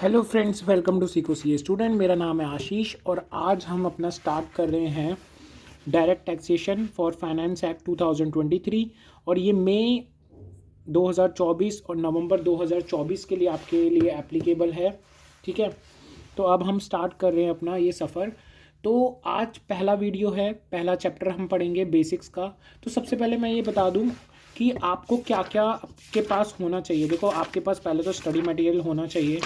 Hello friends, welcome to सीको सी student. मेरा नाम है आशीष और आज हम अपना स्टार्ट कर रहे हैं direct taxation for finance act 2023 और ये मई 2024 और नवंबर 2024 के लिए आपके लिए एप्लीकेबल है। ठीक है, तो अब हम स्टार्ट कर रहे हैं अपना ये सफ़र। तो आज पहला वीडियो है, पहला चैप्टर हम पढ़ेंगे बेसिक्स का। तो सबसे पहले मैं ये बता दूं कि आपको क्या क्या आपके पास होना चाहिए। देखो, आपके पास पहले तो स्टडी मटेरियल होना चाहिए।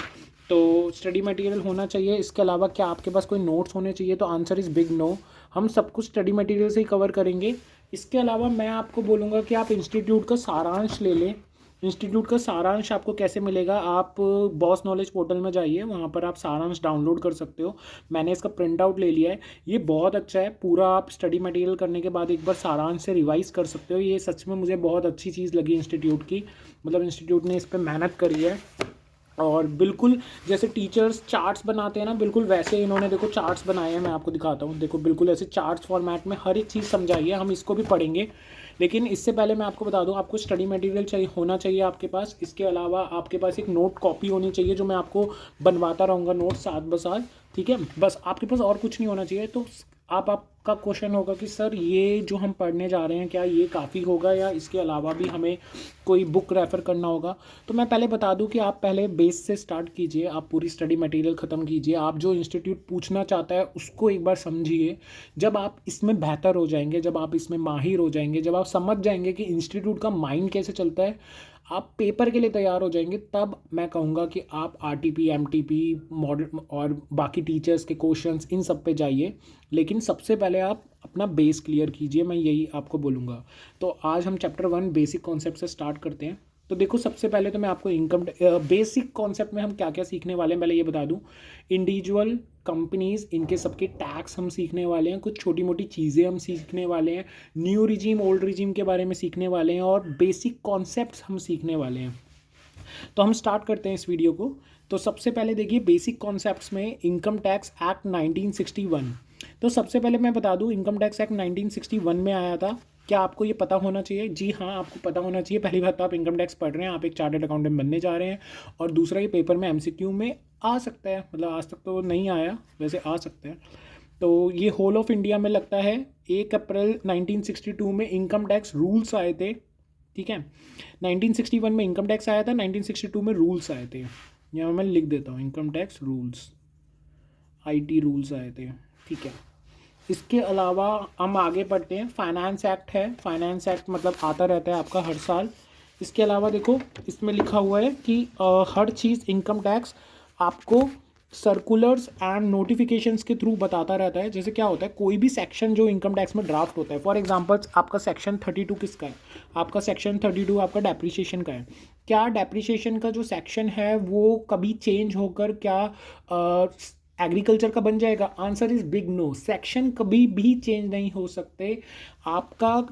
तो स्टडी मटेरियल होना चाहिए, इसके अलावा क्या आपके पास कोई नोट्स होने चाहिए? तो आंसर इज़ बिग नो। हम सब कुछ स्टडी मटेरियल से ही कवर करेंगे। इसके अलावा मैं आपको बोलूँगा कि आप इंस्टीट्यूट का सारांश ले लें। इंस्टीट्यूट का सारांश आपको कैसे मिलेगा? आप बॉस नॉलेज पोर्टल में जाइए, वहाँ पर आप सारांश डाउनलोड कर सकते हो। मैंने इसका प्रिंट आउट ले लिया है। ये बहुत अच्छा है, पूरा आप स्टडी मटेरियल करने के बाद एक बार सारांश से रिवाइज कर सकते हो। ये सच में मुझे बहुत अच्छी चीज़ लगी इंस्टीट्यूट की, मतलब इंस्टीट्यूट ने इस पर मेहनत करी है। और बिल्कुल जैसे टीचर्स चार्ट्स बनाते हैं ना, बिल्कुल वैसे इन्होंने देखो चार्ट्स बनाए हैं। मैं आपको दिखाता हूँ, देखो बिल्कुल ऐसे चार्ट्स फॉर्मेट में हर एक चीज़ समझाई है। हम इसको भी पढ़ेंगे, लेकिन इससे पहले मैं आपको बता दूं, आपको स्टडी मटेरियल चाहिए होना चाहिए आपके पास। इसके अलावा आपके पास एक नोट कॉपी होनी चाहिए, जो मैं आपको बनवाता रहूँगा नोट साथ ब साथ। ठीक है, बस आपके पास और कुछ नहीं होना चाहिए। तो आपका क्वेश्चन होगा कि सर ये जो हम पढ़ने जा रहे हैं, क्या ये काफ़ी होगा या इसके अलावा भी हमें कोई बुक रेफ़र करना होगा? तो मैं पहले बता दूं कि आप पहले बेस से स्टार्ट कीजिए, आप पूरी स्टडी मटेरियल ख़त्म कीजिए। आप जो इंस्टीट्यूट पूछना चाहता है उसको एक बार समझिए। जब आप इसमें बेहतर हो जाएंगे, जब आप इसमें माहिर हो जाएंगे, जब आप समझ जाएंगे कि इंस्टीट्यूट का माइंड कैसे चलता है, आप पेपर के लिए तैयार हो जाएंगे, तब मैं कहूँगा कि आप आरटीपी, एमटीपी मॉडल और बाकी टीचर्स के क्वेश्चंस इन सब पे जाइए। लेकिन सबसे पहले आप अपना बेस क्लियर कीजिए, मैं यही आपको बोलूँगा। तो आज हम चैप्टर 1 बेसिक कॉन्सेप्ट से स्टार्ट करते हैं। तो देखो, सबसे पहले तो मैं आपको इनकम बेसिक कॉन्सेप्ट में हम क्या क्या सीखने वाले हैं पहले ये बता दूं। इंडिविजुअल कंपनीज, इनके सबके टैक्स हम सीखने वाले हैं, कुछ छोटी मोटी चीज़ें हम सीखने वाले हैं, न्यू रिजीम ओल्ड रिजीम के बारे में सीखने वाले हैं और बेसिक कॉन्सेप्ट्स हम सीखने वाले हैं। तो हम स्टार्ट करते हैं इस वीडियो को। तो सबसे पहले देखिए, बेसिक कॉन्सेप्ट्स में इनकम टैक्स एक्ट 1961। तो सबसे पहले मैं बता दूं, इनकम टैक्स एक्ट 1961 में आया था। क्या आपको ये पता होना चाहिए? जी हाँ, आपको पता होना चाहिए। पहली बात तो आप इनकम टैक्स पढ़ रहे हैं, आप एक चार्टर्ड अकाउंटेंट बनने जा रहे हैं। और दूसरा, ये पेपर में एमसीक्यू में आ सकता है, मतलब आज तक तो नहीं आया, वैसे आ सकता है। तो ये होल ऑफ इंडिया में लगता है। 1 अप्रैल 1962 में इनकम टैक्स रूल्स आए थे। ठीक है, 1961 में इनकम टैक्स आया था, 1962 में रूल्स आए थे। यहाँ मैं लिख देता हूँ, income tax rules, IT rules आए थे। ठीक है, इसके अलावा हम आगे बढ़ते हैं। फाइनेंस एक्ट है, फाइनेंस एक्ट मतलब आता रहता है आपका हर साल। इसके अलावा देखो, इसमें लिखा हुआ है कि हर चीज़ इनकम टैक्स आपको सर्कुलर्स एंड नोटिफिकेशंस के थ्रू बताता रहता है। जैसे क्या होता है, कोई भी सेक्शन जो इनकम टैक्स में ड्राफ्ट होता है, फॉर एग्जांपल आपका सेक्शन 32 किसका है? आपका सेक्शन 32 आपका डेप्रिसिएशन का है। क्या डेप्रिसिएशन का जो सेक्शन है वो कभी चेंज होकर क्या एग्रीकल्चर का बन जाएगा? Answer is big no. Section कभी भी चेंज नहीं हो सकते। आपका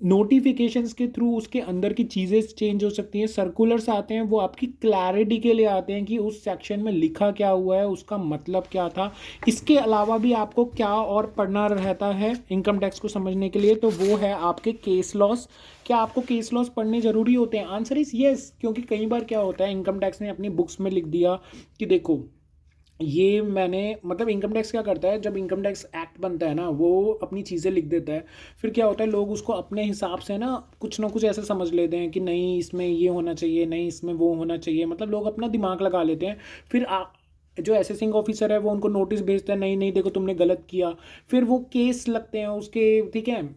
नोटिफिकेशंस के थ्रू उसके अंदर की चीज़ें चेंज हो सकती हैं। सर्कुलर्स आते हैं, वो आपकी क्लैरिटी के लिए आते हैं कि उस सेक्शन में लिखा क्या हुआ है, उसका मतलब क्या था। इसके अलावा भी आपको क्या और पढ़ना रहता है इनकम टैक्स को समझने के लिए, तो वो है आपके केस लॉस। क्या आपको केस लॉस पढ़ने ज़रूरी होते हैं? आंसर इज येस, क्योंकि कई बार क्या होता है, इनकम टैक्स ने अपनी बुक्स में लिख दिया कि देखो ये मैंने, मतलब इनकम टैक्स क्या करता है, जब इनकम टैक्स एक्ट बनता है ना, वो अपनी चीज़ें लिख देता है। फिर क्या होता है, लोग उसको अपने हिसाब से ना कुछ ऐसे समझ लेते हैं कि नहीं इसमें ये होना चाहिए, नहीं इसमें वो होना चाहिए, मतलब लोग अपना दिमाग लगा लेते हैं। फिर जो असेसिंग ऑफिसर है वो उनको नोटिस भेजता है, नहीं नहीं देखो तुमने गलत किया। फिर वो केस लगते हैं उसके। ठीक है,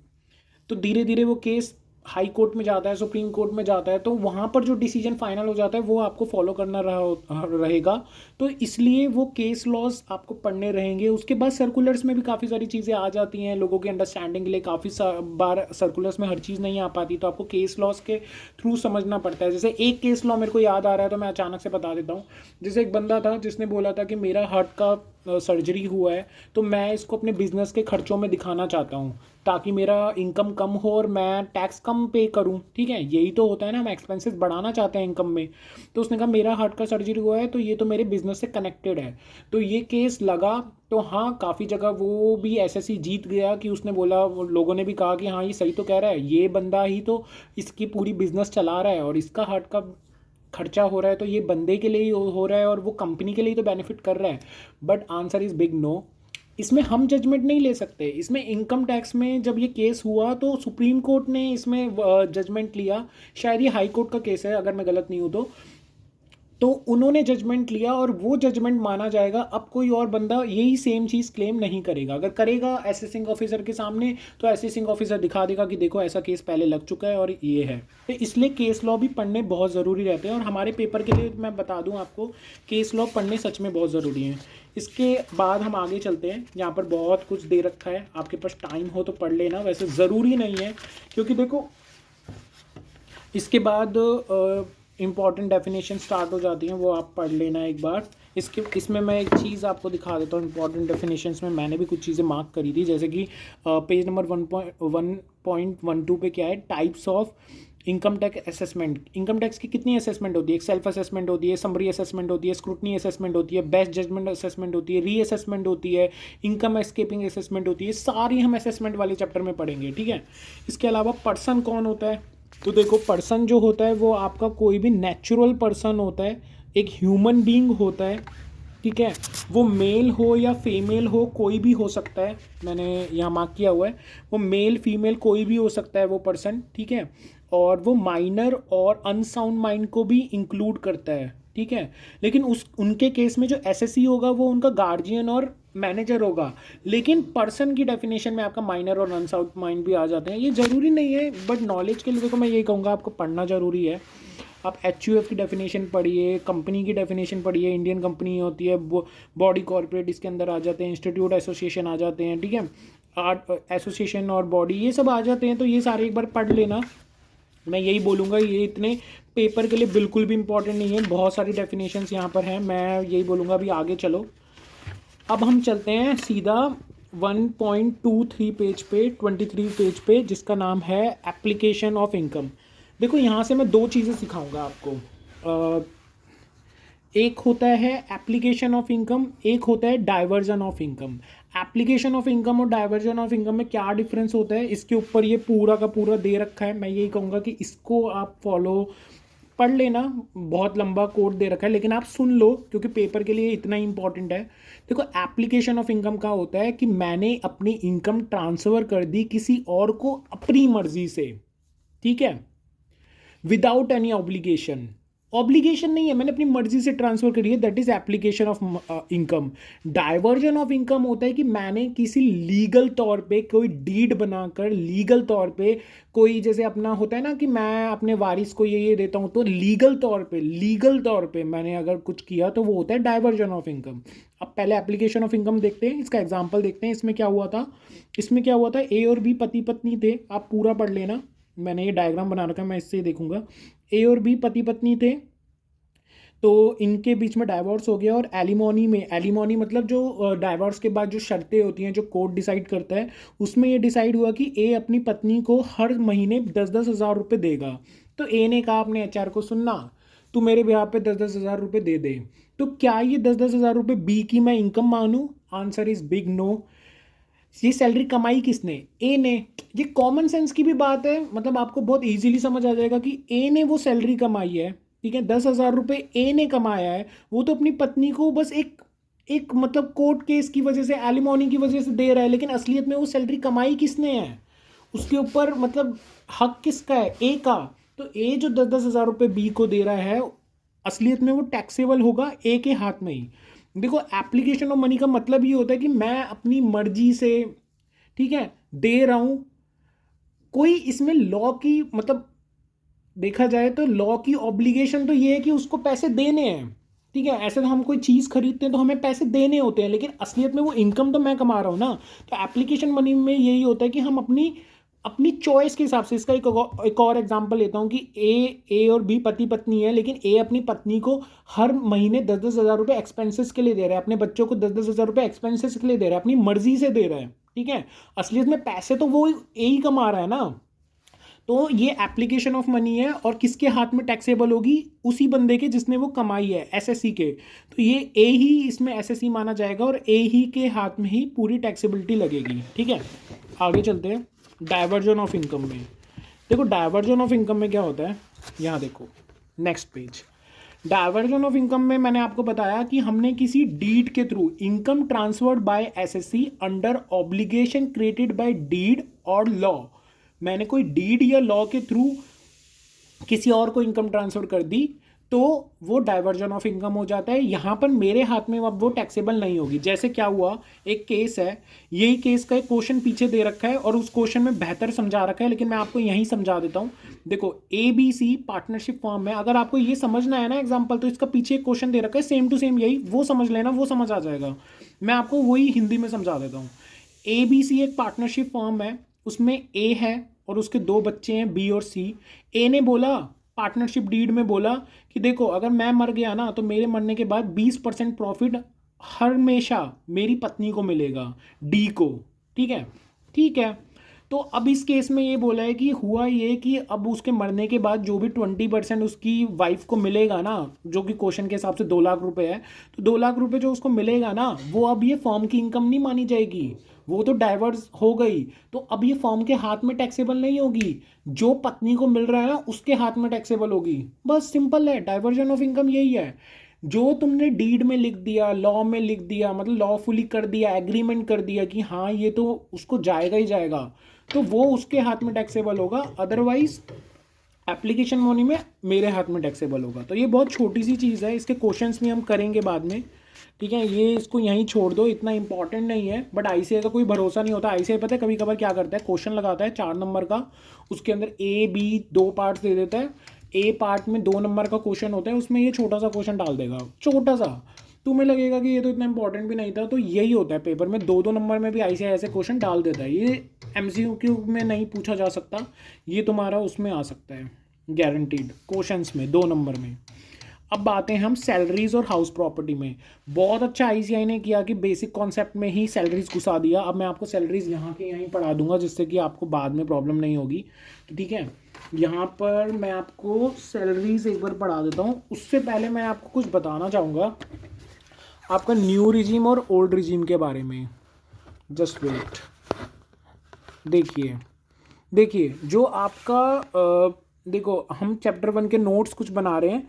तो धीरे धीरे वो केस हाई कोर्ट में जाता है, सुप्रीम कोर्ट में जाता है, तो वहाँ पर जो डिसीजन फाइनल हो जाता है वो आपको फॉलो करना रहेगा। तो इसलिए वो केस लॉज आपको पढ़ने रहेंगे। उसके बाद सर्कुलर्स में भी काफ़ी सारी चीज़ें आ जाती हैं लोगों के अंडरस्टैंडिंग के लिए। काफ़ी बार सर्कुलर्स में हर चीज़ नहीं आ पाती, तो आपको केस लॉज के थ्रू समझना पड़ता है। जैसे एक केस लॉ मेरे को याद आ रहा है, तो मैं अचानक से बता देता हूँ। जैसे एक बंदा था जिसने बोला था कि मेरा हार्ट का सर्जरी हुआ है, तो मैं इसको अपने बिजनेस के खर्चों में दिखाना चाहता हूँ, ताकि मेरा इनकम कम हो और मैं टैक्स कम पे करूँ। ठीक है, यही तो होता है ना, हम एक्सपेंसेस बढ़ाना चाहते हैं इनकम में। तो उसने कहा मेरा हार्ट का सर्जरी हुआ है, तो ये तो मेरे बिजनेस से कनेक्टेड है। तो ये केस लगा, तो हाँ काफ़ी जगह वो भी एसएससी जीत गया कि उसने बोला, लोगों ने भी कहा कि हाँ ये सही तो कह रहा है, ये बंदा ही तो इसकी पूरी बिजनेस चला रहा है और इसका हार्ट का खर्चा हो रहा है तो ये बंदे के लिए ही हो रहा है और वो कंपनी के लिए ही तो बेनिफिट कर रहा है। But answer is big no. इसमें हम जजमेंट नहीं ले सकते। इसमें इनकम टैक्स में जब ये केस हुआ तो सुप्रीम कोर्ट ने इसमें जजमेंट लिया। शायद ये हाई कोर्ट का केस है अगर मैं गलत नहीं हूँ तो उन्होंने जजमेंट लिया और वो जजमेंट माना जाएगा। अब कोई और बंदा यही सेम चीज़ क्लेम नहीं करेगा। अगर करेगा असेसिंग ऑफिसर के सामने तो असेसिंग ऑफिसर दिखा देगा कि देखो ऐसा केस पहले लग चुका है और ये है। तो इसलिए केस लॉ भी पढ़ने बहुत ज़रूरी रहते हैं और हमारे पेपर के लिए मैं बता दूं आपको, केस लॉ पढ़ने सच में बहुत ज़रूरी है। इसके बाद हम आगे चलते हैं। यहाँ पर बहुत कुछ दे रखा है, आपके पास टाइम हो तो पढ़ लेना, वैसे ज़रूरी नहीं है क्योंकि देखो इसके बाद इंपॉर्टेंट डेफिनेशन स्टार्ट हो जाती हैं, वो आप पढ़ लेना एक बार। इसमें मैं एक चीज़ आपको दिखा देता हूँ। इंपॉर्टेंट डेफिनेशंस में मैंने भी कुछ चीज़ें मार्क करी थी, जैसे कि पेज नंबर 1.12 पे क्या है, types of income tax assessment. Income tax की कितनी असेसमेंट होती है? एक सेल्फ असेसमेंट होती है, समरी असेसमेंट होती है, स्क्रूटनी असेसमेंट होती है, बेस्ट जजमेंट असेसमेंट होती है, री असेसमेंट होती है, इनकम एस्केपिंग असेसमेंट होती है। सारी हम असेसमेंट वाले चैप्टर में पढ़ेंगे, ठीक है। इसके अलावा पर्सन कौन होता है? तो देखो पर्सन जो होता है वो आपका कोई भी नेचुरल पर्सन होता है, एक ह्यूमन बीइंग होता है, ठीक है। वो मेल हो या फीमेल हो, कोई भी हो सकता है। मैंने यहाँ मार्क किया हुआ है, वो मेल फीमेल कोई भी हो सकता है वो पर्सन, ठीक है। और वो माइनर और अनसाउंड माइंड को भी इंक्लूड करता है, ठीक है। लेकिन उनके केस में जो एसएससी होगा वो उनका गार्जियन और मैनेजर होगा। लेकिन पर्सन की डेफिनेशन में आपका माइनर और अनसाउंड माइंड भी आ जाते हैं। ये ज़रूरी नहीं है बट नॉलेज के लिए देखो मैं यही कहूँगा आपको पढ़ना ज़रूरी है। आप एचयूएफ की डेफिनेशन पढ़िए, कंपनी की डेफिनेशन पढ़िए। इंडियन कंपनी होती है, बॉडी कॉर्पोरेट इसके अंदर आ जाते हैं, इंस्टीट्यूट एसोसिएशन आ जाते हैं, ठीक है। आर्ट एसोसिएशन और बॉडी ये सब आ जाते हैं, तो ये सारे एक बार पढ़ लेना। मैं यही बोलूँगा, ये इतने पेपर के लिए बिल्कुल भी इंपॉर्टेंट नहीं है। बहुत सारी डेफिनेशंस यहाँ पर हैं, मैं यही बोलूँगा अभी आगे चलो। अब हम चलते हैं सीधा 1.23 पेज पे, 23 पेज पे, जिसका नाम है एप्लीकेशन ऑफ इनकम। देखो यहाँ से मैं दो चीज़ें सिखाऊंगा आपको। एक होता है एप्लीकेशन ऑफ इनकम, एक होता है diversion of income. Application of income और डाइवर्जन ऑफ इनकम में क्या डिफरेंस होता है, इसके ऊपर ये पूरा का पूरा दे रखा है। मैं यही कहूँगा कि इसको आप फॉलो पढ़ लेना। बहुत लंबा कोड दे रखा है लेकिन आप सुन लो क्योंकि पेपर के लिए इतना इंपॉर्टेंट है। देखो एप्लीकेशन ऑफ इनकम का होता है कि मैंने अपनी इनकम ट्रांसफ़र कर दी किसी और को अपनी मर्जी से, ठीक है, विदाउट एनी ऑब्लिगेशन। ऑब्लिगेशन नहीं है, मैंने अपनी मर्जी से ट्रांसफर करी है, that is application of income. Diversion of income होता है कि मैंने किसी लीगल तौर पे कोई डीड बनाकर, लीगल तौर पे कोई, जैसे अपना होता है ना कि मैं अपने वारिस को ये देता हूँ, तो लीगल तौर पे मैंने अगर कुछ किया तो वो होता है डाइवर्जन ऑफ इनकम। अब पहले एप्लीकेशन ऑफ इनकम देखते हैं, इसका एग्जाम्पल देखते हैं। इसमें क्या हुआ था, ए और बी पति पत्नी थे। आप पूरा पढ़ लेना, मैंने ये डायग्राम बना रखा है, मैं इससे ही देखूंगा। ए और बी पति पत्नी थे, तो इनके बीच में डाइवोर्स हो गया। और एलिमोनी मतलब जो डाइवोर्स के बाद जो शर्तें होती हैं जो कोर्ट डिसाइड करता है, उसमें ये डिसाइड हुआ कि ए अपनी पत्नी को हर महीने 10-10 हज़ार रुपये देगा। तो ए ने कहा अपने एचआर को, सुनना तू मेरे ब्याह पे 10-10 हज़ार रुपये दे दे। तो क्या ये 10-10 हज़ार रुपये बी की मैं इनकम मानूँ? Answer is big no. ये सैलरी कमाई किसने? ए ने। ये कॉमन सेंस की भी बात है, मतलब आपको बहुत इजीली समझ आ जाएगा कि ए ने वो सैलरी कमाई है, ठीक है। 10 हज़ार रुपये ए ने कमाया है, वो तो अपनी पत्नी को बस एक एक मतलब कोर्ट केस की वजह से, एलिमोनी की वजह से दे रहा है, लेकिन असलियत में वो सैलरी कमाई किसने है, उसके ऊपर मतलब हक किसका है? ए का। तो ए जो 10-10 हज़ार रुपये बी को दे रहा है, असलियत में वो टैक्सेबल होगा ए के हाथ में ही। देखो एप्लीकेशन ऑफ मनी का मतलब ये होता है कि मैं अपनी मर्जी से, ठीक है, दे रहा हूं। कोई इसमें लॉ की, मतलब देखा जाए तो लॉ की ऑब्लिगेशन तो ये है कि उसको पैसे देने हैं, ठीक है। ऐसे तो हम कोई चीज़ खरीदते हैं तो हमें पैसे देने होते हैं, लेकिन असलियत में वो इनकम तो मैं कमा रहा हूँ ना। तो एप्लीकेशन मनी में यही होता है कि हम अपनी अपनी चॉइस के हिसाब से। इसका एक और एग्जांपल लेता हूँ कि ए और बी पति पत्नी है, लेकिन ए अपनी पत्नी को हर महीने 10-10 हज़ार रुपये एक्सपेंसेस के लिए दे रहा है, अपने बच्चों को 10-10 हज़ार रुपये एक्सपेंसेस के लिए दे रहा है, अपनी मर्जी से दे रहा है, ठीक है। असलियत में पैसे तो वो ए ही कमा रहा है ना। तो ये एप्लीकेशन ऑफ मनी है, और किसके हाथ में टैक्सेबल होगी? उसी बंदे के जिसने वो कमाई है, एसएससी के। तो ये ए ही इसमें एसएससी माना जाएगा और ए ही के हाथ में ही पूरी टैक्सेबिलिटी लगेगी, ठीक है। आगे चलते हैं डाइवर्जन ऑफ इनकम में। देखो डाइवर्जन ऑफ इनकम में क्या होता है, यहाँ देखो next page. Diversion of income में मैंने आपको बताया कि हमने किसी डीड के through income transferred by SSC under obligation created by deed और लॉ, मैंने कोई डीड या लॉ के थ्रू किसी और को इनकम ट्रांसफर कर दी तो वो डाइवर्जन ऑफ इनकम हो जाता है। यहाँ पर मेरे हाथ में अब वो टैक्सेबल नहीं होगी। जैसे क्या हुआ, एक केस है, यही केस का एक क्वेश्चन पीछे दे रखा है और उस क्वेश्चन में बेहतर समझा रखा है, लेकिन मैं आपको यहीं समझा देता हूँ। देखो ABC पार्टनरशिप फॉर्म है, अगर आपको ये समझना है ना एग्जाम्पल, तो इसका पीछे एक क्वेश्चन दे रखा है सेम टू सेम, यही वो समझ लेना, वो समझ आ जाएगा। मैं आपको वही हिंदी में समझा देता हूँ। ABC एक पार्टनरशिप फॉर्म है, उसमें A है और उसके दो बच्चे हैं B और C। A ने बोला, पार्टनरशिप डीड में बोला कि देखो अगर मैं मर गया ना तो मेरे मरने के बाद 20% प्रॉफिट हमेशा मेरी पत्नी को मिलेगा, डी को। ठीक है, ठीक है। तो अब इस केस में ये बोला है कि हुआ ये कि अब उसके मरने के बाद जो भी 20% उसकी वाइफ को मिलेगा ना, जो कि क्वेश्चन के हिसाब से 2 लाख रुपए है, तो 2 लाख रुपए जो उसको मिलेगा ना, वो अब ये फॉर्म की इनकम नहीं मानी जाएगी, वो तो डाइवर्स हो गई। तो अब ये फॉर्म के हाथ में टैक्सेबल नहीं होगी, जो पत्नी को मिल रहा है ना उसके हाथ में टैक्सेबल होगी। बस सिंपल है, डाइवर्जन ऑफ इनकम यही है। जो तुमने डीड में लिख दिया, लॉ में लिख दिया, मतलब लॉफुली कर दिया, एग्रीमेंट कर दिया कि हाँ ये तो उसको जाएगा ही जाएगा, तो वो उसके हाथ में टैक्सेबल होगा। अदरवाइज एप्लीकेशन मनी में मेरे हाथ में टैक्सेबल होगा। तो ये बहुत छोटी सी चीज़ है, इसके क्वेश्चंस भी हम करेंगे बाद में। ठीक है, ये इसको यहीं छोड़ दो, इतना इंपॉर्टेंट नहीं है। बट आईसीआई का कोई भरोसा नहीं होता। आईसीआई पता है कभी कभार क्या करता है, क्वेश्चन लगाता है 4 नंबर का, उसके अंदर A B 2 पार्ट्स दे देता है। A पार्ट में 2 नंबर का क्वेश्चन होता है, उसमें ये छोटा सा क्वेश्चन डाल देगा, छोटा सा। तुम्हें लगेगा कि ये तो इतना इंपॉर्टेंट भी नहीं था। तो यही होता है पेपर में, 2-2 नंबर में भी आईसीआई ऐसे क्वेश्चन डाल देता है। ये MCQ में नहीं पूछा जा सकता, ये तुम्हारा उसमें आ सकता है गारंटीड क्वेश्चंस में 2 नंबर में। अब बातें हम सैलरीज और हाउस प्रॉपर्टी में। बहुत अच्छा आईसीआई ने किया कि बेसिक कॉन्सेप्ट में ही सैलरीज घुसा दिया। अब मैं आपको सैलरीज यहाँ के यहीं पढ़ा दूंगा, जिससे कि आपको बाद में प्रॉब्लम नहीं होगी। तो ठीक है, यहाँ पर मैं आपको सैलरीज एक बार पढ़ा देता हूँ। उससे पहले मैं आपको कुछ बताना चाहूँगा आपका न्यू रिजीम और ओल्ड रिजीम के बारे में। जस्ट वेट, देखिए देखिए जो आपका देखो हम चैप्टर 1 के नोट्स कुछ बना रहे हैं।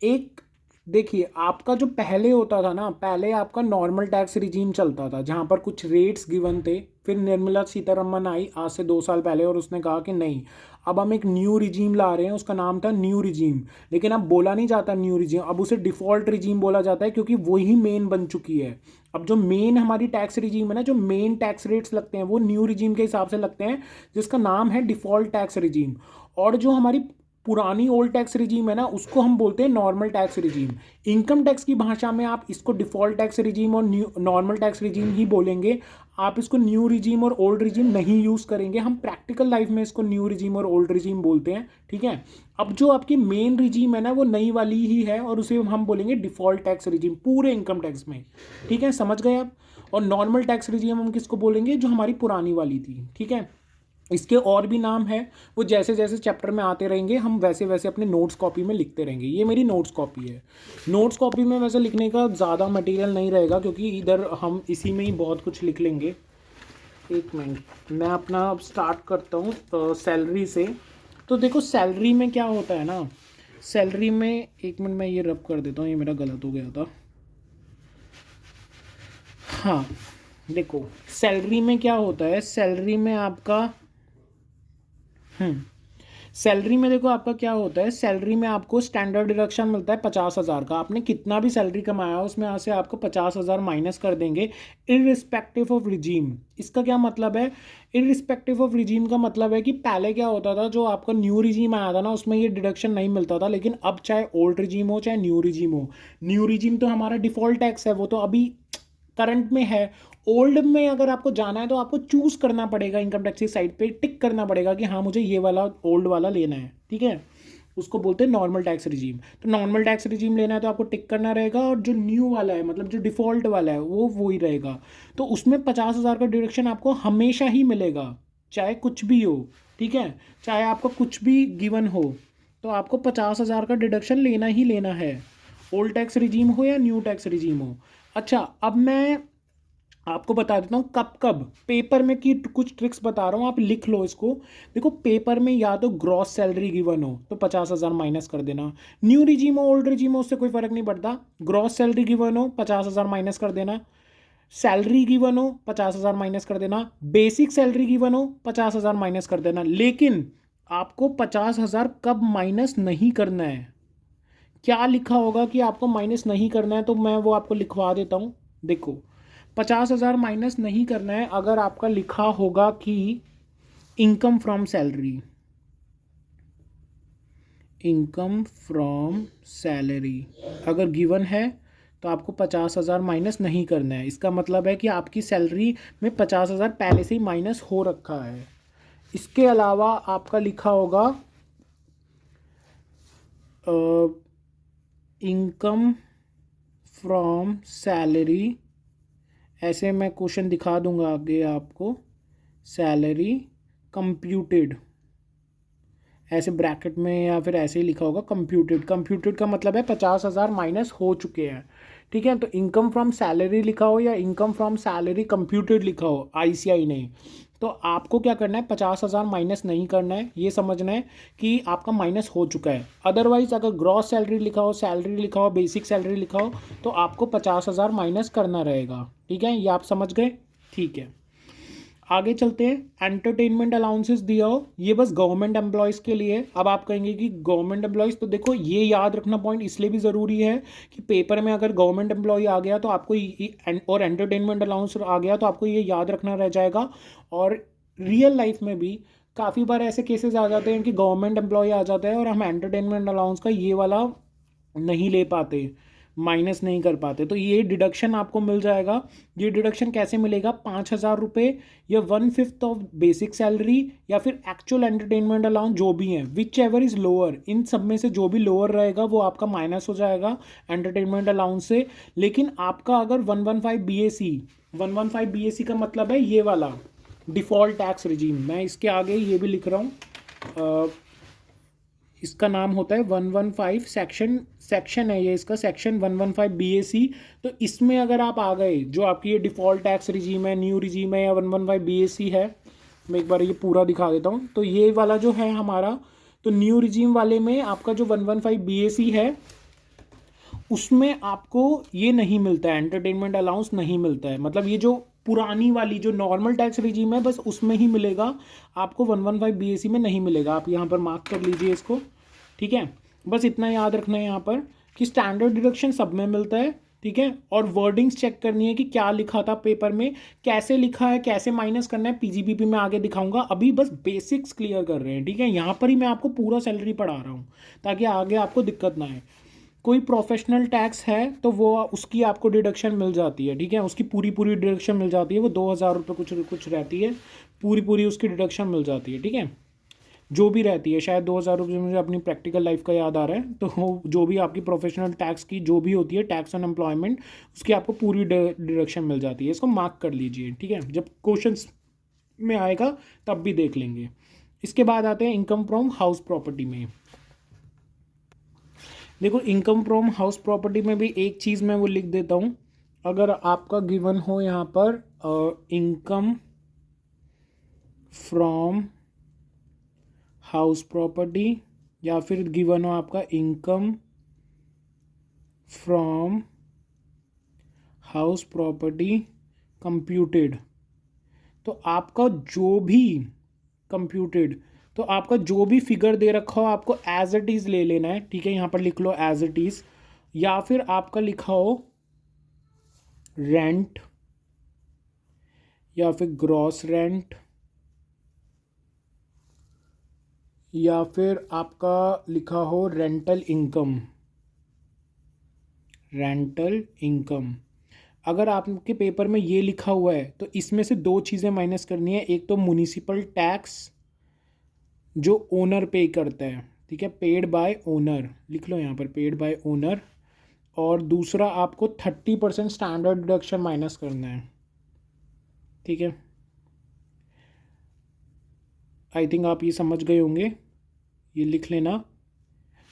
एक देखिए, आपका जो पहले होता था ना, पहले आपका नॉर्मल टैक्स रिजीम चलता था, जहाँ पर कुछ रेट्स गिवन थे। फिर निर्मला सीतारमन आई आज से 2 साल पहले और उसने कहा कि नहीं, अब हम एक न्यू रिजीम ला रहे हैं, उसका नाम था न्यू रिजीम। लेकिन अब बोला नहीं जाता न्यू रिजीम, अब उसे डिफ़ॉल्ट रिजीम बोला जाता है, क्योंकि वही मेन बन चुकी है। अब जो मेन हमारी टैक्स रिजीम है ना, जो मेन टैक्स रेट्स लगते हैं वो न्यू रिजीम के हिसाब से लगते हैं, जिसका नाम है डिफ़ॉल्ट टैक्स रिजीम। और जो हमारी पुरानी ओल्ड टैक्स रिजीम है ना, उसको हम बोलते हैं normal tax regime. Income tax की भाषा में आप इसको डिफ़ॉल्ट टैक्स रिजीम और न्यू नॉर्मल टैक्स रिजीम ही बोलेंगे। आप इसको न्यू रिजीम और ओल्ड रिजीम नहीं यूज़ करेंगे। हम प्रैक्टिकल लाइफ में इसको न्यू रिजीम और ओल्ड रिजीम बोलते हैं। ठीक है, अब जो आपकी मेन रिजीम है ना, वो नई वाली ही है और उसे हम बोलेंगे डिफ़ॉल्ट टैक्स रिजीम पूरे इनकम टैक्स में। ठीक है, समझ गए आप। और नॉर्मल टैक्स रिजीम हम किसको बोलेंगे, जो हमारी पुरानी वाली थी। ठीक है, इसके और भी नाम है, वो जैसे जैसे चैप्टर में आते रहेंगे हम वैसे वैसे अपने नोट्स कॉपी में लिखते रहेंगे। ये मेरी नोट्स कॉपी है। नोट्स कॉपी में वैसे लिखने का ज़्यादा मटेरियल नहीं रहेगा, क्योंकि इधर हम इसी में ही बहुत कुछ लिख लेंगे। एक मिनट, मैं अपना अब स्टार्ट करता हूँ सैलरी से। तो देखो सैलरी में क्या होता है ना, सैलरी में, एक मिनट मैं ये रब कर देता हूँ, ये मेरा गलत हो गया था। हाँ देखो, सैलरी में क्या होता है, सैलरी में आपका सैलरी में देखो आपका क्या होता है, सैलरी में आपको स्टैंडर्ड डिडक्शन मिलता है 50,000 का। आपने कितना भी सैलरी कमाया उसमें यहाँ से आपको 50,000 माइनस कर देंगे, इररिस्पेक्टिव ऑफ रिजीम। इसका क्या मतलब है, इररिस्पेक्टिव ऑफ रिजीम का मतलब है कि पहले क्या होता था, जो आपका न्यू रिजीम आया था ना, उसमें ये डिडक्शन नहीं मिलता था। लेकिन अब चाहे ओल्ड रिजीम हो चाहे न्यू रिजीम हो, न्यू रिजीम तो हमारा डिफ़ॉल्ट टैक्स है, वो तो अभी करंट में है। ओल्ड में अगर आपको जाना है तो आपको चूज करना पड़ेगा, इनकम टैक्स की साइड पे टिक करना पड़ेगा कि हाँ मुझे ये वाला ओल्ड वाला लेना है। ठीक है, उसको बोलते हैं नॉर्मल टैक्स रिजीम। तो नॉर्मल टैक्स रिजीम लेना है तो आपको टिक करना रहेगा, और जो न्यू वाला है मतलब जो डिफ़ॉल्ट वाला है वो ही रहेगा। तो उसमें 50,000 का डिडक्शन आपको हमेशा ही मिलेगा, चाहे कुछ भी हो। ठीक है, चाहे आपको कुछ भी गिवन हो तो आपको 50,000 का डिडक्शन लेना ही लेना है, ओल्ड टैक्स रिजीम हो या न्यू टैक्स रिजीम हो। अच्छा, अब मैं आपको बता देता हूँ कब कब पेपर में की कुछ ट्रिक्स बता रहा हूँ, आप लिख लो इसको। देखो पेपर में या तो ग्रॉस सैलरी गिवन हो तो 50,000 माइनस कर देना, न्यू रिजीम हो ओल्ड रिजीम हो उससे कोई फर्क नहीं पड़ता, ग्रॉस सैलरी गिवन हो 50,000 माइनस कर देना, सैलरी गिवन हो 50,000 माइनस कर देना, बेसिक सैलरी गिवन हो 50,000 माइनस कर देना। लेकिन आपको 50,000 कब माइनस नहीं करना है, क्या लिखा होगा कि आपको माइनस नहीं करना है, तो मैं वो आपको लिखवा देता हूँ। देखो 50,000 माइनस नहीं करना है अगर आपका लिखा होगा कि income from salary, income from salary अगर गिवन है तो आपको 50,000 माइनस नहीं करना है। इसका मतलब है कि आपकी सैलरी में 50,000 पहले से ही माइनस हो रखा है। इसके अलावा आपका लिखा होगा इनकम फ्रॉम सैलरी, ऐसे मैं क्वेश्चन दिखा दूंगा आगे आपको, सैलरी कंप्यूटेड, ऐसे ब्रैकेट में या फिर ऐसे ही लिखा होगा कंप्यूटेड। कंप्यूटेड का मतलब है 50,000 माइनस हो चुके हैं, ठीक है। तो इनकम फ्रॉम सैलरी लिखा हो या इनकम फ्रॉम सैलरी कंप्यूटेड लिखा हो आईसीआई ने, तो आपको क्या करना है 50,000 माइनस नहीं करना है, ये समझना है कि आपका माइनस हो चुका है। अदरवाइज अगर ग्रॉस सैलरी लिखा हो, सैलरी लिखा हो, बेसिक सैलरी लिखा हो तो आपको 50,000 माइनस करना रहेगा, ठीक है। ये आप समझ गए, ठीक है। आगे चलते हैं। एंटरटेनमेंट अलाउंसेस दिया हो, ये बस गवर्नमेंट एम्प्लॉयज़ के लिए। अब आप कहेंगे कि गवर्नमेंट एम्प्लॉयज़, तो देखो ये याद रखना पॉइंट इसलिए भी ज़रूरी है कि पेपर में अगर गवर्नमेंट एम्प्लॉय आ गया तो आपको और एंटरटेनमेंट अलाउंस आ गया तो आपको ये याद रखना रह जाएगा। और रियल लाइफ में भी काफ़ी बार ऐसे केसेस आ जाते हैं कि गवर्नमेंट एम्प्लॉय आ जाता है और हम एंटरटेनमेंट अलाउंस का ये वाला नहीं ले पाते, माइनस नहीं कर पाते, तो ये डिडक्शन आपको मिल जाएगा। ये डिडक्शन कैसे मिलेगा, 5,000 रुपये या 1/5 ऑफ बेसिक सैलरी या फिर एक्चुअल एंटरटेनमेंट अलाउंस जो भी है, विच एवर इज़ लोअर, इन सब में से जो भी लोअर रहेगा वो आपका माइनस हो जाएगा एंटरटेनमेंट अलाउंस से। लेकिन आपका अगर 115 BAC, 115 BAC का मतलब है ये वाला डिफ़ॉल्ट टैक्स रिजीम, मैं इसके आगे ये भी लिख रहा हूँ, इसका नाम होता है 115 सेक्शन है ये, इसका सेक्शन 115 BAC। तो इसमें अगर आप आ गए, जो आपकी ये डिफ़ॉल्ट टैक्स रिजीम है, न्यू रिजीम है या 115 BAC है, मैं एक बार ये पूरा दिखा देता हूँ। तो ये वाला जो है हमारा, तो न्यू रिजीम वाले में आपका जो 115 BAC है उसमें आपको ये नहीं मिलता है, एंटरटेनमेंट अलाउंस नहीं मिलता है। मतलब ये जो पुरानी वाली जो नॉर्मल टैक्स रिजीम है बस उसमें ही मिलेगा, आपको 115 BAC में नहीं मिलेगा। आप यहाँ पर मार्क कर लीजिए इसको, ठीक है। बस इतना याद रखना है यहाँ पर कि स्टैंडर्ड डिडक्शन सब में मिलता है, ठीक है। और वर्डिंग्स चेक करनी है कि क्या लिखा था पेपर में, कैसे लिखा है, कैसे माइनस करना है, पीजीबीपी में आगे दिखाऊंगा। अभी बस बेसिक्स क्लियर कर रहे हैं, ठीक है। यहाँ पर ही मैं आपको पूरा सैलरी पढ़ा रहा हूँ ताकि आगे आपको दिक्कत ना आए। कोई प्रोफेशनल टैक्स है तो वो उसकी आपको डिडक्शन मिल जाती है, ठीक है। उसकी पूरी पूरी डिडक्शन मिल जाती है, वो 2,000 रुपये कुछ कुछ रहती है, पूरी पूरी उसकी डिडक्शन मिल जाती है, ठीक है। जो भी रहती है, शायद 2,000 रुपये, मुझे अपनी प्रैक्टिकल लाइफ का याद आ रहा है। तो जो भी आपकी प्रोफेशनल टैक्स की जो भी होती है, टैक्स ऑन एम्प्लॉयमेंट, उसकी आपको पूरी डिडक्शन मिल जाती है। इसको मार्क कर लीजिए, ठीक है। जब क्वेश्चंस में आएगा तब भी देख लेंगे। इसके बाद आते हैं इनकम फ्रॉम हाउस प्रॉपर्टी में। देखो इनकम फ्रॉम हाउस प्रॉपर्टी में भी एक चीज़ मैं वो लिख देता हूँ। अगर आपका गिवन हो यहाँ पर इनकम फ्रॉम हाउस प्रॉपर्टी, या फिर गिवन हो आपका income from house property computed, तो आपका जो भी कंप्यूटेड, तो आपका जो भी फिगर दे रखा हो आपको एज इट इज़ ले लेना है, ठीक है। यहाँ पर लिख लो एज इट इज़, या फिर आपका लिखा हो रेंट या फिर ग्रॉस रेंट, या फिर आपका लिखा हो रेंटल इनकम, रेंटल इनकम। अगर आपके पेपर में ये लिखा हुआ है तो इसमें से दो चीज़ें माइनस करनी है। एक तो म्युनिसिपल टैक्स जो ओनर पे करता है, ठीक है, पेड बाय ओनर, लिख लो यहाँ पर पेड बाय ओनर। और दूसरा आपको 30% स्टैंडर्ड डिडक्शन माइनस करना है, ठीक है। आई थिंक आप ये समझ गए होंगे, ये लिख लेना।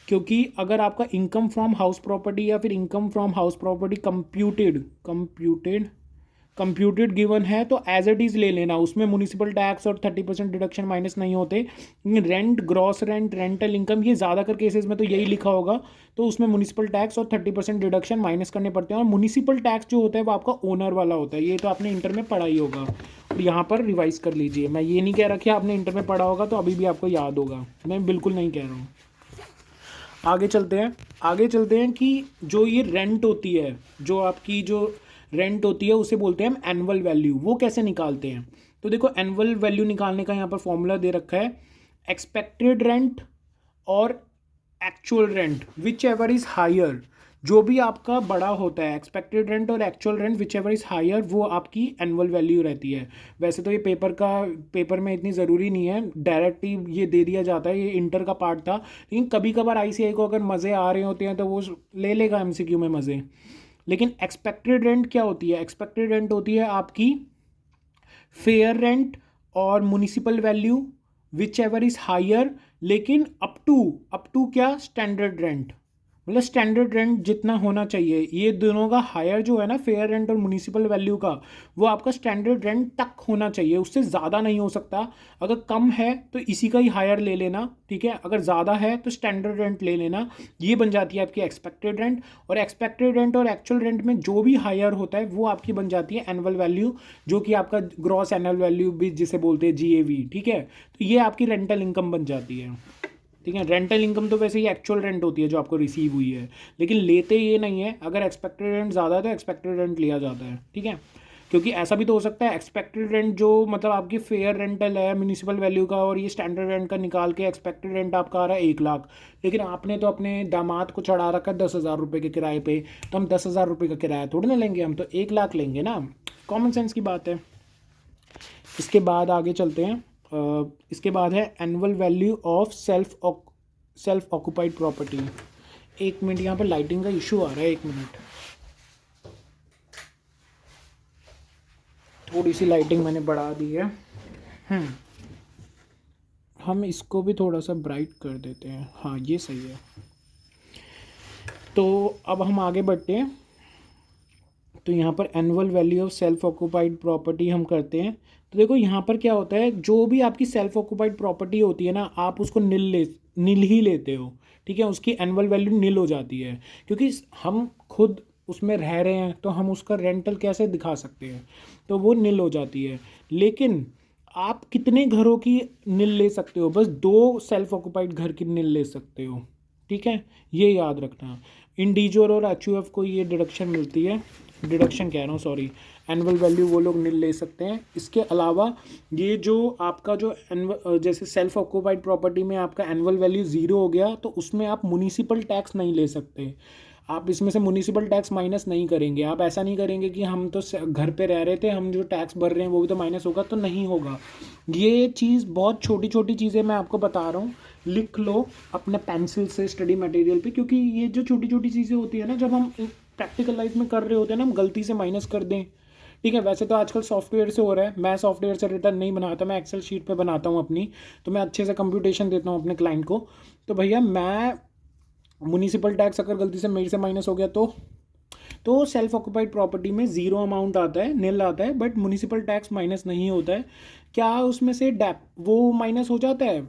क्योंकि अगर आपका इनकम फ्रॉम हाउस प्रॉपर्टी या फिर income from house property computed computed given है तो एज इट इज़ ले लेना, उसमें म्यूनिसिपल टैक्स और 30% डिडक्शन माइनस नहीं होते। Rent, gross rent, rental income, ये ज़्यादातर केसेस में तो यही लिखा होगा, तो उसमें म्यूनिसिपल टैक्स और 30% डिडक्शन माइनस करने पड़ते हैं। और म्यूनिसिपल टैक्स जो होता है वो आपका ओनर वाला होता है, ये तो आपने इंटर में पढ़ा ही होगा, और यहाँ पर रिवाइज कर लीजिए। मैं ये नहीं कह रहा कि आपने इंटर में पढ़ा होगा तो अभी भी आपको याद होगा, मैं बिल्कुल नहीं कह रहा हूँ। आगे चलते हैं कि जो ये रेंट होती है, जो आपकी जो रेंट होती है उसे बोलते हैं हम एनुअल वैल्यू। वो कैसे निकालते हैं? तो देखो, एनुअल वैल्यू निकालने का यहाँ पर फॉर्मूला दे रखा है, एक्सपेक्टेड रेंट और actual rent whichever is higher. जो भी आपका बड़ा होता है, एक्सपेक्टेड रेंट और actual rent whichever is higher, वो आपकी एनुअल वैल्यू रहती है। वैसे तो ये पेपर में इतनी ज़रूरी नहीं है, डायरेक्ट ही ये दे दिया जाता है, ये इंटर का पार्ट था। लेकिन कभी कभार आईसीआई को अगर मज़े आ रहे होते हैं तो वो ले लेगा एमसीक्यू में मज़े। लेकिन एक्सपेक्टेड रेंट क्या होती है? एक्सपेक्टेड रेंट होती है आपकी फेयर रेंट और municipal value whichever is higher, लेकिन अप टू क्या? Standard rent. मतलब स्टैंडर्ड रेंट जितना होना चाहिए, ये दोनों का हायर जो है ना, फेयर रेंट और म्युनिसिपल वैल्यू का, वो आपका स्टैंडर्ड रेंट तक होना चाहिए, उससे ज़्यादा नहीं हो सकता। अगर कम है तो इसी का ही हायर ले लेना, ठीक है। अगर ज़्यादा है तो स्टैंडर्ड रेंट ले लेना। ये बन जाती है आपकी एक्सपेक्टेड रेंट। और एक्सपेक्टेड रेंट और एक्चुअल रेंट में जो भी हायर होता है वो आपकी बन जाती है एनुअल वैल्यू, जो कि आपका ग्रॉस एनुअल वैल्यू भी जिसे बोलते हैं जीएवी, ठीक है। तो ये आपकी रेंटल इनकम बन जाती है, ठीक है। रेंटल इनकम तो वैसे ही एक्चुअल रेंट होती है जो आपको रिसीव हुई है, लेकिन लेते ये नहीं है। अगर एक्सपेक्टेड रेंट ज़्यादा है तो एक्सपेक्टेड रेंट लिया जाता है, ठीक है। क्योंकि ऐसा भी तो हो सकता है, एक्सपेक्टेड रेंट जो मतलब आपकी फेयर रेंटल है म्यूनिसिपल वैल्यू का, और ये स्टैंडर्ड रेंट का निकाल के एक्सपेक्टेड रेंट आपका आ रहा है 1 लाख, लेकिन आपने तो अपने दामाद को चढ़ा रखा है 10,000 रुपये के किराए पे, तो हम 10,000 रुपये का किराया थोड़ी ना लेंगे, हम तो 1 लाख लेंगे ना। कॉमन सेंस की बात है। इसके बाद आगे चलते हैं। इसके बाद है annual value of self occupied property. 1 minute, यहाँ पर लाइटिंग का इशू आ रहा है, 1 मिनट। थोड़ी सी लाइटिंग मैंने बढ़ा दी है। हम इसको भी थोड़ा सा ब्राइट कर देते हैं, हाँ ये सही है। तो अब हम आगे बढ़ते हैं। तो यहाँ पर annual value of self occupied property हम करते हैं। तो देखो यहाँ पर क्या होता है, जो भी आपकी सेल्फ ऑक्यूपाइड प्रॉपर्टी होती है ना, आप उसको नील ही लेते हो, ठीक है। उसकी एनुअल वैल्यू नील हो जाती है, क्योंकि हम खुद उसमें रह रहे हैं तो हम उसका रेंटल कैसे दिखा सकते हैं, तो वो नील हो जाती है। लेकिन आप कितने घरों की नील ले सकते हो? बस 2 सेल्फ ऑक्यूपाइड घर की नील ले सकते हो, ठीक है। ये याद रखना। इंडिविजुअल और एचयूएफ को ये डिडक्शन मिलती है, डिडक्शन कह रहा हूँ सॉरी, एनुअल वैल्यू वो लोग नील ले सकते हैं। इसके अलावा ये जो आपका जो जैसे सेल्फ ऑक्यूपाइड प्रॉपर्टी में आपका एनुअल वैल्यू 0 हो गया, तो उसमें आप म्युनिसिपल टैक्स नहीं ले सकते। आप इसमें से म्युनिसिपल टैक्स माइनस नहीं करेंगे। आप ऐसा नहीं करेंगे कि हम तो घर पे रह रहे थे, हम जो टैक्स भर रहे हैं वो भी तो माइनस होगा, तो नहीं होगा। ये चीज़ बहुत छोटी छोटी चीज़ें मैं आपको बता रहा हूँ, लिख लो अपने पेंसिल से स्टडी मटेरियल पे, क्योंकि ये जो छोटी छोटी चीज़ें होती है ना, जब हम प्रैक्टिकल लाइफ में कर रहे होते हैं ना, हम गलती से माइनस कर दें, ठीक है। वैसे तो आजकल सॉफ्टवेयर से हो रहा है, मैं सॉफ्टवेयर से रिटर्न नहीं बनाता, मैं एक्सेल शीट पे बनाता हूँ अपनी, तो मैं अच्छे से कंप्यूटेशन देता हूँ अपने क्लाइंट को। तो भैया मैं म्युनिसिपल टैक्स अगर गलती से मेरे से माइनस हो गया तो सेल्फ ऑक्यूपाइड प्रॉपर्टी में 0 अमाउंट आता है, नील आता है, बट म्युनिसिपल टैक्स माइनस नहीं होता है। क्या उसमें से डेप वो माइनस हो जाता है,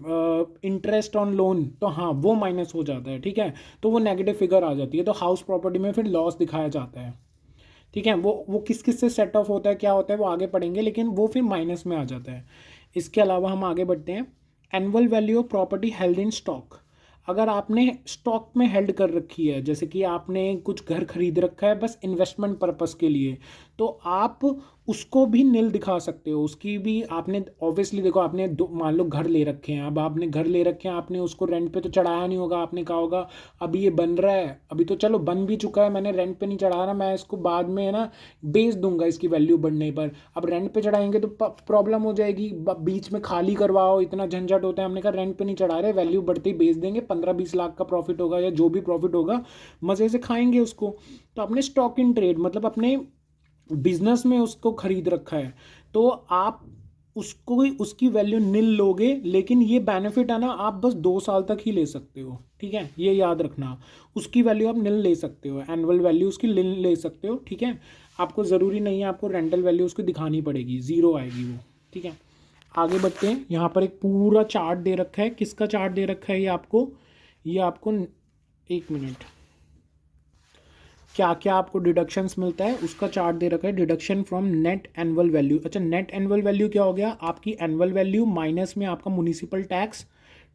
इंटरेस्ट ऑन लोन, तो हाँ वो माइनस हो जाता है, ठीक है। तो वो नेगेटिव फिगर आ जाती है, तो हाउस प्रॉपर्टी में फिर लॉस दिखाया जाता है, ठीक है। वो किस किस से सेट ऑफ होता है, क्या होता है, वो आगे पढ़ेंगे, लेकिन वो फिर माइनस में आ जाता है। इसके अलावा हम आगे बढ़ते हैं। Annual value of property held in stock. अगर आपने स्टॉक में हेल्ड कर रखी है, जैसे कि आपने कुछ घर खरीद रखा है बस इन्वेस्टमेंट पर्पस के लिए, तो आप उसको भी नील दिखा सकते हो। उसकी भी आपने ऑब्वियसली देखो, आपने मान लो घर ले रखे हैं, अब आपने घर ले रखे हैं, आपने उसको रेंट पे तो चढ़ाया नहीं होगा, आपने कहा होगा अभी ये बन रहा है, अभी तो चलो बन भी चुका है, मैंने रेंट पे नहीं चढ़ा रहा, मैं इसको बाद में है ना बेच दूंगा इसकी वैल्यू बढ़ने पर। अब रेंट पे चढ़ाएंगे तो प्रॉब्लम हो जाएगी, बीच में खाली करवाओ, इतना झंझट होता है। हमने कहा रेंट पे नहीं चढ़ा रहे, वैल्यू बढ़ते ही बेच देंगे, 15-20 लाख का प्रॉफिट होगा या जो भी प्रॉफिट होगा, मज़े से खाएंगे उसको। तो अपने स्टॉक इन ट्रेड मतलब अपने बिजनेस में उसको खरीद रखा है, तो आप उसको उसकी वैल्यू नील लोगे, लेकिन ये बेनिफिट है ना, आप बस 2 साल तक ही ले सकते हो, ठीक है। ये याद रखना, उसकी वैल्यू आप नील ले सकते हो, एनुअल वैल्यू उसकी नील ले सकते हो, ठीक है। आपको ज़रूरी नहीं है आपको रेंटल वैल्यू उसको दिखानी पड़ेगी, ज़ीरो आएगी वो। ठीक है, आगे बढ़ते हैं। यहाँ पर एक पूरा चार्ट दे रखा है। किसका चार्ट दे रखा है ये आपको 1 मिनट, क्या क्या आपको डिडक्शंस मिलता है उसका चार्ट दे रखा है। Deduction from net annual value. अच्छा, नेट एनुअल वैल्यू क्या हो गया? आपकी एनुअल वैल्यू माइनस में आपका म्युनिसिपल टैक्स।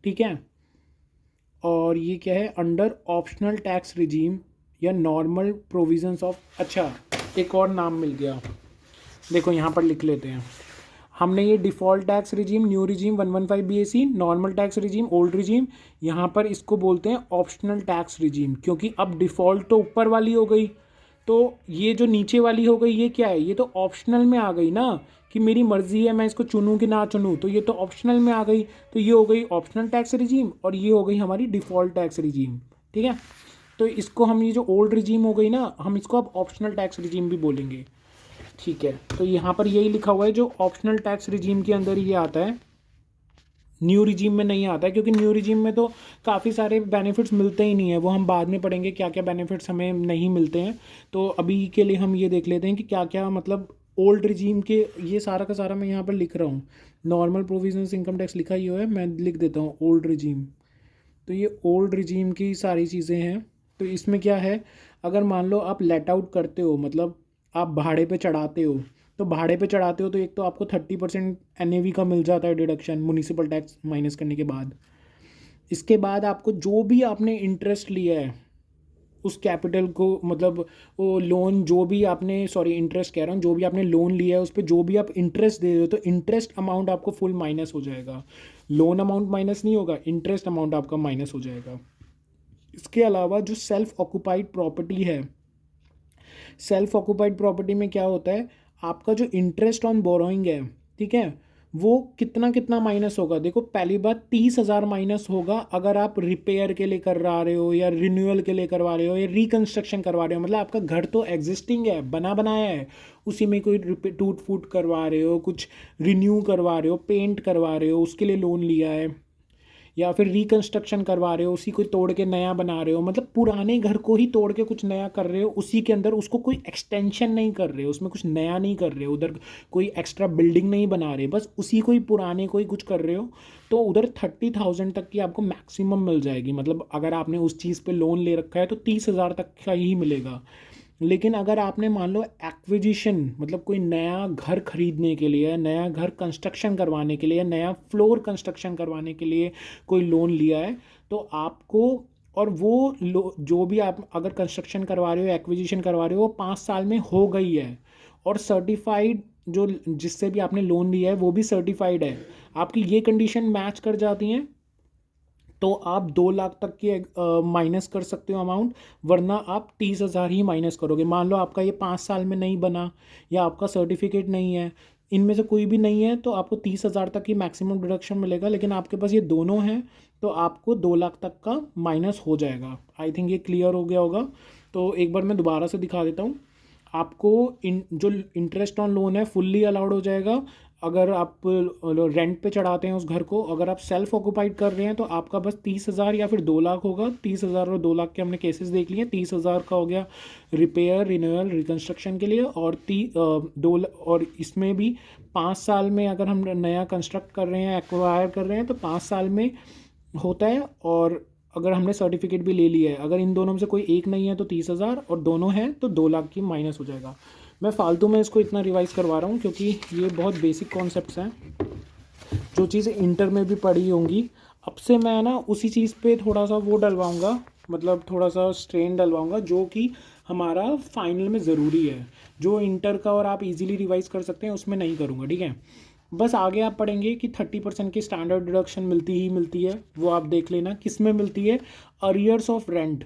ठीक है, और ये क्या है? अंडर ऑप्शनल टैक्स रिजीम या नॉर्मल प्रोविजंस ऑफ। अच्छा, एक और नाम मिल गया, देखो यहाँ पर लिख लेते हैं। हमने ये default tax regime, new regime 115 BAC, normal tax regime, old regime, यहाँ पर इसको बोलते हैं ऑप्शनल टैक्स रिजीम, क्योंकि अब डिफ़ॉल्ट तो ऊपर वाली हो गई, तो ये जो नीचे वाली हो गई ये क्या है? ये तो ऑप्शनल में आ गई ना, कि मेरी मर्ज़ी है मैं इसको चुनूँ कि ना चुनूँ, तो ये तो ऑप्शनल में आ गई। तो ये हो गई ऑप्शनल टैक्स रिजीम और ये हो गई हमारी डिफ़ॉल्ट टैक्स रिजीम। ठीक है, तो इसको हम, ये जो ओल्ड रिजीम हो गई ना, हम इसको अब ऑप्शनल टैक्स रिजीम भी बोलेंगे। ठीक है, तो यहाँ पर यही लिखा हुआ है जो ऑप्शनल टैक्स रिजीम के अंदर ये आता है, न्यू रिजीम में नहीं आता है, क्योंकि न्यू रिजीम में तो काफ़ी सारे बेनिफिट्स मिलते ही नहीं है। वो हम बाद में पढ़ेंगे क्या क्या बेनिफिट्स हमें नहीं मिलते हैं। तो अभी के लिए हम ये देख लेते हैं कि क्या क्या मतलब ओल्ड रिजीम के, ये सारा का सारा मैं यहाँ पर लिख रहा हूँ। नॉर्मल प्रोविजंस इनकम टैक्स लिखा ही हुआ है, मैं लिख देता हूँ ओल्ड रिजीम। तो ये ओल्ड रिजीम की सारी चीज़ें हैं। तो इसमें क्या है, अगर मान लो आप लेट आउट करते हो, मतलब आप भाड़े पे चढ़ाते हो, तो भाड़े पे चढ़ाते हो तो एक तो आपको 30% NAV का मिल जाता है डिडक्शन, म्युनिसिपल टैक्स माइनस करने के बाद। इसके बाद आपको जो भी आपने इंटरेस्ट लिया है उस कैपिटल को, मतलब वो लोन जो भी आपने, सॉरी इंटरेस्ट कह रहा हूँ, जो भी आपने लोन लिया है उस पर जो भी आप इंटरेस्ट दे रहे हो, तो इंटरेस्ट अमाउंट आपको फुल माइनस हो जाएगा। लोन अमाउंट माइनस नहीं होगा, इंटरेस्ट अमाउंट आपका माइनस हो जाएगा। इसके अलावा जो सेल्फ ऑक्यूपाइड प्रॉपर्टी है, सेल्फ ऑक्यूपाइड प्रॉपर्टी में क्या होता है, आपका जो इंटरेस्ट ऑन बोरोइंग है, ठीक है, वो कितना कितना माइनस होगा? देखो, पहली बात 30,000 माइनस होगा अगर आप रिपेयर के लिए करवा रहे हो या रिन्यूअल के लिए करवा रहे हो या रिकंस्ट्रक्शन करवा रहे हो। मतलब आपका घर तो एग्जिस्टिंग है, बना बनाया है, उसी में कोई टूट फूट करवा रहे हो, कुछ रिन्यू करवा रहे हो, पेंट करवा रहे हो, उसके लिए लोन लिया है, या फिर रिकंस्ट्रक्शन करवा रहे हो, उसी को तोड़ के नया बना रहे हो, मतलब पुराने घर को ही तोड़ के कुछ नया कर रहे हो, उसी के अंदर उसको कोई एक्सटेंशन नहीं कर रहे हो, उसमें कुछ नया नहीं कर रहे हो, उधर कोई एक्स्ट्रा बिल्डिंग नहीं बना रहे, बस उसी को ही पुराने को ही कुछ कर रहे हो, तो उधर 30,000 तक की आपको मैक्सिमम मिल जाएगी। मतलब अगर आपने उस चीज़ पे लोन ले रखा है तो 30,000 तक का ही मिलेगा। लेकिन अगर आपने मान लो एक्विजिशन, मतलब कोई नया घर खरीदने के लिए, नया घर कंस्ट्रक्शन करवाने के लिए, नया फ्लोर कंस्ट्रक्शन करवाने के लिए कोई लोन लिया है, तो आपको, और वो जो भी आप अगर कंस्ट्रक्शन करवा रहे हो, एक्विजिशन करवा रहे हो, वो 5 साल में हो गई है, और सर्टिफाइड, जो जिससे भी आपने लोन लिया है वो भी सर्टिफाइड है, आपकी ये कंडीशन मैच कर जाती हैं, तो आप 2 लाख तक की माइनस कर सकते हो अमाउंट, वरना आप 30,000 ही माइनस करोगे। मान लो आपका ये 5 साल में नहीं बना, या आपका सर्टिफिकेट नहीं है, इनमें से कोई भी नहीं है, तो आपको 30,000 तक की मैक्सिमम डिडक्शन मिलेगा। लेकिन आपके पास ये दोनों हैं तो आपको 2 लाख तक का माइनस हो जाएगा। आई थिंक ये क्लियर हो गया होगा। तो एक बार मैं दोबारा से दिखा देता हूँ आपको। जो इंटरेस्ट ऑन लोन है फुल्ली अलाउड हो जाएगा अगर आप रेंट पे चढ़ाते हैं उस घर को। अगर आप सेल्फ ऑक्यूपाइड कर रहे हैं तो आपका बस 30,000 या फिर 2 लाख होगा। 30,000 और 2 लाख के हमने केसेस देख लिए। 30,000 का हो गया रिपेयर, रिन्यूअल, रिकंस्ट्रक्शन के लिए, और और इसमें भी 5 साल में अगर हम नया कंस्ट्रक्ट कर रहे हैं, एक्वायर कर रहे हैं, तो 5 साल में होता है। और अगर हमने सर्टिफिकेट भी ले लिया है, अगर इन दोनों में से कोई एक नहीं है तो 30,000, और दोनों हैं तो 2 लाख की माइनस हो जाएगा। मैं फालतू में इसको इतना रिवाइज़ करवा रहा हूँ क्योंकि ये बहुत बेसिक कॉन्सेप्ट्स हैं जो चीज़ें इंटर में भी पढ़ी होंगी। अब से मैं ना उसी चीज़ पे थोड़ा सा वो डलवाऊँगा, मतलब थोड़ा सा स्ट्रेन डलवाऊँगा जो कि हमारा फाइनल में ज़रूरी है। जो इंटर का और आप इजीली रिवाइज़ कर सकते हैं उसमें नहीं करूँगा, ठीक है। बस आगे आप पढ़ेंगे कि 30% की स्टैंडर्ड डिडक्शन मिलती ही मिलती है, वो आप देख लेना किस में मिलती है। अरियर्स ऑफ रेंट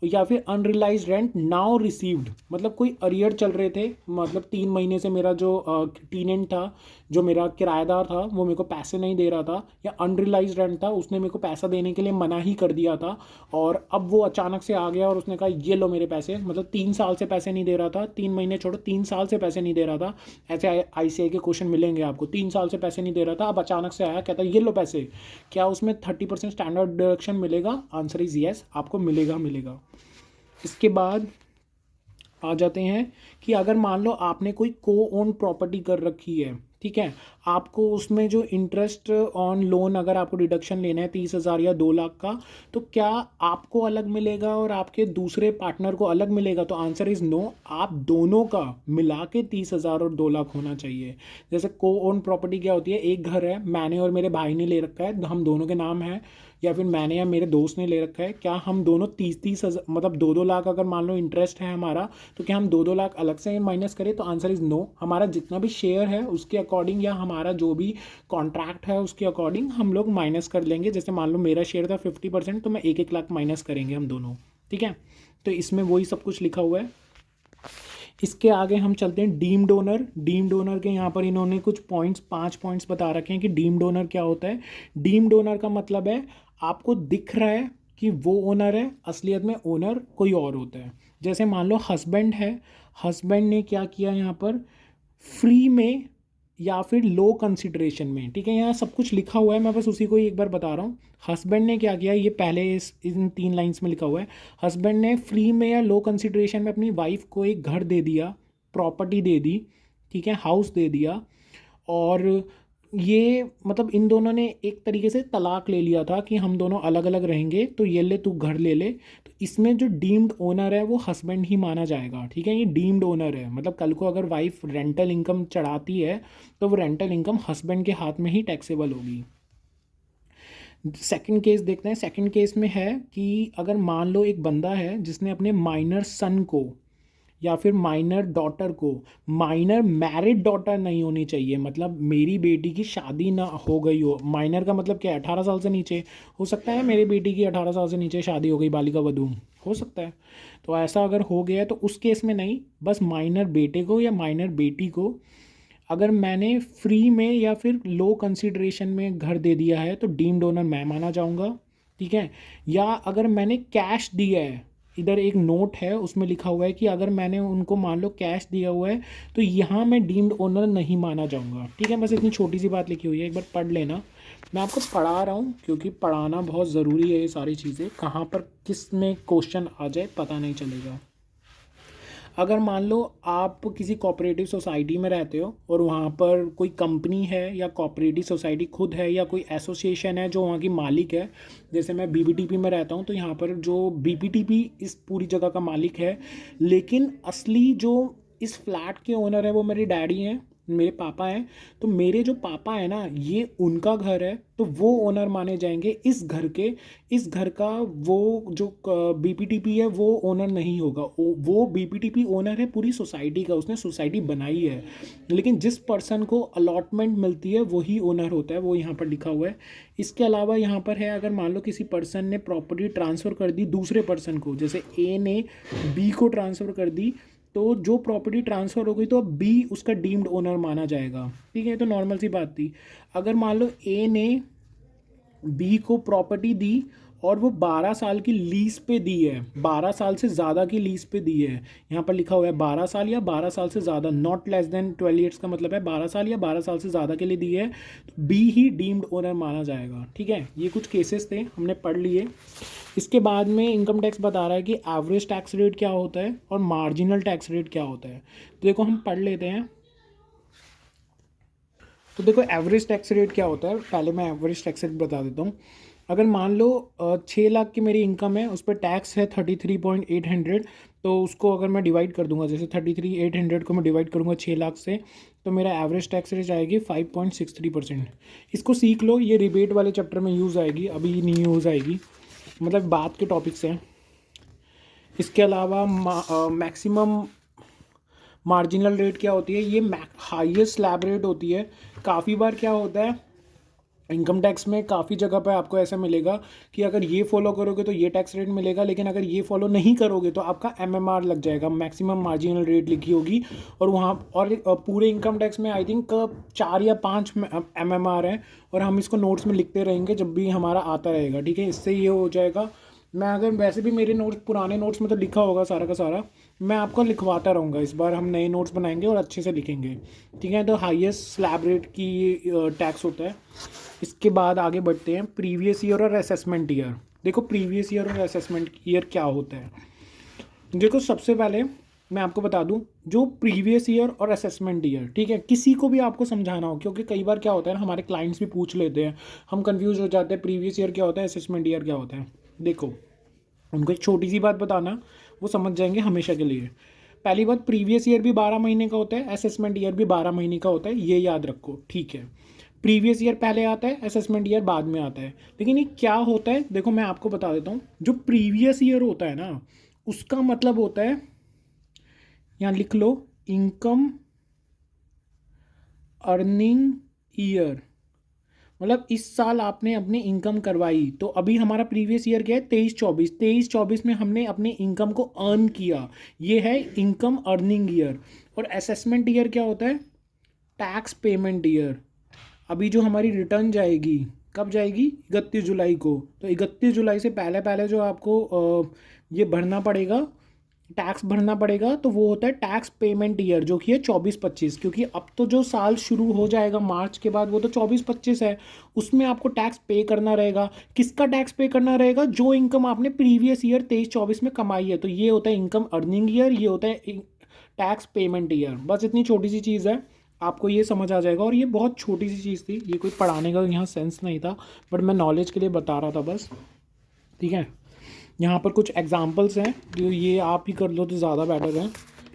या फिर अनरिलाइज रेंट नाउ रिसीव्ड, मतलब कोई अरियर चल रहे थे, मतलब 3 महीने से मेरा जो टीनेंट था, जो मेरा किराएदार था, वो मेरे को पैसे नहीं दे रहा था, या अनरिलाइज रेंट था, उसने मेरे को पैसा देने के लिए मना ही कर दिया था, और अब वो अचानक से आ गया और उसने कहा ये लो मेरे पैसे। मतलब 3 साल से पैसे नहीं दे रहा था, 3 महीने छोड़ो, 3 साल से पैसे नहीं दे रहा था। ऐसे ICAI के क्वेश्चन मिलेंगे आपको। 3 साल से पैसे नहीं दे रहा था, अब अचानक से आया, कहता ये लो पैसे। क्या उसमें 30% स्टैंडर्ड डिडक्शन मिलेगा? आंसर इज येस, आपको मिलेगा। इसके बाद आ जाते हैं कि अगर मान लो आपने कोई को ओन प्रॉपर्टी कर रखी है, ठीक है, आपको उसमें जो इंटरेस्ट ऑन लोन अगर आपको डिडक्शन लेना है 30,000 या 2 लाख का, तो क्या आपको अलग मिलेगा और आपके दूसरे पार्टनर को अलग मिलेगा? तो आंसर इज़ नो। आप दोनों का मिला के 30,000 और 2 लाख होना चाहिए। जैसे को ओन प्रॉपर्टी क्या होती है, एक घर है, मैंने और मेरे भाई ने ले रखा है, हम दोनों के नाम है, या फिर मैंने या मेरे दोस्त ने ले रखा है, क्या हम दोनों 30-30 मतलब 2-2 लाख अगर मान लो इंटरेस्ट है हमारा, तो क्या हम 2-2 लाख अलग से माइनस करें? तो आंसर इज़ नो। हमारा जितना भी शेयर है उसके अकॉर्डिंग या हमारा जो भी कॉन्ट्रैक्ट है उसके अकॉर्डिंग हम लोग माइनस कर लेंगे। जैसे मान लो मेरा शेयर था 50%, तो मैं 1-1 लाख माइनस करेंगे हम दोनों, ठीक है। तो इसमें वही सब कुछ लिखा हुआ है। इसके आगे हम चलते हैं डीम्ड ओनर। डीम्ड ओनर के यहाँ पर इन्होंने कुछ पॉइंट्स 5 पॉइंट्स बता रखे हैं कि डीम्ड ओनर क्या होता है। डीम्ड ओनर का मतलब है आपको दिख रहा है कि वो ओनर है, असलियत में ओनर कोई और होता है। जैसे मान लो हस्बैंड है, हस्बैंड ने क्या किया यहाँ पर, फ्री में या फिर लो कंसिडरेशन में, ठीक है, यहाँ सब कुछ लिखा हुआ है, मैं बस उसी को ही एक बार बता रहा हूँ। हस्बैंड ने क्या किया, ये पहले इन 3 लाइन्स में लिखा हुआ है। हस्बैंड ने फ्री में या लो कंसिडरेशन में अपनी वाइफ को एक घर दे दिया, प्रॉपर्टी दे दी, ठीक है, हाउस दे दिया, और ये मतलब इन दोनों ने एक तरीके से तलाक ले लिया था कि हम दोनों अलग अलग रहेंगे, तो ये ले तू घर ले ले। तो इसमें जो डीम्ड ओनर है वो हस्बैंड ही माना जाएगा, ठीक है, ये डीम्ड ओनर है। मतलब कल को अगर वाइफ रेंटल इनकम चढ़ाती है तो वो रेंटल इनकम हस्बैंड के हाथ में ही टैक्सेबल होगी। सेकंड केस देखते हैं। सेकंड केस में है कि अगर मान लो एक बंदा है जिसने अपने माइनर सन को या फिर माइनर डॉटर को, माइनर मैरिड डॉटर नहीं होनी चाहिए, मतलब मेरी बेटी की शादी ना हो गई हो। माइनर का मतलब क्या है, 18 साल से नीचे। हो सकता है मेरी बेटी की 18 साल से नीचे शादी हो गई, बालिका वधू हो सकता है। तो ऐसा अगर हो गया है तो उस केस में नहीं, बस माइनर बेटे को या माइनर बेटी को अगर मैंने फ्री में या फिर लो कंसिडरेशन में घर दे दिया है तो डीम्ड ओनर मैं माना जाऊंगा, ठीक है। या अगर मैंने कैश दिया है, इधर एक नोट है उसमें लिखा हुआ है कि अगर मैंने उनको मान लो कैश दिया हुआ है तो यहाँ मैं डीम्ड ओनर नहीं माना जाऊंगा, ठीक है। बस इतनी छोटी सी बात लिखी हुई है, एक बार पढ़ लेना। मैं आपको पढ़ा रहा हूँ क्योंकि पढ़ाना बहुत ज़रूरी है। ये सारी चीज़ें कहाँ पर किस में क्वेश्चन आ जाए पता नहीं चलेगा। अगर मान लो आप किसी कोऑपरेटिव सोसाइटी में रहते हो और वहाँ पर कोई कंपनी है या कोऑपरेटिव सोसाइटी खुद है या कोई एसोसिएशन है जो वहाँ की मालिक है, जैसे मैं बीबीटीपी में रहता हूँ तो यहाँ पर जो बीबीटीपी इस पूरी जगह का मालिक है, लेकिन असली जो इस फ्लैट के ओनर है वो मेरे डैडी हैं, मेरे पापा हैं। तो मेरे जो पापा हैं ना, ये उनका घर है तो वो ओनर माने जाएंगे इस घर के। इस घर का वो जो बीपीटीपी है वो ओनर नहीं होगा, वो बीपीटीपी ओनर है पूरी सोसाइटी का, उसने सोसाइटी बनाई है, लेकिन जिस पर्सन को अलॉटमेंट मिलती है वही ओनर होता है, वो यहाँ पर लिखा हुआ है। इसके अलावा यहाँ पर है, अगर मान लो किसी पर्सन ने प्रॉपर्टी ट्रांसफ़र कर दी दूसरे पर्सन को, जैसे ए ने बी को ट्रांसफ़र कर दी, तो जो प्रॉपर्टी ट्रांसफ़र हो गई तो अब बी उसका डीम्ड ओनर माना जाएगा, ठीक है। तो नॉर्मल सी बात थी। अगर मान लो ए ने बी को प्रॉपर्टी दी और वो 12 साल की लीज पे दी है, 12 साल से ज़्यादा की लीज पे दी है, यहाँ पर लिखा हुआ है 12 साल या 12 साल से ज़्यादा, नॉट लेस देन 12 ईयर्स का मतलब है 12 साल या 12 साल से ज़्यादा के लिए दी है, तो बी ही डीम्ड ओनर माना जाएगा, ठीक है। ये कुछ केसेस थे हमने पढ़ लिए। इसके बाद में इनकम टैक्स बता रहा है कि एवरेज टैक्स रेट क्या होता है और मार्जिनल टैक्स रेट क्या होता है। तो देखो हम पढ़ लेते हैं। तो देखो एवरेज टैक्स रेट क्या होता है, पहले मैं एवरेज टैक्स रेट बता देता हूँ। अगर मान लो 6 लाख की मेरी इनकम है, उस पर टैक्स है 33,800, तो उसको अगर मैं डिवाइड कर दूंगा, जैसे 33,800 को मैं डिवाइड करूंगा 6 लाख से, तो मेरा एवरेज टैक्स रेट आएगी 5.63%। इसको सीख लो, ये रिबेट वाले चैप्टर में यूज़ आएगी, अभी नहीं यूज़ आएगी, मतलब बात के टॉपिक्स हैं। इसके अलावा मैक्सिमम मार्जिनल रेट क्या होती है, ये हाईएस्ट स्लैब रेट होती है। काफ़ी बार क्या होता है इनकम टैक्स में, काफ़ी जगह पर आपको ऐसा मिलेगा कि अगर ये फॉलो करोगे तो ये टैक्स रेट मिलेगा, लेकिन अगर ये फॉलो नहीं करोगे तो आपका एमएमआर लग जाएगा, मैक्सिमम मार्जिनल रेट लिखी होगी। और वहाँ और पूरे इनकम टैक्स में आई थिंक 4 या 5 एमएमआर है, और हम इसको नोट्स में लिखते रहेंगे जब भी हमारा आता रहेगा, ठीक है। इससे ये हो जाएगा। मैं अगर वैसे भी मेरे नोट्स पुराने नोट्स में तो लिखा होगा सारा का सारा, मैं आपको लिखवाता रहूँगा। इस बार हम नए नोट्स बनाएंगे और अच्छे से लिखेंगे, ठीक है। तो हाईएस्ट स्लैब रेट की टैक्स होता है। इसके बाद आगे बढ़ते हैं, प्रीवियस ईयर और असेसमेंट ईयर। देखो प्रीवियस ईयर और असेसमेंट ईयर क्या होता है। देखो सबसे पहले मैं आपको बता दूं, जो प्रीवियस ईयर और असेसमेंट ईयर, ठीक है, किसी को भी आपको समझाना हो, क्योंकि कई बार क्या होता है ना, हमारे क्लाइंट्स भी पूछ लेते हैं, हम कंफ्यूज हो जाते हैं प्रीवियस ईयर क्या होता है, असेसमेंट ईयर क्या होता है। देखो, उनको एक छोटी सी बात बताना, वो समझ जाएंगे हमेशा के लिए। पहली बात, प्रीवियस ईयर भी 12 महीने का होता है, असेसमेंट ईयर भी 12 महीने का होता है, ये याद रखो, ठीक है। प्रीवियस ईयर पहले आता है, असेसमेंट ईयर बाद में आता है। लेकिन ये क्या होता है, देखो मैं आपको बता देता हूँ। जो प्रीवियस ईयर होता है ना, उसका मतलब होता है, यहाँ लिख लो, इनकम अर्निंग ईयर। मतलब इस साल आपने अपनी इनकम करवाई, तो अभी हमारा प्रीवियस ईयर क्या है, 23-24। 23-24 में हमने अपनी इनकम को अर्न किया, ये है इनकम अर्निंग ईयर। और असेसमेंट ईयर क्या होता है, टैक्स पेमेंट ईयर। अभी जो हमारी रिटर्न जाएगी, कब जाएगी, 31 जुलाई को। तो 31 जुलाई से पहले पहले जो आपको ये भरना पड़ेगा, टैक्स भरना पड़ेगा, तो वो होता है टैक्स पेमेंट ईयर, जो कि है 24-25। क्योंकि अब तो जो साल शुरू हो जाएगा मार्च के बाद, वो तो 24-25 है, उसमें आपको टैक्स पे करना रहेगा। किसका टैक्स पे करना रहेगा, जो इनकम आपने प्रीवियस ईयर 23-24 में कमाई है। तो ये होता है इनकम अर्निंग ईयर, ये होता है टैक्स पेमेंट ईयर। बस इतनी छोटी सी चीज़ है, आपको ये समझ आ जाएगा। और ये बहुत छोटी सी चीज़ थी, ये कोई पढ़ाने का यहाँ सेंस नहीं था, बट मैं नॉलेज के लिए बता रहा था बस, ठीक है। यहाँ पर कुछ एग्जांपल्स हैं, जो ये आप ही कर लो तो ज़्यादा बेटर है,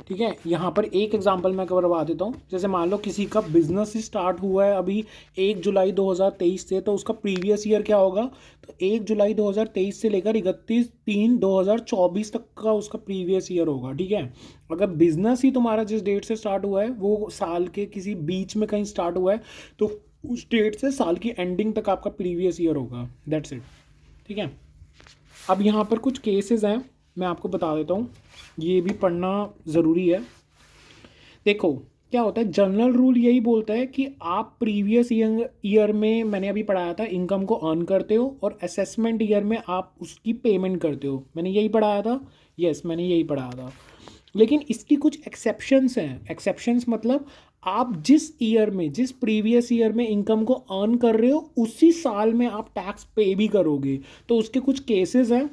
ठीक है। यहाँ पर एक एग्जांपल मैं करवा देता हूँ। जैसे मान लो किसी का बिजनेस ही स्टार्ट हुआ है अभी 1 जुलाई 2023 से, तो उसका प्रीवियस ईयर क्या होगा, तो 1 जुलाई 2023 से लेकर 31/3/2024 तक का उसका प्रीवियस ईयर होगा, ठीक है। अगर बिजनेस ही तुम्हारा जिस डेट से स्टार्ट हुआ है वो साल के किसी बीच में कहीं स्टार्ट हुआ है, तो उस डेट से साल की एंडिंग तक आपका प्रीवियस ईयर होगा, दैट्स इट, ठीक है। अब यहाँ पर कुछ केसेस हैं, मैं आपको बता देता हूँ, ये भी पढ़ना ज़रूरी है। देखो क्या होता है, जनरल रूल यही बोलता है कि आप प्रीवियस ईयर में, मैंने अभी पढ़ाया था, इनकम को अर्न करते हो, और असेसमेंट ईयर में आप उसकी पेमेंट करते हो। मैंने यही पढ़ाया था, यस मैंने यही पढ़ाया था। लेकिन इसकी कुछ एक्सेप्शंस हैं। एक्सेप्शंस मतलब आप जिस ईयर में, जिस प्रीवियस ईयर में इनकम को अर्न कर रहे हो, उसी साल में आप टैक्स पे भी करोगे। तो उसके कुछ केसेस हैं।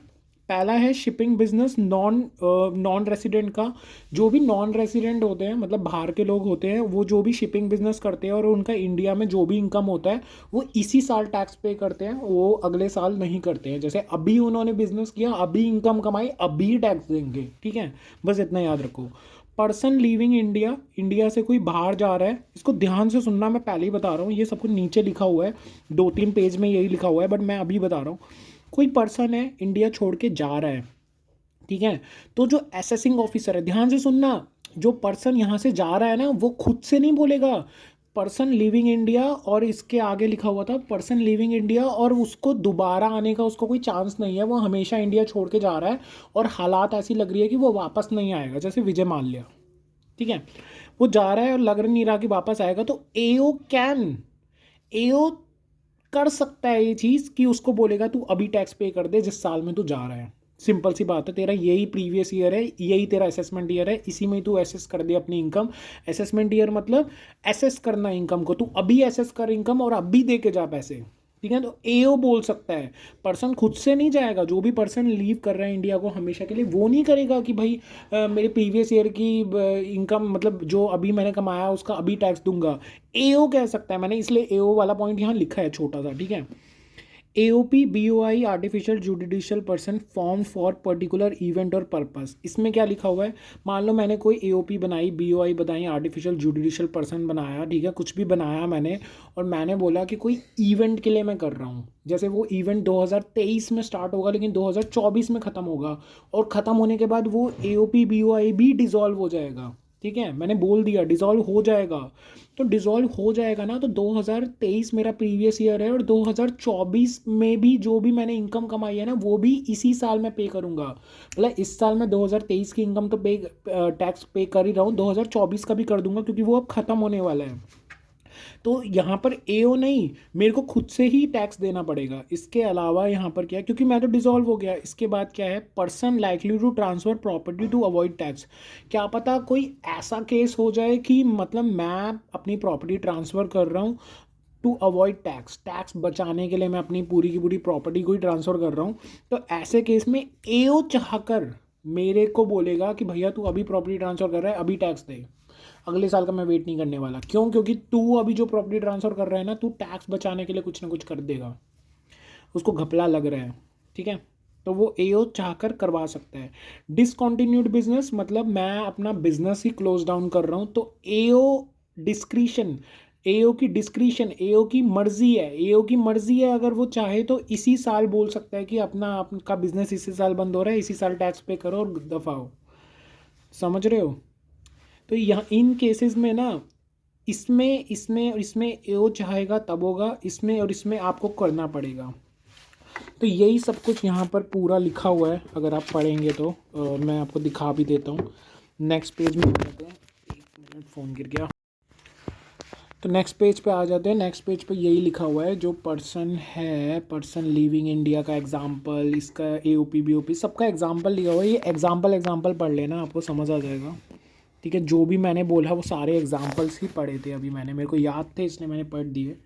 पहला है शिपिंग बिजनेस, नॉन रेसिडेंट का। जो भी नॉन रेसिडेंट होते हैं, मतलब बाहर के लोग होते हैं, वो जो भी शिपिंग बिजनेस करते हैं और उनका इंडिया में जो भी इनकम होता है, वो इसी साल टैक्स पे करते हैं, वो अगले साल नहीं करते हैं। जैसे अभी उन्होंने बिजनेस किया, अभी इनकम कमाई, अभी टैक्स देंगे, ठीक है। बस इतना याद रखो। पर्सन लिविंग इंडिया, इंडिया से कोई बाहर जा रहा है, इसको ध्यान से सुनना, मैं पहले ही बता रहा हूँ, ये सब कुछ नीचे लिखा हुआ है, 2-3 पेज में यही लिखा हुआ है, बट मैं अभी बता रहा हूँ। कोई पर्सन है, इंडिया छोड़ के जा रहा है, ठीक है। तो जो असेसिंग ऑफिसर है, ध्यान से सुनना, जो पर्सन यहाँ से जा रहा है ना, वो खुद से नहीं बोलेगा पर्सन लिविंग इंडिया, और इसके आगे लिखा हुआ था पर्सन लिविंग इंडिया, और उसको दोबारा आने का उसको कोई चांस नहीं है, वो हमेशा इंडिया छोड़ के जा रहा है, और हालात ऐसी लग रही है कि वो वापस नहीं आएगा। जैसे विजय माल्या, ठीक है, वो जा रहा है और लग नहीं रहा कि वापस आएगा, तो एओ कर सकता है ये चीज़ कि उसको बोलेगा तू अभी टैक्स पे कर दे जिस साल में तू जा रहा है। सिंपल सी बात है, तेरा यही प्रीवियस ईयर है, यही तेरा असेसमेंट ईयर है, इसी में तू एसेस कर दे अपनी इनकम। असेसमेंट ईयर मतलब एसेस करना इनकम को, तू अभी एसेस कर इनकम और अभी दे के जा पैसे, ठीक है। तो एओ बोल सकता है, पर्सन खुद से नहीं जाएगा। जो भी पर्सन लीव कर रहा है इंडिया को हमेशा के लिए, वो नहीं करेगा कि भाई मेरे प्रीवियस ईयर की इनकम, मतलब जो अभी मैंने कमाया उसका अभी टैक्स दूंगा। एओ कह सकता है, मैंने इसलिए एओ वाला पॉइंट यहाँ लिखा है छोटा सा, ठीक है। AOP BOI artificial judicial person form for particular event और पर्पस। इसमें क्या लिखा हुआ है, मान लो मैंने कोई एओपी बनाई, बीओआई बनाई, आर्टिफिशियल जुडिशियल पर्सन बनाया, ठीक है, कुछ भी बनाया मैंने, और मैंने बोला कि कोई इवेंट के लिए मैं कर रहा हूँ। जैसे वो इवेंट 2023 में स्टार्ट होगा लेकिन 2024 में ख़त्म होगा, और ख़त्म होने के बाद वो एओपी बीओआई भी डिज़ोल्व हो जाएगा, ठीक है। मैंने बोल दिया डिज़ोल्व हो जाएगा, तो डिज़ोल्व हो जाएगा ना, तो 2023 मेरा प्रीवियस ईयर है, और 2024 में भी जो भी मैंने इनकम कमाई है ना, वो भी इसी साल में पे करूँगा। मतलब इस साल मैं 2023 की इनकम तो टैक्स पे कर ही रहा हूँ, 2024 का भी कर दूंगा, क्योंकि वो अब ख़त्म होने वाला है। तो यहाँ पर एओ नहीं, मेरे को खुद से ही टैक्स देना पड़ेगा। इसके अलावा यहाँ पर क्या है, क्योंकि मैं तो डिसॉल्व हो गया। इसके बाद क्या है, person likely to transfer property to avoid tax. क्या पता कोई ऐसा केस हो जाए कि मतलब मैं अपनी प्रॉपर्टी ट्रांसफ़र कर रहा हूँ टू अवॉइड टैक्स, टैक्स बचाने के लिए मैं अपनी पूरी की पूरी प्रॉपर्टी को ही ट्रांसफ़र कर रहा हूँ। तो ऐसे केस में एओ चाहकर मेरे को बोलेगा कि भैया तू अभी प्रॉपर्टी ट्रांसफ़र कर रहा है, अभी टैक्स दे, अगले साल का मैं वेट नहीं करने वाला। क्यों? क्योंकि तू अभी जो प्रॉपर्टी ट्रांसफ़र कर रहा है ना, तू टैक्स बचाने के लिए कुछ ना कुछ कर देगा, उसको घपला लग रहा है, ठीक है। तो वो एओ चाहकर करवा सकता है। डिसकंटिन्यूड बिजनेस मतलब मैं अपना बिजनेस ही क्लोज डाउन कर रहा हूँ, तो एओ डिस्क्रिशन, एओ की डिस्क्रिशन, एओ की मर्जी है, एओ की मर्जी है, अगर वो चाहे तो इसी साल बोल सकता है कि अपना आपका बिजनेस इसी साल बंद हो रहा है, इसी साल टैक्स पे करो और दफा हो। समझ रहे हो? तो यहाँ इन केसेस में ना, इसमें इसमें और इसमें एओ चाहेगा तब होगा, इसमें और इसमें आपको करना पड़ेगा। तो यही सब कुछ यहाँ पर पूरा लिखा हुआ है, अगर आप पढ़ेंगे तो मैं आपको दिखा भी देता हूँ। नेक्स्ट पेज में आ जाते हैं, एक मिनट फ़ोन गिर गया। तो नेक्स्ट पेज पे आ जाते हैं। नेक्स्ट पेज पे यही लिखा हुआ है, जो पर्सन है, पर्सन लिविंग इंडिया का एग्जाम्पल, इसका एओपी बीओपी सबका एग्जाम्पल लिखा हुआ है। ये एग्जाम्पल पढ़ लेना, आपको समझ आ जाएगा, ठीक है। जो भी मैंने बोला वो सारे एग्जाम्पल्स ही पढ़े थे अभी मैंने, मेरे को याद थे इसलिए मैंने पढ़ दिए।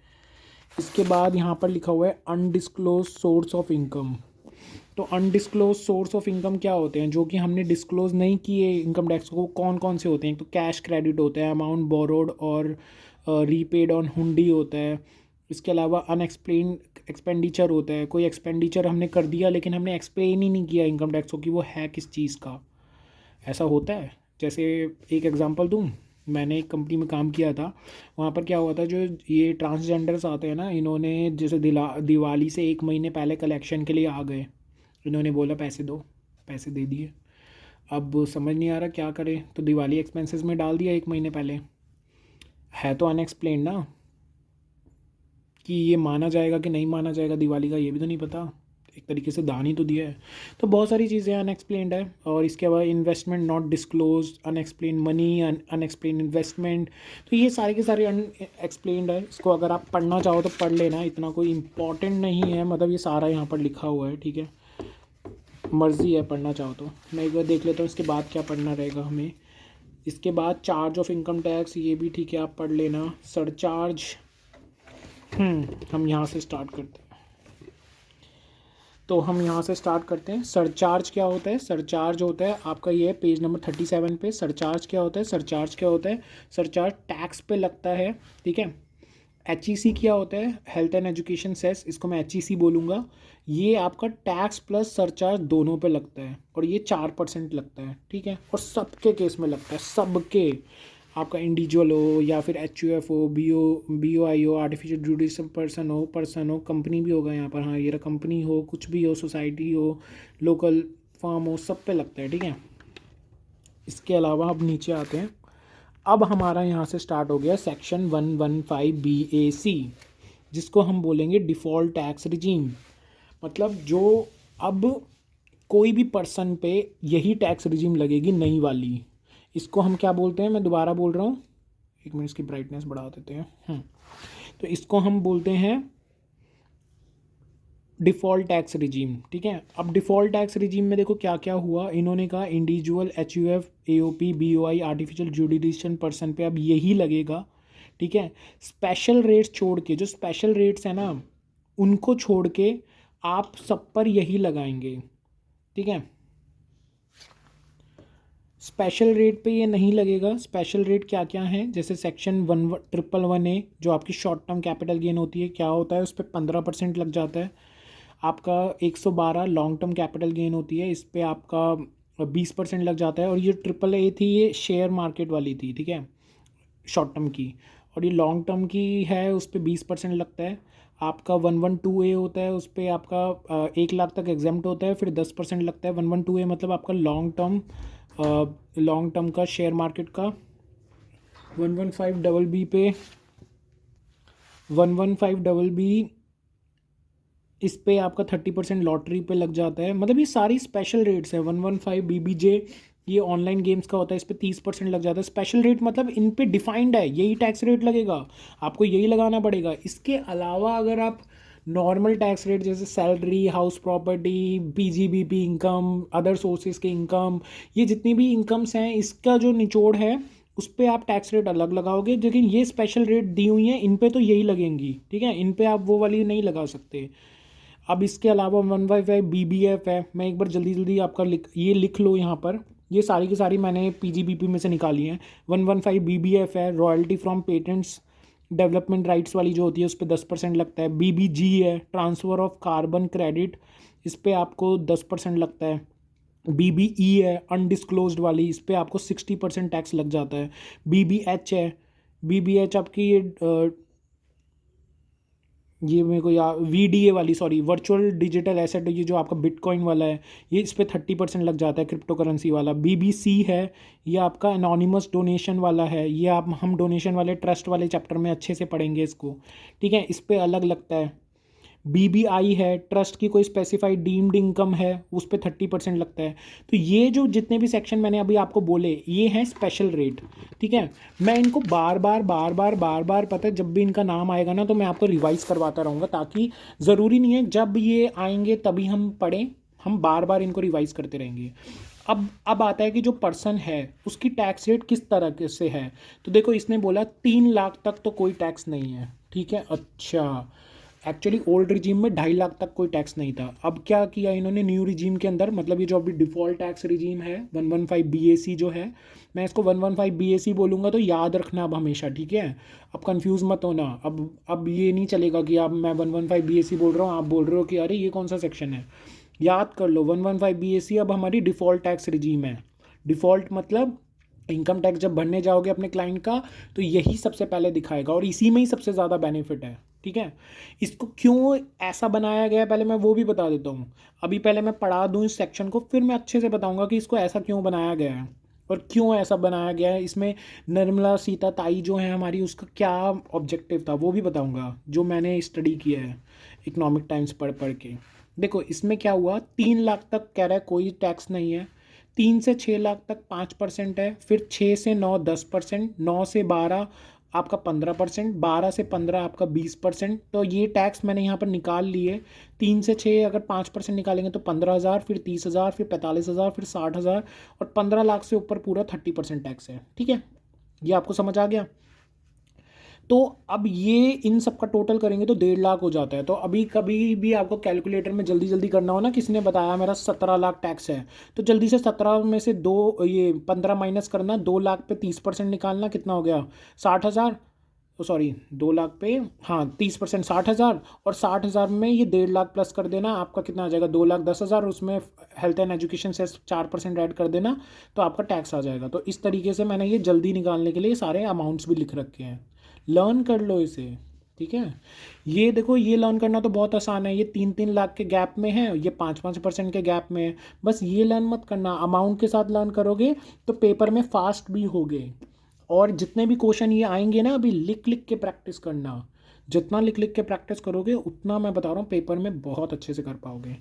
इसके बाद यहाँ पर लिखा हुआ है अनडिस्क्लोज सोर्स ऑफ इनकम। तो अनडिस्क्लोज सोर्स ऑफ इनकम क्या होते हैं? जो कि हमने डिस्क्लोज नहीं किए इनकम टैक्स को, कौन कौन से होते हैं? तो कैश क्रेडिट होता है, अमाउंट बोरोड और रीपेड ऑन हुंडी होता है। इसके अलावा अनएक्सप्लेन एक्सपेंडिचर होता है, कोई एक्सपेंडिचर हमने कर दिया लेकिन हमने एक्सप्लेन ही नहीं किया इनकम टैक्स को कि वो है किस चीज़ का, ऐसा होता है। जैसे एक एग्जांपल दूं, मैंने एक कंपनी में काम किया था, वहाँ पर क्या हुआ था, जो ये ट्रांसजेंडर्स आते हैं ना, इन्होंने जैसे दिवाली से एक महीने पहले कलेक्शन के लिए आ गए, इन्होंने बोला पैसे दो, पैसे दे दिए। अब समझ नहीं आ रहा क्या करें, तो दिवाली एक्सपेंसेस में डाल दिया एक महीने पहले। है तो अनएक्सप्लेन ना, कि ये माना जाएगा कि नहीं माना जाएगा दिवाली का, ये भी तो नहीं पता, एक तरीके से दान ही तो दिया है। तो बहुत सारी चीज़ें अनएक्सप्लेन्ड है। और इसके बाद investment not disclose, unexplained money, unexplained investment, तो ये सारे के सारे अनएक्सप्लेन्ड है। इसको अगर आप पढ़ना चाहो तो पढ़ लेना, इतना कोई इंपॉर्टेंट नहीं है, मतलब ये सारा यहाँ पर लिखा हुआ है, ठीक है। मर्ज़ी है, पढ़ना चाहो तो। मैं एक बार देख लेता हूँ इसके बाद क्या पढ़ना रहेगा हमें। इसके बाद चार्ज ऑफ इनकम टैक्स, ये भी ठीक है, आप पढ़ लेना। सरचार्ज, हम यहाँ से स्टार्ट करते हैं। तो हम यहाँ से स्टार्ट करते हैं। सरचार्ज क्या होता है? सरचार्ज होता है आपका, ये पेज नंबर 37 पे। सरचार्ज क्या होता है? सरचार्ज क्या होता है? सरचार्ज टैक्स पे लगता है, ठीक है। HEC क्या होता है? हेल्थ एंड एजुकेशन सेस, इसको मैं HEC बोलूँगा। ये आपका टैक्स प्लस सरचार्ज दोनों पे लगता है, और ये 4% लगता है, ठीक है। और सबके केस में लगता है, सबके, आपका इंडिविजुअल हो या फिर HUF हो, BOI हो, आर्टिफिशियल जुडिशियल पर्सन हो, कंपनी भी होगा यहाँ पर, हाँ ये कंपनी हो, कुछ भी हो, सोसाइटी हो, लोकल फर्म हो, सब पे लगता है, ठीक है। इसके अलावा अब नीचे आते हैं। अब हमारा यहाँ से स्टार्ट हो गया सेक्शन 115 BAC, जिसको हम बोलेंगे डिफ़ॉल्ट टैक्स रिजीम। मतलब जो अब कोई भी पर्सन पे यही टैक्स रिजीम लगेगी, नई वाली। इसको हम क्या बोलते हैं? मैं दोबारा बोल रहा हूँ, एक मिनट इसकी ब्राइटनेस बढ़ा देते हैं। तो इसको हम बोलते हैं डिफ़ॉल्ट टैक्स रिजीम, ठीक है। अब डिफ़ॉल्ट टैक्स रिजीम में देखो क्या क्या हुआ। इन्होंने कहा individual, HUF, AOP, BOI, artificial judicial person पे अब यही लगेगा, ठीक है। स्पेशल रेट्स छोड़ के, जो स्पेशल रेट्स हैं ना, उनको छोड़ के आप सब पर यही लगाएंगे, ठीक है। स्पेशल रेट पे ये नहीं लगेगा। स्पेशल रेट क्या क्या है? जैसे सेक्शन 1111A, जो आपकी शॉर्ट टर्म कैपिटल गेन होती है, क्या होता है, उस पर 15% लग जाता है। आपका 112 लॉन्ग टर्म कैपिटल गेन होती है, इस पर आपका 20% लग जाता है। और ये AAA थी, ये शेयर मार्केट वाली थी, ठीक है, शॉर्ट टर्म की। और ये लॉन्ग टर्म की है, उस पर 20% लगता है। आपका 112A होता है, उस पर आपका 1 लाख तक एग्जाम्प्ट होता है, फिर 10% लगता है। 112A मतलब आपका लॉन्ग टर्म का शेयर मार्केट का। 115BB पे 115BB इस पे आपका 30% लॉटरी पे लग जाता है। मतलब ये सारी स्पेशल रेट्स है। 115BBJ ये ऑनलाइन गेम्स का होता है, इस पे 30% लग जाता है। स्पेशल रेट मतलब इन पे डिफाइंड है, यही टैक्स रेट लगेगा, आपको यही लगाना पड़ेगा। इसके अलावा अगर आप नॉर्मल टैक्स रेट जैसे salary, house property, PGBP income, other sources के इनकम, ये जितनी भी इनकम्स हैं, इसका जो निचोड़ है उस पर आप टैक्स रेट अलग लगाओगे। लेकिन ये स्पेशल रेट दी हुई हैं, इन पे तो यही लगेंगी, ठीक है। इन पे आप वो वाली नहीं लगा सकते। अब इसके अलावा 155 BBF है। मैं एक बार जल्दी जल्दी आपका ये लिख लो यहाँ पर, ये सारी की सारी मैंने PGBP में से निकाली हैं। 115 BBF है, royalty from patents development rights वाली जो होती है उस पर 10% लगता है। BBG है, ट्रांसफ़र ऑफ कार्बन क्रेडिट, इस पर आपको 10% लगता है। BBE है, अनडिस्क्लोज्ड वाली, इस पर आपको 60% टैक्स लग जाता है। BBH है, BBH आपकी ये मेरे को VDA वाली, सॉरी, वर्चुअल डिजिटल एसेट, ये जो आपका बिटकॉइन वाला है, ये इस पर 30% लग जाता है, क्रिप्टो करेंसी वाला। BBC है, ये आपका एनोनिमस डोनेशन वाला है, ये आप हम डोनेशन वाले ट्रस्ट वाले चैप्टर में अच्छे से पढ़ेंगे इसको, ठीक है, इस पर अलग लगता है। BBI है, ट्रस्ट की कोई स्पेसिफाइड डीम्ड इनकम है, उस पर 30% लगता है। तो ये जो जितने भी सेक्शन मैंने अभी आपको बोले ये हैं स्पेशल रेट, ठीक है। मैं इनको बार बार पता है जब भी इनका नाम आएगा ना तो मैं आपको रिवाइज करवाता रहूँगा, ताकि ज़रूरी नहीं है जब ये आएंगे तभी हम पढ़ें, हम बार बार इनको रिवाइज करते रहेंगे। अब आता है कि जो पर्सन है उसकी टैक्स रेट किस तरह से है। तो देखो इसने बोला 3 लाख तक तो कोई टैक्स नहीं है, ठीक है। अच्छा, एक्चुअली ओल्ड रिजीम में 2.5 लाख तक कोई टैक्स नहीं था। अब क्या किया इन्होंने न्यू रिजीम के अंदर, मतलब ये जो अभी डिफ़ॉल्ट टैक्स रिजीम है 115 BAC जो है, मैं इसको 115 BAC बोलूँगा तो याद रखना अब हमेशा, ठीक है। अब कंफ्यूज मत होना, अब ये नहीं चलेगा कि अब मैं 115 BAC बोल रहा हूँ, आप बोल रहे हो कि अरे ये कौन सा सेक्शन है। याद कर लो 115 BAC अब हमारी डिफ़ॉल्ट टैक्स रिजीम है। डिफ़ॉल्ट मतलब इनकम टैक्स जब भरने जाओगे अपने क्लाइंट का तो यही सबसे पहले दिखाएगा और इसी में ही सबसे ज़्यादा बेनिफिट है, ठीक है। इसको क्यों ऐसा बनाया गया है पहले मैं वो भी बता देता हूँ। अभी पहले मैं पढ़ा दूँ इस सेक्शन को, फिर मैं अच्छे से बताऊँगा कि इसको ऐसा क्यों बनाया गया है और क्यों ऐसा बनाया गया है। इसमें निर्मला सीता ताई जो है हमारी, उसका क्या ऑब्जेक्टिव था वो भी बताऊँगा, जो मैंने स्टडी किया है इकोनॉमिक टाइम्स पढ़ पढ़ के। देखो इसमें क्या हुआ, 3 लाख तक कह रहा है कोई टैक्स नहीं है, 3 से 6 लाख तक 5% है, फिर 6 से 9 10%, 9 से 12 आपका 15%, 12 से 15 आपका 20%। तो ये टैक्स मैंने यहाँ पर निकाल लिए। 3 से 6 अगर 5% निकालेंगे तो 15,000, फिर 30,000, फिर 45,000, फिर 60,000 और 15 लाख से ऊपर पूरा 30% टैक्स है, ठीक है। ये आपको समझ आ गया। तो अब ये इन सब का टोटल करेंगे तो 1.5 लाख हो जाता है। तो अभी कभी भी आपको कैलकुलेटर में जल्दी जल्दी करना हो ना, किसी ने बताया मेरा 17 लाख टैक्स है, तो जल्दी से 17 में से 15 माइनस करना, 2 लाख पे 30% निकालना, कितना हो गया 60,000। सॉरी 2 लाख पे, हाँ 30% 60,000, और 60,000 में ये 1.5 लाख प्लस कर देना, आपका कितना आ जाएगा 2,10,000, उसमें हेल्थ एंड एजुकेशन से 4% ऐड कर देना तो आपका टैक्स आ जाएगा। तो इस तरीके से मैंने ये जल्दी निकालने के लिए सारे अमाउंट्स भी लिख रखे हैं, लर्न कर लो इसे, ठीक है। ये देखो ये लर्न करना तो बहुत आसान है, ये 3-3 लाख के गैप में है, ये 5-5% के गैप में है। बस ये लर्न मत करना, अमाउंट के साथ लर्न करोगे तो पेपर में फास्ट भी होगे। और जितने भी क्वेश्चन ये आएंगे ना, अभी लिख लिख के प्रैक्टिस करना, जितना लिख लिख के प्रैक्टिस करोगे उतना मैं बता रहा हूँ पेपर में बहुत अच्छे से कर पाओगे।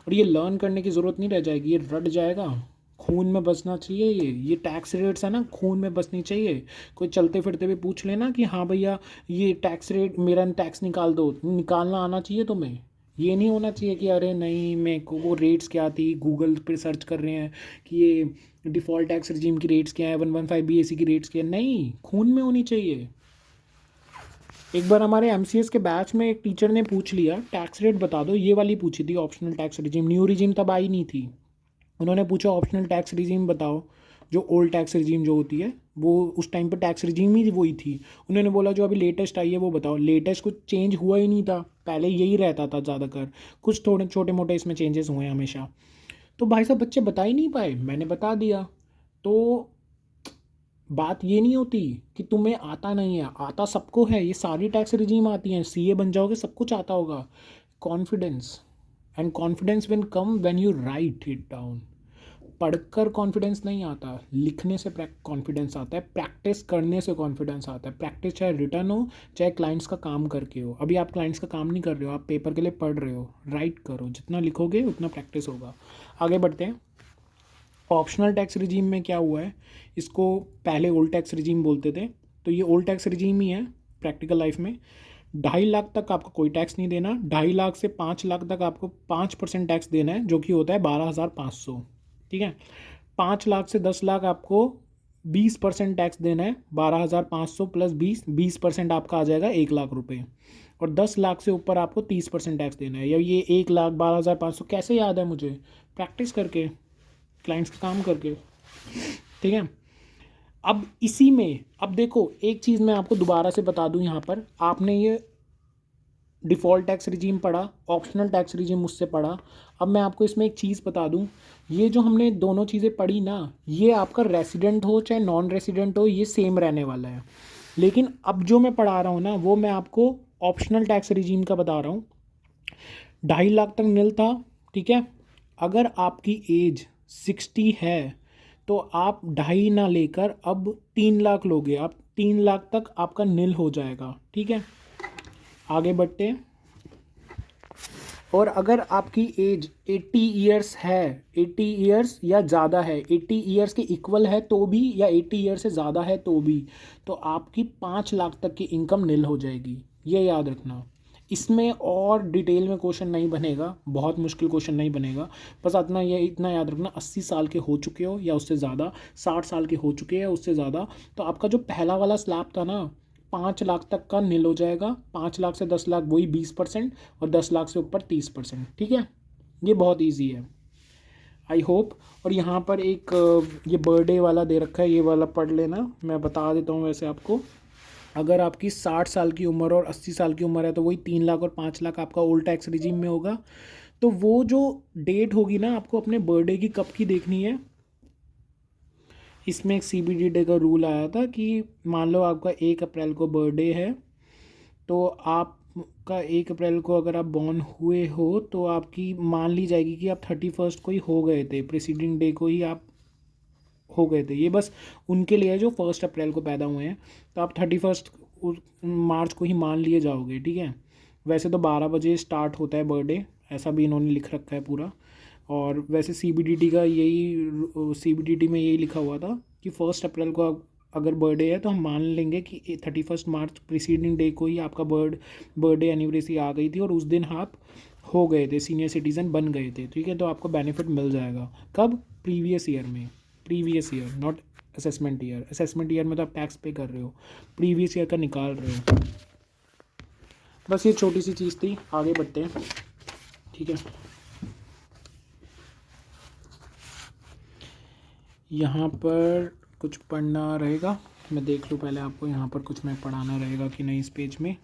और ये लर्न करने की ज़रूरत नहीं रह जाएगी, ये रट जाएगा, खून में बसना चाहिए। ये टैक्स रेट्स है ना, खून में बसनी चाहिए। कोई चलते फिरते भी पूछ लेना कि हाँ भैया ये टैक्स रेट, मेरा टैक्स निकाल दो, निकालना आना चाहिए तुम्हें। ये नहीं होना चाहिए कि अरे नहीं मेरे को वो रेट्स क्या थी, गूगल पे सर्च कर रहे हैं कि ये डिफ़ॉल्ट टैक्स रिजीम की रेट्स क्या है, 115 BAC की रेट्स क्या है, नहीं, खून में होनी चाहिए। एक बार हमारे MCS के बैच में एक टीचर ने पूछ लिया टैक्स रेट बता दो, ये वाली पूछी थी optional tax regime, new regime तब आई नहीं थी। उन्होंने पूछा ऑप्शनल टैक्स रिजीम बताओ, जो ओल्ड टैक्स रिजीम जो होती है वो उस टाइम पर टैक्स रिजीम ही वही थी। उन्होंने बोला जो अभी लेटेस्ट आई है वो बताओ। लेटेस्ट कुछ चेंज हुआ ही नहीं था, पहले यही रहता था ज़्यादातर, कुछ थोड़े छोटे मोटे इसमें चेंजेस हुए हैं हमेशा। तो भाई साहब बच्चे बता ही नहीं पाए, मैंने बता दिया। तो बात ये नहीं होती कि तुम्हें आता नहीं है, आता सबको है, ये सारी टैक्स रिजीम आती हैं, CA बन जाओगे सब कुछ आता होगा। Confidence, and confidence will come when you right it down. पढ़कर कॉन्फिडेंस नहीं आता, लिखने से कॉन्फिडेंस आता है, प्रैक्टिस करने से कॉन्फिडेंस आता है। प्रैक्टिस चाहे रिटर्न हो चाहे क्लाइंट्स का काम करके हो। अभी आप क्लाइंट्स का काम नहीं कर रहे हो, आप पेपर के लिए पढ़ रहे हो, राइट करो, जितना लिखोगे उतना प्रैक्टिस होगा। आगे बढ़ते हैं। ऑप्शनल टैक्स रिजीम में क्या हुआ है, इसको पहले ओल्ड टैक्स रिजीम बोलते थे, तो ये ओल्ड टैक्स रिजीम ही है प्रैक्टिकल लाइफ में। 2.5 लाख तक आपको कोई टैक्स नहीं देना, 2.5 लाख से 5 लाख तक आपको 5% टैक्स देना है, जो कि होता है 12,500, ठीक है। 5 लाख से 10 लाख आपको 20% टैक्स देना है, 12,500 प्लस 20% आपका आ जाएगा 1,00,000 रुपये। और 10 लाख से ऊपर आपको 30% टैक्स देना है। या ये 1,00,000 12,500 कैसे याद है मुझे? प्रैक्टिस करके, क्लाइंट्स का काम करके, ठीक है। अब इसी में अब देखो, एक चीज़ मैं आपको दोबारा से बता दूं, यहाँ पर आपने ये डिफ़ॉल्ट टैक्स रिजीम पढ़ा, ऑप्शनल टैक्स रिजीम मुझसे पढ़ा। अब मैं आपको इसमें एक चीज़ बता दूं, ये जो हमने दोनों चीज़ें पढ़ी ना, ये आपका रेसिडेंट हो चाहे नॉन रेसिडेंट हो, ये सेम रहने वाला है। लेकिन अब जो मैं पढ़ा रहा हूँ ना, वो मैं आपको ऑप्शनल टैक्स रिजीम का बता रहा हूँ। 2.5 लाख तक नील था, ठीक है। अगर आपकी एज 60 है तो आप 2.5 ना लेकर अब 3 लाख लोगे, आप 3 लाख तक आपका नील हो जाएगा, ठीक है। आगे बढ़ते हैं। और अगर आपकी एज 80 ईयर्स है, 80 ईयर्स या ज़्यादा है, 80 ईयर्स के इक्वल है तो भी, या 80 ईयर्स से ज़्यादा है तो भी, तो आपकी 5 लाख तक की इनकम नील हो जाएगी। ये याद रखना। इसमें और डिटेल में क्वेश्चन नहीं बनेगा, बहुत मुश्किल क्वेश्चन नहीं बनेगा। बस इतना याद रखना, 80 साल के हो चुके हो या उससे ज़्यादा, 60 साल के हो चुके हैं उससे ज़्यादा, तो आपका जो पहला वाला स्लैब था ना, 5 लाख तक का नील हो जाएगा। 5 लाख से 10 लाख वही 20%, और 10 लाख से ऊपर 30%, ठीक है। ये बहुत ईजी है, आई होप। और यहाँ पर एक ये बर्थडे वाला दे रखा है, ये वाला पढ़ लेना, मैं बता देता हूँ वैसे आपको। अगर आपकी 60 साल की उम्र और 80 साल की उम्र है तो वही 3 लाख और 5 लाख आपका ओल्ड टैक्स रिजीम में होगा। तो वो जो डेट होगी ना, आपको अपने बर्थडे की कब की देखनी है। इसमें एक CBDT का रूल आया था कि मान लो आपका 1 अप्रैल को बर्थडे है, तो आपका 1 अप्रैल को अगर आप बॉर्न हुए हो तो आपकी मान ली जाएगी कि आप 31 को ही हो गए थे, प्रीसीडिंग डे को ही आप हो गए थे। ये बस उनके लिए है जो 1 अप्रैल को पैदा हुए हैं, तो आप 31 मार्च को ही मान लिए जाओगे, ठीक है। वैसे तो 12 बजे स्टार्ट होता है बर्थडे, ऐसा भी इन्होंने लिख रखा है पूरा। और वैसे CBDT में यही लिखा हुआ था कि 1 अप्रैल को अगर बर्थडे है तो हम मान लेंगे कि 31 मार्च प्रीसीडिंग डे को ही आपका बर्थडे एनिवर्सरी आ गई थी, और उस दिन आप हो गए थे, सीनियर सिटीज़न बन गए थे, ठीक है। तो आपको बेनिफिट मिल जाएगा कब? प्रीवियस ईयर में, previous year, not assessment year. Assessment year में तो आप टैक्स पे कर रहे हो, प्रीवियस ईयर का निकाल रहे हो। बस ये छोटी सी चीज़ थी, आगे बढ़ते हैं, ठीक है। यहाँ पर कुछ पढ़ना रहेगा, मैं देख लूँ पहले आपको यहाँ पर कुछ मैं पढ़ाना रहेगा कि नहीं। इस पेज में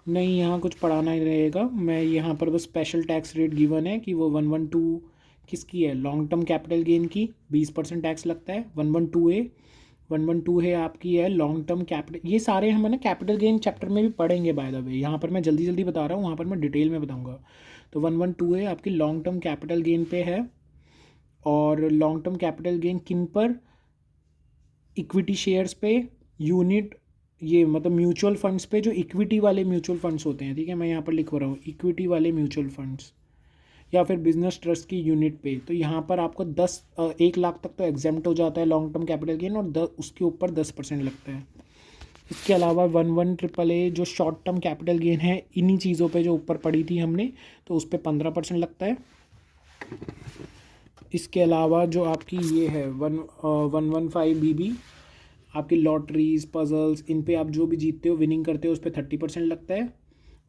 नहीं, यहाँ कुछ पढ़ाना ही रहेगा। मैं यहाँ पर बस स्पेशल टैक्स रेट गिवन है कि वो 112 किसकी है, लॉन्ग टर्म कैपिटल गेन की 20% टैक्स लगता है। 112 है आपकी है लॉन्ग टर्म कैपिटल, ये सारे हम है ना कैपिटल गेन चैप्टर में भी पढ़ेंगे बाय द वे। यहाँ पर मैं जल्दी जल्दी बता रहा हूँ, वहाँ पर मैं डिटेल में बताऊँगा। तो 112 आपकी लॉन्ग टर्म कैपिटल गेन पे है। और लॉन्ग टर्म कैपिटल गेन किन पर? इक्विटी शेयर्स पे, यूनिट, ये मतलब म्यूचुअल फंड्स पे, जो इक्विटी वाले म्यूचुअल फंड्स होते हैं, ठीक है। मैं यहाँ पर लिख रहा हूँ इक्विटी वाले म्यूचुअल फंड्स, या फिर बिजनेस ट्रस्ट की यूनिट पे। तो यहाँ पर आपको 1 लाख तक तो एग्जेम्प्ट हो जाता है लॉन्ग टर्म कैपिटल गेन, और उसके ऊपर 10% लगता है। इसके अलावा 11AAA जो शॉर्ट टर्म कैपिटल गेन है, इन्हीं चीज़ों पे जो ऊपर पड़ी थी हमने, तो उस पर 15% लगता है। इसके अलावा जो आपकी ये है 115BB, आपकी लॉटरीज, पजल्स, इन पे आप जो भी जीतते हो, विनिंग करते हो, उस पर 30% लगता है।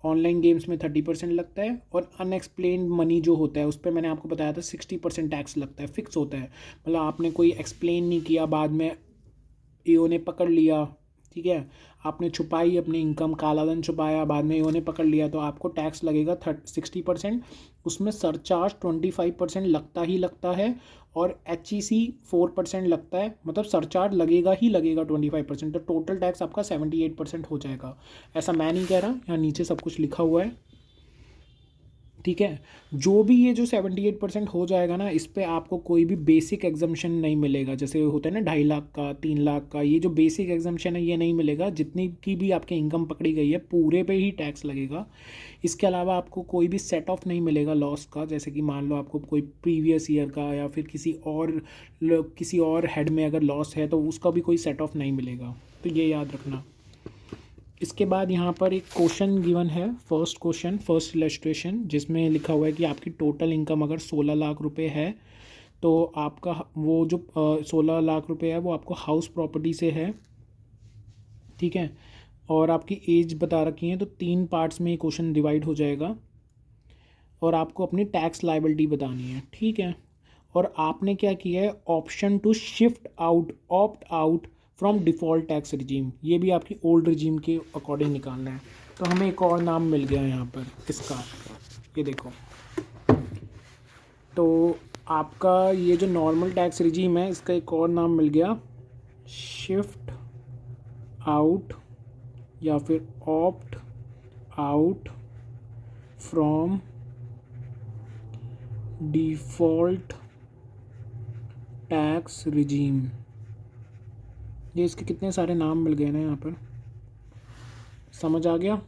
ऑनलाइन गेम्स में 30% लगता है। और अनएक्सप्लेन्ड मनी जो होता है उस पर मैंने आपको बताया था 60% टैक्स लगता है, फिक्स होता है। मतलब आपने कोई एक्सप्लेन नहीं किया, बाद में ईओ ने पकड़ लिया, ठीक है, आपने छुपाई अपनी इनकम, काला धन छुपाया, बाद में ईओ ने पकड़ लिया, तो आपको टैक्स लगेगा 60%। उसमें सरचार्ज 25% लगता ही लगता है, और HEC 4% लगता है। मतलब सरचार्ज लगेगा ही लगेगा 25%, तो टोटल टैक्स आपका 78% हो जाएगा। ऐसा मैं नहीं कह रहा, यहाँ नीचे सब कुछ लिखा हुआ है, ठीक है। जो भी ये जो 78% हो जाएगा ना, इस पे आपको कोई भी बेसिक एग्जम्पशन नहीं मिलेगा। जैसे होता है ना 2.5 लाख का, 3 लाख का, ये जो बेसिक एग्जम्पशन है ये नहीं मिलेगा। जितनी की भी आपकी इनकम पकड़ी गई है पूरे पे ही टैक्स लगेगा। इसके अलावा आपको कोई भी सेट ऑफ नहीं मिलेगा लॉस का। जैसे कि मान लो आपको कोई प्रीवियस ईयर का या फिर किसी और हेड में अगर लॉस है तो उसका भी कोई सेट ऑफ नहीं मिलेगा, तो ये याद रखना। इसके बाद यहाँ पर एक क्वेश्चन गिवन है, फर्स्ट इलस्ट्रेशन, जिसमें लिखा हुआ है कि आपकी टोटल इनकम अगर 16 लाख रुपए है तो आपका वो जो 16 लाख रुपए है वो आपको हाउस प्रॉपर्टी से है, ठीक है। और आपकी एज बता रखी है, तो 3 पार्ट्स में ये क्वेश्चन डिवाइड हो जाएगा और आपको अपनी टैक्स लाइबिलिटी बतानी है, ठीक है। और आपने क्या किया है, option to shift out, opt out from default tax regime, ये भी आपकी ओल्ड रिजीम के अकॉर्डिंग निकालना है। तो हमें एक और नाम मिल गया यहाँ पर इसका, ये देखो। तो आपका ये जो नॉर्मल टैक्स रिजीम है इसका एक और नाम मिल गया, शिफ्ट आउट या फिर opt out from default tax regime. ये इसके कितने सारे नाम मिल गए ना यहाँ पर, समझ आ गया।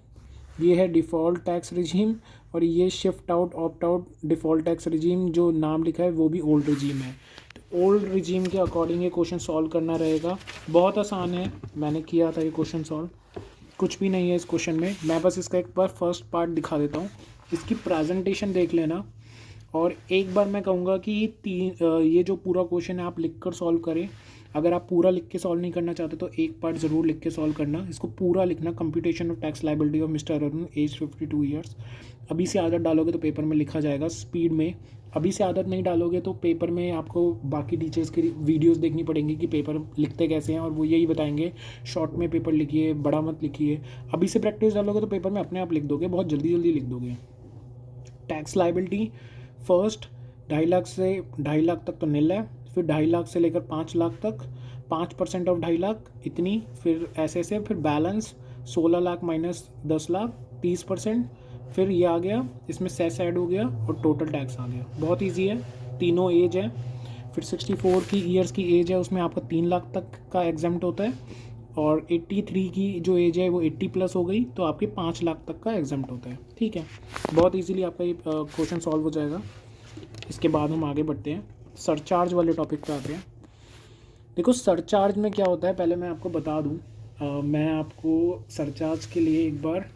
ये है डिफ़ॉल्ट टैक्स रिजीम और ये shift out opt out default tax regime, जो नाम लिखा है वो भी ओल्ड रिजीम है। तो ओल्ड रिजीम के अकॉर्डिंग ये क्वेश्चन सॉल्व करना रहेगा। बहुत आसान है, मैंने किया था ये क्वेश्चन सॉल्व, कुछ भी नहीं है इस क्वेश्चन में। मैं बस इसका एक बार फर्स्ट पार्ट दिखा देता हूँ, इसकी प्रेजेंटेशन देख लेना। और एक बार मैं कहूँगा कि ये जो पूरा क्वेश्चन है आप लिख कर सॉल्व करें। अगर आप पूरा लिख के सॉल्व नहीं करना चाहते तो एक पार्ट ज़रूर लिख के सॉल्व करना, इसको पूरा लिखना। Computation of tax liability of mister Arun, age 52 years. अभी से आदत डालोगे तो पेपर में लिखा जाएगा स्पीड में। अभी से आदत नहीं डालोगे तो पेपर में आपको बाकी टीचर्स की वीडियोस देखनी पड़ेंगी कि पेपर लिखते कैसे हैं, और वो यही बताएंगे शॉर्ट में पेपर लिखिए, बड़ा मत लिखिए। अभी से प्रैक्टिस डालोगे तो पेपर में अपने आप लिख दोगे, बहुत जल्दी जल्दी लिख दोगे। टैक्स लाइबिलिटी फर्स्ट 2.5 लाख तक तो निल है, फिर 2.5 लाख से लेकर 5 लाख तक 5% ऑफ 2.5 लाख इतनी, फिर ऐसे से फिर बैलेंस 16 लाख माइनस 10 लाख 30%, फिर ये आ गया, इसमें सेस ऐड हो गया और टोटल टैक्स आ गया। बहुत इजी है, तीनों एज है। फिर 64 की ईयर्स की एज है, उसमें आपका 3 लाख तक का एग्जाम्प्ट होता है, और 83 की जो एज है वो 80 प्लस हो गई तो आपके 5 लाख तक का एग्जाम्प्ट होता है, ठीक है। बहुत इजीली आपका ये क्वेश्चन सॉल्व हो जाएगा। इसके बाद हम आगे बढ़ते हैं, सरचार्ज वाले टॉपिक पे आते हैं। देखो सरचार्ज में क्या होता है, पहले मैं आपको बता दूं। मैं आपको सरचार्ज के लिए एक बार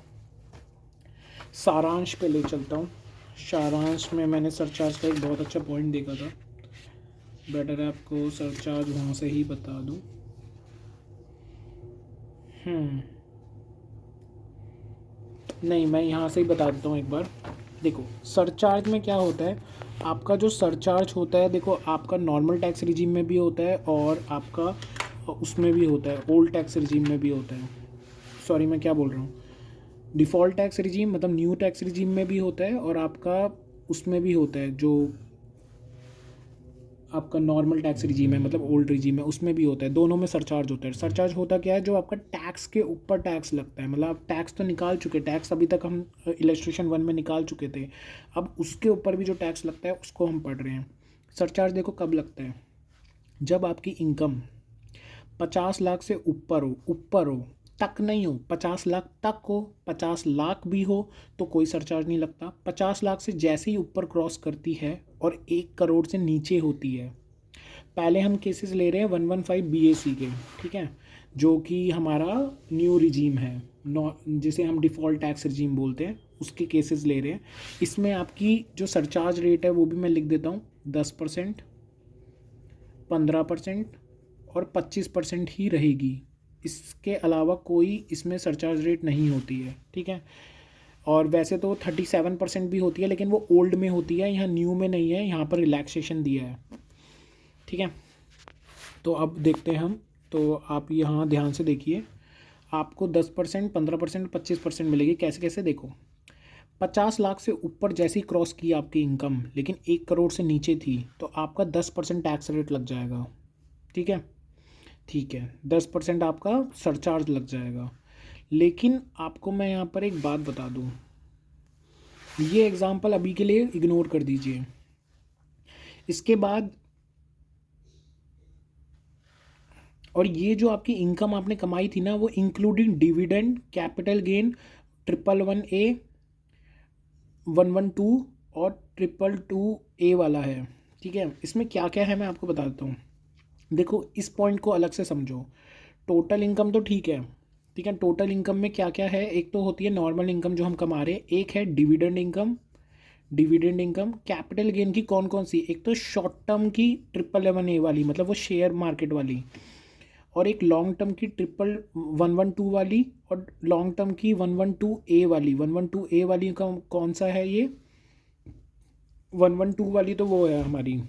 सारांश पे ले चलता हूँ। सारांश में मैंने सरचार्ज का एक बहुत अच्छा पॉइंट देखा था, बेटर है आपको सरचार्ज वहाँ से ही बता दूँ। नहीं, मैं यहाँ से ही बता देता हूँ एक बार। देखो सरचार्ज में क्या होता है, आपका जो सरचार्ज होता है, देखो आपका नॉर्मल टैक्स रिजीम में भी होता है और आपका उसमें भी होता है, ओल्ड टैक्स रिजीम में भी होता है। सॉरी मैं क्या बोल रहा हूँ, डिफ़ॉल्ट टैक्स रिजीम मतलब न्यू टैक्स रिजीम में भी होता है, और आपका उसमें भी होता है जो आपका नॉर्मल टैक्स रिजीम है मतलब ओल्ड रिजीम है, उसमें भी होता है। दोनों में सरचार्ज होता है। सरचार्ज होता क्या है, जो आपका टैक्स के ऊपर टैक्स लगता है, मतलब आप टैक्स तो निकाल चुके, टैक्स अभी तक हम इलस्ट्रेशन 1 में निकाल चुके थे, अब उसके ऊपर भी जो टैक्स लगता है उसको हम पढ़ रहे हैं। सरचार्ज देखो कब लगता है, जब आपकी इनकम 50 लाख से ऊपर हो, तक नहीं हो, 50 लाख तक हो, 50 लाख भी हो तो कोई सरचार्ज नहीं लगता। 50 लाख से जैसे ही ऊपर क्रॉस करती है और 1 करोड़ से नीचे होती है, पहले हम केसेस ले रहे हैं 115 BAC के, ठीक है, जो कि हमारा न्यू रिजीम है, जिसे हम डिफ़ॉल्ट टैक्स रिजीम बोलते हैं, उसके केसेस ले रहे हैं। इसमें आपकी जो सरचार्ज रेट है वो भी मैं लिख देता हूँ, 10%, 15% और 25% ही रहेगी। इसके अलावा कोई इसमें सरचार्ज रेट नहीं होती है, ठीक है। और वैसे तो 37% भी होती है, लेकिन वो ओल्ड में होती है, यहाँ न्यू में नहीं है, यहाँ पर रिलैक्सेशन दिया है, ठीक है। तो अब देखते हैं हम, तो आप यहाँ ध्यान से देखिए, आपको 10%, 15%, 25% मिलेगी। कैसे कैसे देखो, 50 लाख से ऊपर जैसे ही क्रॉस की आपकी इनकम, लेकिन 1 करोड़ से नीचे थी, तो आपका 10% टैक्स रेट लग जाएगा, ठीक है। ठीक है, 10% आपका सरचार्ज लग जाएगा। लेकिन आपको मैं यहाँ पर एक बात बता दूँ, ये एग्जाम्पल अभी के लिए इग्नोर कर दीजिए। इसके बाद और ये जो आपकी इनकम आपने कमाई थी ना, वो including dividend, capital gain, 111A, 112 और 222A वाला है, ठीक है। इसमें क्या क्या है मैं आपको बता देता हूँ। देखो इस पॉइंट को अलग से समझो। टोटल इनकम तो ठीक है, ठीक है। टोटल इनकम में क्या क्या है, एक तो होती है नॉर्मल इनकम जो हम कमा रहे हैं, एक है dividend income, dividend income. Capital gain की कौन कौन सी, एक तो शॉर्ट टर्म की 1111A वाली, मतलब वो शेयर मार्केट वाली, और एक लॉन्ग टर्म की 11112 वाली, और लॉन्ग टर्म की 112A वाली। 112A वाली का कौन सा है ये, 112 वाली तो वो है हमारी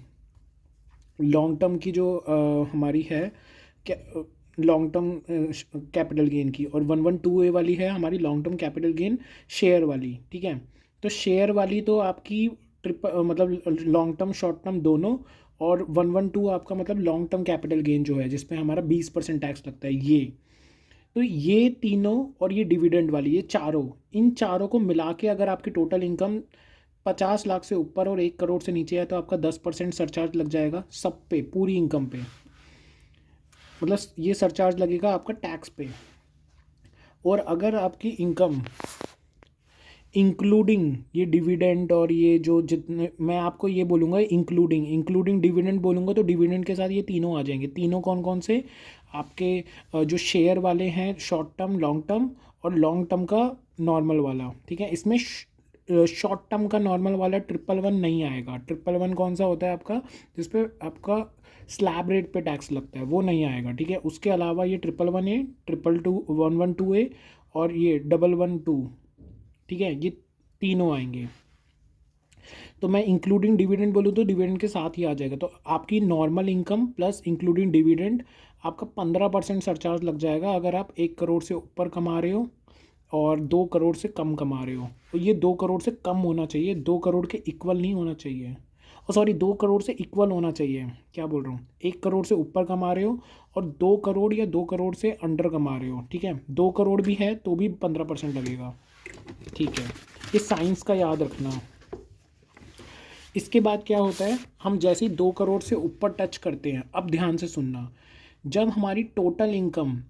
लॉन्ग टर्म की जो हमारी है लॉन्ग टर्म कैपिटल गेन की, और 112A वाली है हमारी long term capital gain share वाली। ठीक है, तो शेयर वाली तो आपकी मतलब लॉन्ग टर्म शॉर्ट टर्म दोनों, और 112 आपका मतलब लॉन्ग टर्म कैपिटल गेन जो है जिसपे हमारा 20% टैक्स लगता है ये। तो ये तीनों और ये डिविडेंड वाली, ये चारों, इन चारों को मिला के अगर आपकी टोटल इनकम 50 लाख से ऊपर और 1 करोड़ से नीचे है तो आपका 10% सरचार्ज लग जाएगा सब पे, पूरी इनकम पे। मतलब ये सरचार्ज लगेगा आपका टैक्स पे। और अगर आपकी इनकम इंक्लूडिंग ये डिविडेंड और ये जो जितने, मैं आपको ये बोलूँगा इंक्लूडिंग डिविडेंड बोलूँगा तो डिविडेंड के साथ ये तीनों आ जाएंगे। तीनों कौन कौन से, आपके जो शेयर वाले हैं शॉर्ट टर्म, लॉन्ग टर्म, और लॉन्ग टर्म का नॉर्मल वाला। ठीक है, इसमें शॉर्ट टर्म का नॉर्मल वाला 111 नहीं आएगा। 111 कौन सा होता है आपका, जिसपे आपका स्लैब रेट पे टैक्स लगता है, वो नहीं आएगा। ठीक है, उसके अलावा ये 111A, 112A और ये 112, ठीक है, ये तीनों आएंगे। तो मैं इंक्लूडिंग डिविडेंड बोलूँ तो डिविडेंड के साथ ही आ जाएगा। तो आपकी normal income plus including dividend आपका 15% सरचार्ज लग जाएगा अगर आप 1 करोड़ से ऊपर कमा रहे हो और 2 करोड़ से कम कमा रहे हो। तो ये 2 करोड़ से कम होना चाहिए, 2 करोड़ के इक्वल नहीं होना चाहिए। और सॉरी, 2 करोड़ से इक्वल होना चाहिए, क्या बोल रहा हूँ, 1 करोड़ से ऊपर कमा रहे हो और 2 करोड़ या 2 करोड़ से अंडर कमा रहे हो। ठीक है, 2 करोड़ भी है तो भी 15% लगेगा। ठीक है, ये साइंस का याद रखना। इसके बाद क्या होता है, हम जैसे ही 2 करोड़ से ऊपर टच करते हैं, अब ध्यान से सुनना, जब हमारी टोटल इनकम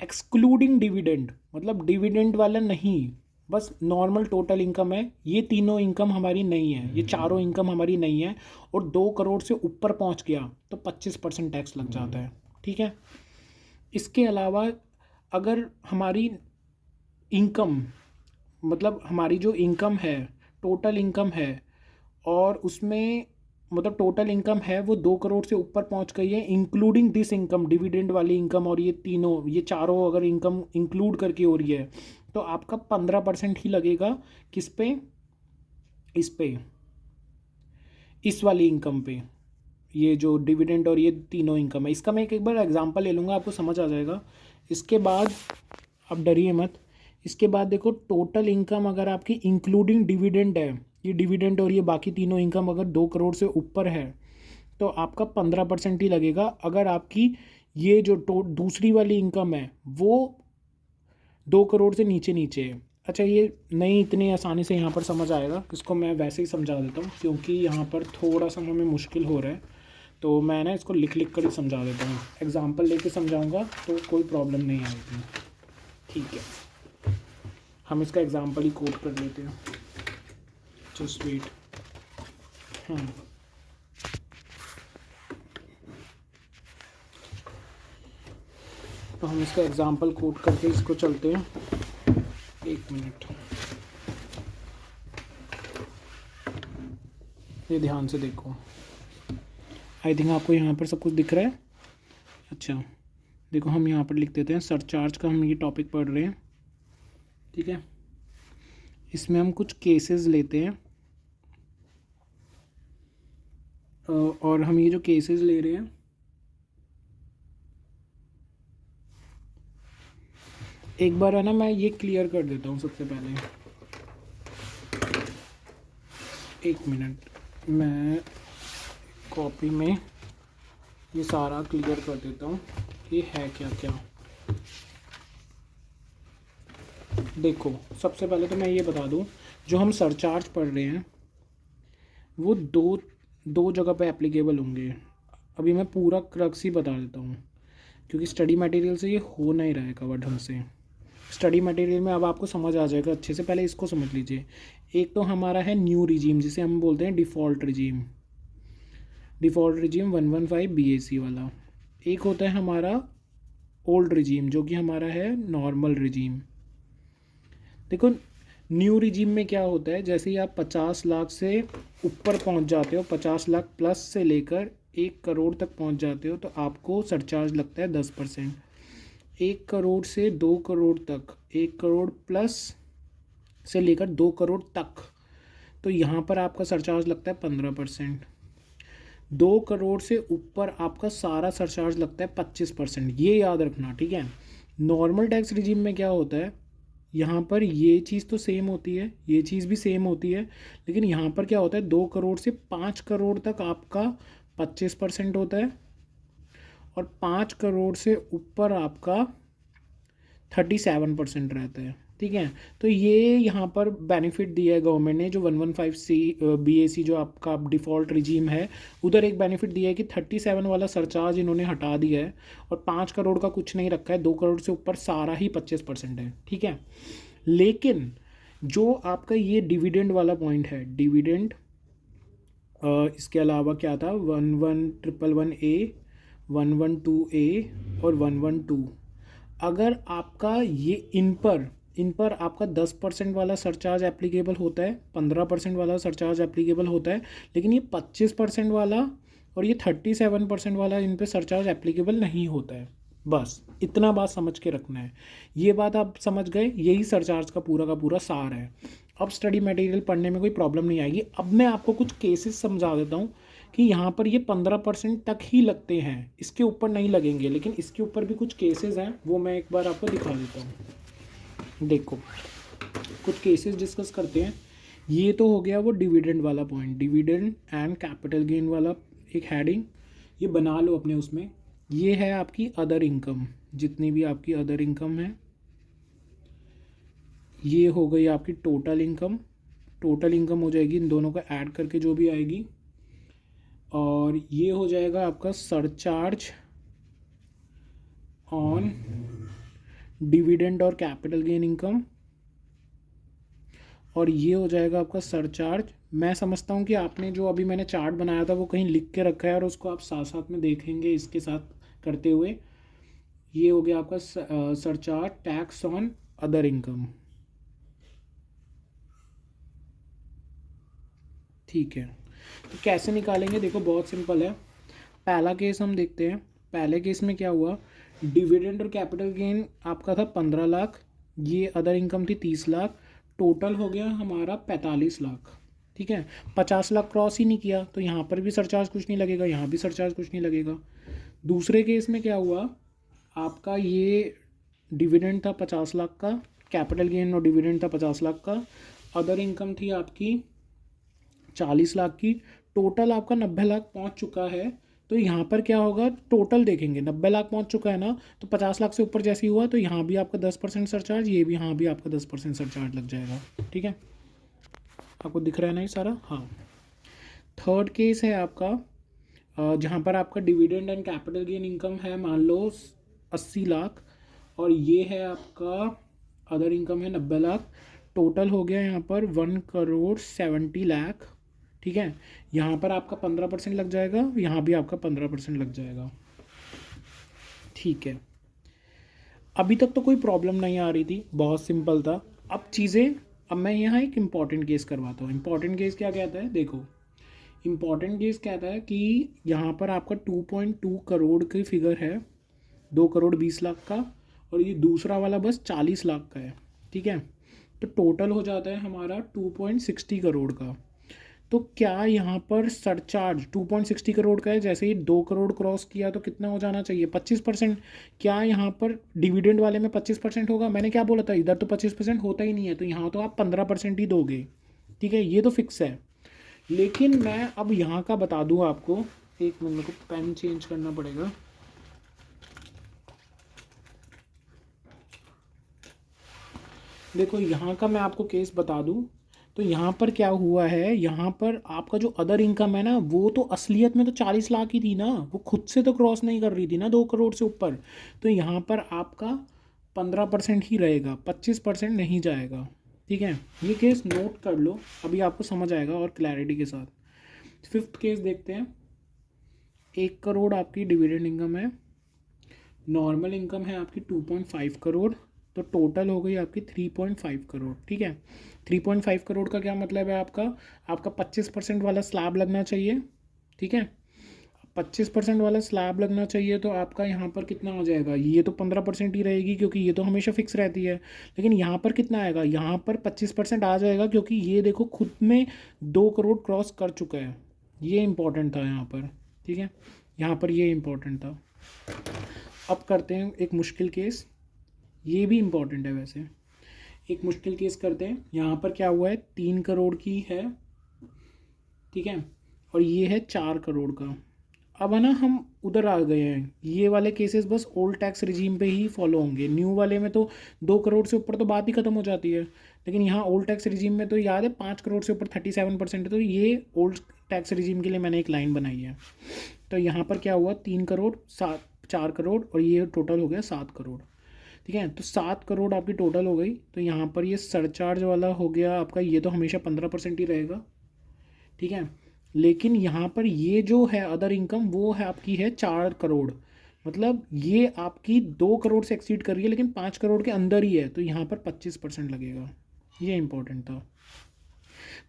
एक्सक्लूडिंग डिविडेंड, मतलब डिविडेंड वाला नहीं, बस नॉर्मल टोटल इनकम है, ये तीनों इनकम हमारी नहीं है, ये चारों इनकम हमारी नहीं है, और 2 करोड़ से ऊपर पहुंच गया तो 25% टैक्स लग जाता है। ठीक है, इसके अलावा अगर हमारी इनकम, मतलब हमारी जो इनकम है, टोटल इनकम है, और उसमें मतलब टोटल इनकम है वो 2 करोड़ से ऊपर पहुंच गई है, इंक्लूडिंग दिस इनकम, डिविडेंड वाली इनकम और ये तीनों, ये चारों अगर इनकम इंक्लूड करके हो रही है तो आपका 15% ही लगेगा। किस पे, इस पे, इस वाली इनकम पे, ये जो डिविडेंड और ये तीनों इनकम है। इसका मैं एक बार एग्जांपल ले लूँगा, आपको समझ आ जाएगा। इसके बाद अब डरिए मत, इसके बाद देखो, टोटल इनकम अगर आपकी इंक्लूडिंग डिविडेंड है, ये डिविडेंड और ये बाकी तीनों इनकम अगर 2 करोड़ से ऊपर है तो आपका 15% ही लगेगा। अगर आपकी ये जो दूसरी वाली इनकम है वो 2 करोड़ से नीचे नीचे है। अच्छा, ये नहीं इतनी आसानी से यहाँ पर समझ आएगा, इसको मैं वैसे ही समझा देता हूँ क्योंकि यहाँ पर थोड़ा सा हमें मुश्किल हो रहा है, तो मैं ना इसको लिख लिख कर ही समझा देता हूँ। एग्जाम्पल लेके समझाऊँगा तो कोई प्रॉब्लम नहीं आएगी। ठीक है, हम इसका एग्जाम्पल ही कोट कर लेते हैं, जस्ट वेट। हाँ, तो हम इसका एग्जाम्पल कोट करके इसको चलते हैं। 1 मिनट, ये ध्यान से देखो। आई थिंक आपको यहाँ पर सब कुछ दिख रहा है। अच्छा देखो, हम यहाँ पर लिख देते हैं सरचार्ज का, हम ये टॉपिक पढ़ रहे हैं। ठीक है, इसमें हम कुछ केसेस लेते हैं, और हम ये जो केसेस ले रहे हैं, एक बार है ना मैं ये क्लियर कर देता हूँ सबसे पहले। 1 मिनट, मैं कॉपी में ये सारा क्लियर कर देता हूँ ये है क्या क्या। देखो, सबसे पहले तो मैं ये बता दूँ, जो हम सरचार्ज पढ़ रहे हैं वो दो जगह पे एप्लीकेबल होंगे। अभी मैं पूरा क्रक्स ही बता देता हूँ क्योंकि स्टडी मटेरियल से ये हो नहीं रहा है कवर ढंग से। स्टडी मटेरियल में अब आपको समझ आ जाएगा अच्छे से, पहले इसको समझ लीजिए। एक तो हमारा है न्यू रिजीम, जिसे हम बोलते हैं default regime, default regime 115 BAC वाला। एक होता है हमारा ओल्ड रिजीम जो कि हमारा है नॉर्मल रिजीम। देखो, न्यू रिजीम में क्या होता है, जैसे ही आप 50 लाख से ऊपर पहुंच जाते हो, 50 लाख प्लस से लेकर 1 करोड़ तक पहुंच जाते हो, तो आपको सरचार्ज लगता है 10%। 1 करोड़ से 2 करोड़ तक, 1 करोड़ प्लस से लेकर 2 करोड़ तक, तो यहाँ पर आपका सरचार्ज लगता है 15%। 2 करोड़ से ऊपर आपका सारा सरचार्ज लगता है 25%। ये याद रखना, ठीक है। नॉर्मल टैक्स रिजीम में क्या होता है, यहाँ पर ये चीज़ तो सेम होती है, ये चीज़ भी सेम होती है, लेकिन यहाँ पर क्या होता है, 2 करोड़ से 5 करोड़ तक आपका 25% होता है, और 5 करोड़ से ऊपर आपका 37% रहता है, ठीक है। तो ये यहाँ पर बेनिफिट दिया है गवर्नमेंट ने, जो 115C BAC जो आपका डिफ़ॉल्ट रिजीम है, उधर एक बेनिफिट दिया है कि 37 वाला सरचार्ज इन्होंने हटा दिया है, और 5 करोड़ का कुछ नहीं रखा है, 2 करोड़ से ऊपर सारा ही 25% है, ठीक है। लेकिन जो आपका ये डिविडेंड वाला पॉइंट है, डिविडेंड, इसके अलावा क्या था, 11111A, 112A और 112, अगर आपका ये इन पर आपका 10% वाला सरचार्ज एप्लीकेबल होता है, 15% वाला सरचार्ज एप्लीकेबल होता है, लेकिन ये 25% वाला और ये 37% वाला इन पे सरचार्ज एप्लीकेबल नहीं होता है। बस इतना बात समझ के रखना है। ये बात आप समझ गए, यही सरचार्ज का पूरा सार है। अब स्टडी मटेरियल पढ़ने में कोई प्रॉब्लम नहीं आएगी। अब मैं आपको कुछ केसेस समझा देता हूँ कि यहाँ पर ये 15% तक ही लगते हैं, इसके ऊपर नहीं लगेंगे, लेकिन इसके ऊपर भी कुछ केसेस हैं, वो मैं एक बार आपको दिखा देता हूँ। देखो, कुछ केसेस डिस्कस करते हैं। ये तो हो गया वो डिविडेंड वाला point, dividend and capital gain वाला एक हेडिंग, ये बना लो अपने उसमें। ये है आपकी अदर इनकम, जितनी भी आपकी अदर इनकम है, ये हो गई आपकी टोटल इनकम। टोटल इनकम हो जाएगी इन दोनों को ऐड करके जो भी आएगी, और ये हो जाएगा आपका सरचार्ज ऑन डिविडेंड और कैपिटल गेन इनकम, और ये हो जाएगा आपका सरचार्ज। मैं समझता हूँ कि आपने जो अभी मैंने चार्ट बनाया था वो कहीं लिख के रखा है, और उसको आप साथ साथ में देखेंगे इसके साथ करते हुए। ये हो गया आपका surcharge tax on other income, ठीक है। तो कैसे निकालेंगे, देखो बहुत सिंपल है। पहला केस हम देखते हैं। पहले केस में क्या हुआ, डिविडेंड और कैपिटल गेन आपका था 15 लाख, ये अदर इनकम थी 30 लाख, टोटल हो गया हमारा 45 लाख, ठीक है। 50 लाख क्रॉस ही नहीं किया, तो यहाँ पर भी सरचार्ज कुछ नहीं लगेगा, यहाँ भी सरचार्ज कुछ नहीं लगेगा। दूसरे केस में क्या हुआ, आपका ये डिविडेंड था 50 लाख का, कैपिटल गेन और डिविडेंड था 50 लाख का, अदर इनकम थी आपकी 40 लाख की, टोटल आपका 90 लाख पहुंच चुका है। तो यहाँ पर क्या होगा, टोटल देखेंगे 90 लाख पहुंच चुका है ना, तो 50 लाख से ऊपर जैसे ही हुआ, तो यहाँ भी आपका 10% सरचार्ज, ये भी यहाँ भी आपका 10% सरचार्ज लग जाएगा, ठीक है। आपको दिख रहा है ना ये सारा, हाँ। थर्ड केस है आपका, जहाँ पर आपका dividend and capital gain income है, मान लो 80 लाख, और ये है आपका अदर इनकम है 90 लाख, टोटल हो गया यहाँ पर 1,70,00,000, ठीक है। यहाँ पर आपका 15% लग जाएगा, यहाँ भी आपका 15% लग जाएगा, ठीक है। अभी तक तो कोई प्रॉब्लम नहीं आ रही थी, बहुत सिंपल था। अब मैं यहाँ एक इम्पॉर्टेंट केस करवाता हूँ। इम्पॉर्टेंट केस क्या कहता है, देखो, इम्पॉर्टेंट केस कहता है कि यहाँ पर आपका 2.2 करोड़ की फिगर है, 2,20,00,000 का, और ये दूसरा वाला बस 40 लाख का है, ठीक है। तो टोटल हो जाता है हमारा 2.60 करोड़ का। तो क्या यहाँ पर सरचार्ज 2.60 करोड़ का है, जैसे ही 2 करोड़ क्रॉस किया तो कितना हो जाना चाहिए, 25%। क्या यहाँ पर डिविडेंड वाले में 25% होगा, मैंने क्या बोला था, इधर तो 25% होता ही नहीं है, तो यहाँ तो आप 15% ही दोगे, ठीक है, ये तो फिक्स है। लेकिन मैं अब यहाँ का बता दूँ आपको, एक मिनट, को पेन चेंज करना पड़ेगा। देखो यहाँ का मैं आपको केस बता दूँ, तो यहाँ पर क्या हुआ है, यहाँ पर आपका जो अदर इनकम है ना, वो तो असलियत में तो 40 लाख ही थी ना, वो खुद से तो क्रॉस नहीं कर रही थी ना 2 करोड़ से ऊपर। तो यहाँ पर आपका 15% ही रहेगा, 25% नहीं जाएगा, ठीक है। ये केस नोट कर लो, अभी आपको समझ आएगा और क्लैरिटी के साथ। फिफ्थ केस देखते हैं। 1 करोड़ आपकी डिविडेंड इनकम है, नॉर्मल इनकम है आपकी 2.5 करोड़, तो टोटल हो गई आपकी 3.5 करोड़। ठीक है, 3.5 करोड़ का क्या मतलब है, आपका 25% वाला स्लैब लगना चाहिए। ठीक है, 25% वाला स्लैब लगना चाहिए, तो आपका यहाँ पर कितना हो जाएगा, ये तो 15% ही रहेगी क्योंकि ये तो हमेशा फिक्स रहती है। लेकिन यहाँ पर कितना आएगा, यहाँ पर 25% आ जाएगा क्योंकि ये देखो खुद में 2 करोड़ क्रॉस कर चुका है। ये इंपॉर्टेंट था यहाँ पर। ठीक है, यहाँ पर ये इंपॉर्टेंट था। अब करते हैं एक मुश्किल केस, ये भी इम्पॉर्टेंट है वैसे। एक मुश्किल केस करते हैं। यहाँ पर क्या हुआ है, 3 करोड़ की है। ठीक है, और ये है 4 करोड़ का। अब है ना, हम उधर आ गए हैं, ये वाले केसेस बस ओल्ड टैक्स रिजीम पे ही फॉलो होंगे। न्यू वाले में तो 2 करोड़ से ऊपर तो बात ही खत्म हो जाती है। लेकिन यहाँ ओल्ड टैक्स रिजीम में तो याद है 5 करोड़ से ऊपर 37% है, तो ये ओल्ड टैक्स रिजीम के लिए मैंने एक लाइन बनाई है। तो यहाँ पर क्या हुआ, 3 करोड़ 4 करोड़ और ये टोटल हो गया 7 करोड़। ठीक है, तो 7 करोड़ आपकी टोटल हो गई। तो यहाँ पर ये सरचार्ज वाला हो गया आपका, ये तो हमेशा 15% ही रहेगा। ठीक है, लेकिन यहाँ पर ये जो है अदर इनकम, वो है आपकी है 4 करोड़। मतलब ये आपकी 2 करोड़ से एक्सीड कर रही है लेकिन 5 करोड़ के अंदर ही है, तो यहाँ पर 25% लगेगा। ये इंपॉर्टेंट था।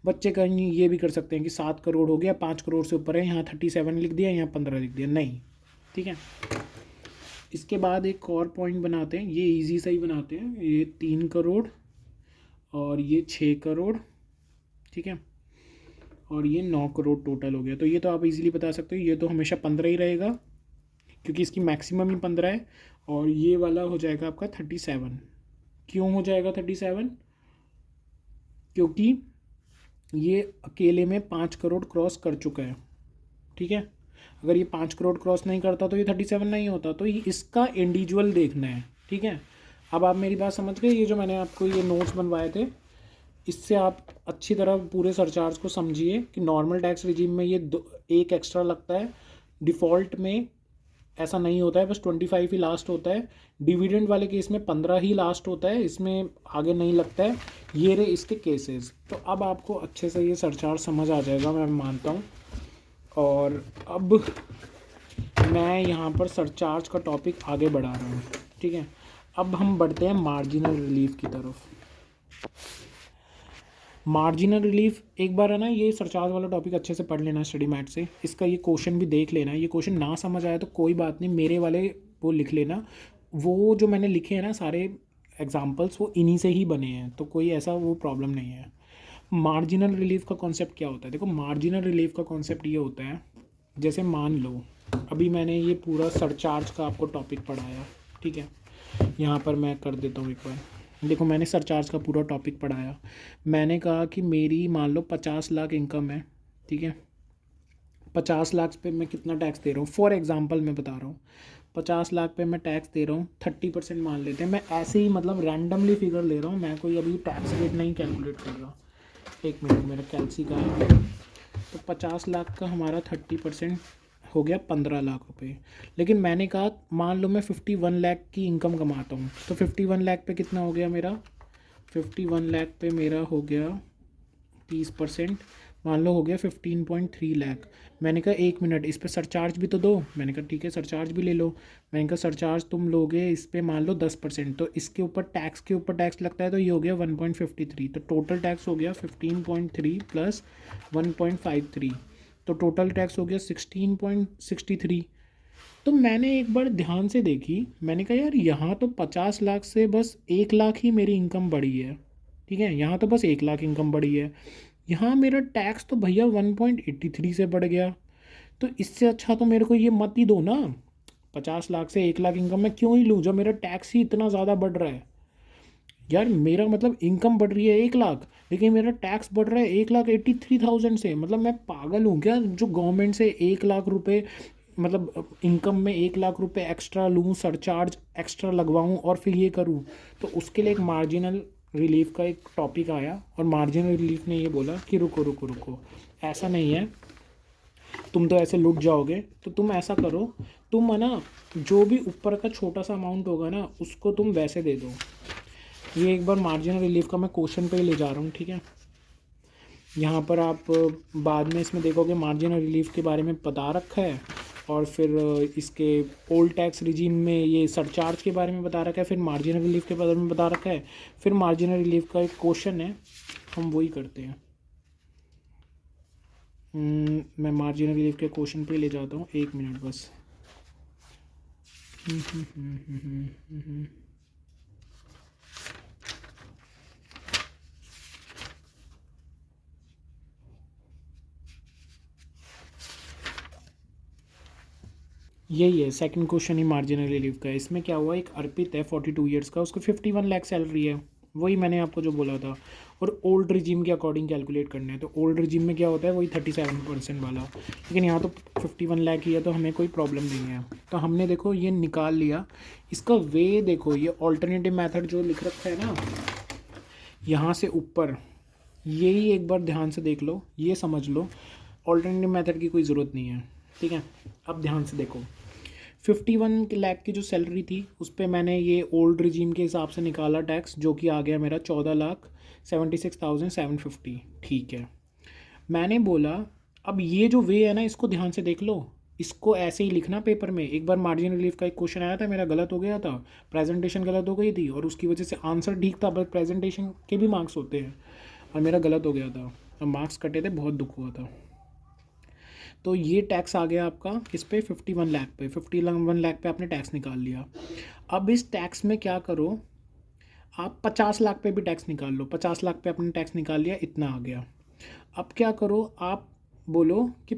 बच्चे कहीं ये भी कर सकते हैं कि 7 करोड़ हो गया, 5 करोड़ से ऊपर है, यहाँ 37 लिख दिया, यहाँ 15 लिख दिया, नहीं। ठीक है, इसके बाद एक और पॉइंट बनाते हैं, ये इजी सा ही बनाते हैं। ये 3 करोड़ और ये 6 करोड़। ठीक है, और ये 9 करोड़ टोटल हो गया। तो ये तो आप इजीली बता सकते हो, ये तो हमेशा 15 ही रहेगा क्योंकि इसकी मैक्सिमम ही 15 है। और ये वाला हो जाएगा आपका 37। क्यों हो जाएगा 37? क्योंकि ये अकेले में 5 करोड़ क्रॉस कर चुका है। ठीक है, अगर ये 5 करोड़ क्रॉस नहीं करता तो ये 37 नहीं होता। तो ये इसका इंडिविजुअल देखना है। ठीक है, अब आप मेरी बात समझ गए। ये जो मैंने आपको ये नोट्स बनवाए थे, इससे आप अच्छी तरह पूरे सरचार्ज को समझिए कि नॉर्मल टैक्स रिजीम में ये एक एक्स्ट्रा लगता है, डिफ़ॉल्ट में ऐसा नहीं होता है, बस 25 ही लास्ट होता है। डिविडेंड वाले केस में 15 ही लास्ट होता है, इसमें आगे नहीं लगता है। ये रहे इसके केसेस। तो अब आपको अच्छे से ये सरचार्ज समझ आ जाएगा, मैं मानता हूँ। और अब मैं यहाँ पर सरचार्ज का टॉपिक आगे बढ़ा रहा हूँ। ठीक है, अब हम बढ़ते हैं मार्जिनल रिलीफ की तरफ। मार्जिनल रिलीफ एक बार है ना, ये सरचार्ज वाला टॉपिक अच्छे से पढ़ लेना स्टडी मैट से। इसका ये क्वेश्चन भी देख लेना। ये क्वेश्चन ना समझ आया तो कोई बात नहीं, मेरे वाले वो लिख लेना। वो जो मैंने लिखे हैं ना सारे एग्जांपल्स, वो इन्हीं से ही बने हैं, तो कोई ऐसा वो प्रॉब्लम नहीं है। मार्जिनल रिलीफ का कॉन्सेप्ट क्या होता है? देखो, मार्जिनल रिलीफ का कॉन्सेप्ट ये होता है, जैसे मान लो अभी मैंने ये पूरा सरचार्ज का आपको टॉपिक पढ़ाया। ठीक है, यहाँ पर मैं कर देता हूँ एक बार। देखो, मैंने सरचार्ज का पूरा टॉपिक पढ़ाया। मैंने कहा कि मेरी मान लो 50 लाख इनकम है। ठीक है, 50 लाख पे मैं कितना टैक्स दे रहा हूँ, फॉर एग्जांपल मैं बता रहा हूँ, 50 लाख पे मैं टैक्स दे रहा हूँ 30% मान लेते हैं। मैं ऐसे ही मतलब रैंडमली फिगर ले रहा हूँ, मैं कोई अभी टैक्स रेट नहीं कैलकुलेट कर रहा। एक मिनट, मेरा कैलसी का है। तो 50 लाख का हमारा 30% हो गया 15 लाख रुपए। लेकिन मैंने कहा मान लो मैं 51 लाख की इनकम कमाता हूँ, तो 51 लाख पे कितना हो गया मेरा, 51 लाख पे मेरा हो गया 30%, मान लो हो गया 15.3 लाख। मैंने कहा एक मिनट, इस पे सरचार्ज भी तो दो। मैंने कहा ठीक है, सरचार्ज भी ले लो। मैंने कहा सरचार्ज तुम लोगे इस पे मान लो 10%, तो इसके ऊपर टैक्स के ऊपर टैक्स लगता है, तो ये हो गया 1.53। तो टोटल टैक्स हो गया 15.3 प्लस 1.53, तो टोटल टैक्स हो गया 16.63। तो मैंने एक बार ध्यान से देखी, मैंने कहा यार यहाँ तो 50 लाख से बस 1 लाख ही मेरी इनकम बढ़ी है। ठीक है, यहाँ तो बस 1 लाख इनकम बढ़ी है, यहाँ मेरा टैक्स तो भैया 1.83 से बढ़ गया। तो इससे अच्छा तो मेरे को ये मत ही दो ना, 50 लाख से 1 लाख इनकम मैं क्यों ही लूँ जब मेरा टैक्स ही इतना ज़्यादा बढ़ रहा है। यार मेरा मतलब इनकम बढ़ रही है 1 लाख, लेकिन मेरा टैक्स बढ़ रहा है 1,83,000 से। मतलब मैं पागल हूँ क्या जो गवर्नमेंट से 1 लाख रुपए, मतलब इनकम में 1 लाख रुपए एक्स्ट्रा लूँ, सरचार्ज एक्स्ट्रा लगवाऊँ और फिर ये करूँ। तो उसके लिए एक मार्जिनल रिलीफ का एक टॉपिक आया और मार्जिनल रिलीफ ने ये बोला कि रुको रुको रुको, ऐसा नहीं है, तुम तो ऐसे लुट जाओगे। तो तुम ऐसा करो, तुम है ना जो भी ऊपर का छोटा सा अमाउंट होगा ना उसको तुम वैसे दे दो। ये एक बार मार्जिनल रिलीफ का मैं क्वेश्चन पे ही ले जा रहा हूँ। ठीक है, यहाँ पर आप बाद में इसमें देखोगे मार्जिनल रिलीफ के बारे में बता रखा है और फिर इसके ओल्ड टैक्स रिजीम में ये सरचार्ज के बारे में बता रखा है, फिर मार्जिनल रिलीफ के बारे में बता रखा है, फिर मार्जिनल रिलीफ का एक क्वेश्चन है, हम वही करते हैं। मैं मार्जिनल रिलीफ के क्वेश्चन पे ले जाता हूँ, 1 मिनट बस। यही है सेकंड क्वेश्चन ही मार्जिनल रिलीफ का है। इसमें क्या हुआ, एक अर्पित है 42 ईयर्स का, उसको 51 लाख सैलरी है, वही मैंने आपको जो बोला था, और ओल्ड रिजीम के अकॉर्डिंग कैलकुलेट करना है। तो ओल्ड रिजीम में क्या होता है, वही 37% वाला, लेकिन यहाँ तो 51 लाख ही है, तो हमें कोई प्रॉब्लम नहीं है। तो हमने देखो ये निकाल लिया। इसका वे देखो, ये ऑल्टरनेटिव मेथड जो लिख रखा है ना यहाँ से ऊपर, यही एक बार ध्यान से देख लो, ये समझ लो ऑल्टरनेटिव मेथड की कोई ज़रूरत नहीं है, ठीक है। अब ध्यान से देखो, 51 लाख की जो सैलरी थी उस पर मैंने ये ओल्ड रिजीम के हिसाब से निकाला टैक्स, जो कि आ गया मेरा 14,76,750, ठीक है। मैंने बोला अब ये जो वे है ना, इसको ध्यान से देख लो, इसको ऐसे ही लिखना पेपर में। एक बार मार्जिन रिलीफ का एक क्वेश्चन आया था, मेरा गलत हो गया था, प्रेजेंटेशन गलत हो गई थी, और उसकी वजह से आंसर ठीक था, बट प्रेजेंटेशन के भी मार्क्स होते हैं, और मेरा गलत हो गया था और मार्क्स कटे थे, बहुत दुख हुआ था। तो ये टैक्स आ गया आपका किस पे, 51 लाख पे। 51 लाख पे आपने टैक्स निकाल लिया। अब इस टैक्स में क्या करो, आप 50 लाख पे भी टैक्स निकाल लो। 50 लाख पे आपने टैक्स निकाल लिया, इतना आ गया। अब क्या करो, आप बोलो कि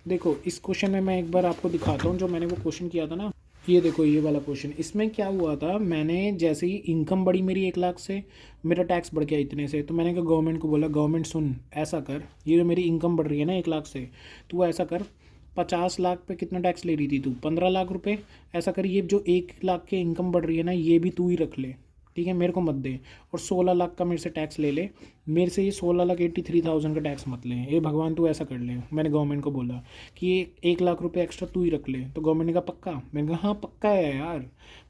देखो इस क्वेश्चन में मैं एक बार आपको दिखाता हूँ जो मैंने वो क्वेश्चन किया था ना, ये देखो ये वाला क्वेश्चन। इसमें क्या हुआ था, मैंने जैसे ही इनकम बढ़ी मेरी 1 लाख से, मेरा टैक्स बढ़ गया इतने से, तो मैंने कहा गवर्नमेंट को बोला, गवर्नमेंट सुन ऐसा कर, ये जो मेरी इनकम बढ़ रही है ना 1 लाख से, तो ऐसा कर 50 लाख पे कितना टैक्स ले रही थी तू, 15 लाख रुपए, ऐसा कर ये जो 1 लाख के इनकम बढ़ रही है ना, ये भी तू ही रख ले, ठीक है, मेरे को मत दे, और 16 लाख का मेरे से टैक्स ले ले, मेरे से ये 16,83,000 का टैक्स मत ले, ये भगवान तू ऐसा कर ले। मैंने गवर्नमेंट को बोला कि ये 1 लाख रुपए एक्स्ट्रा तू ही रख ले, तो गवर्नमेंट ने कहा पक्का। मैंने कहा हाँ पक्का है यार,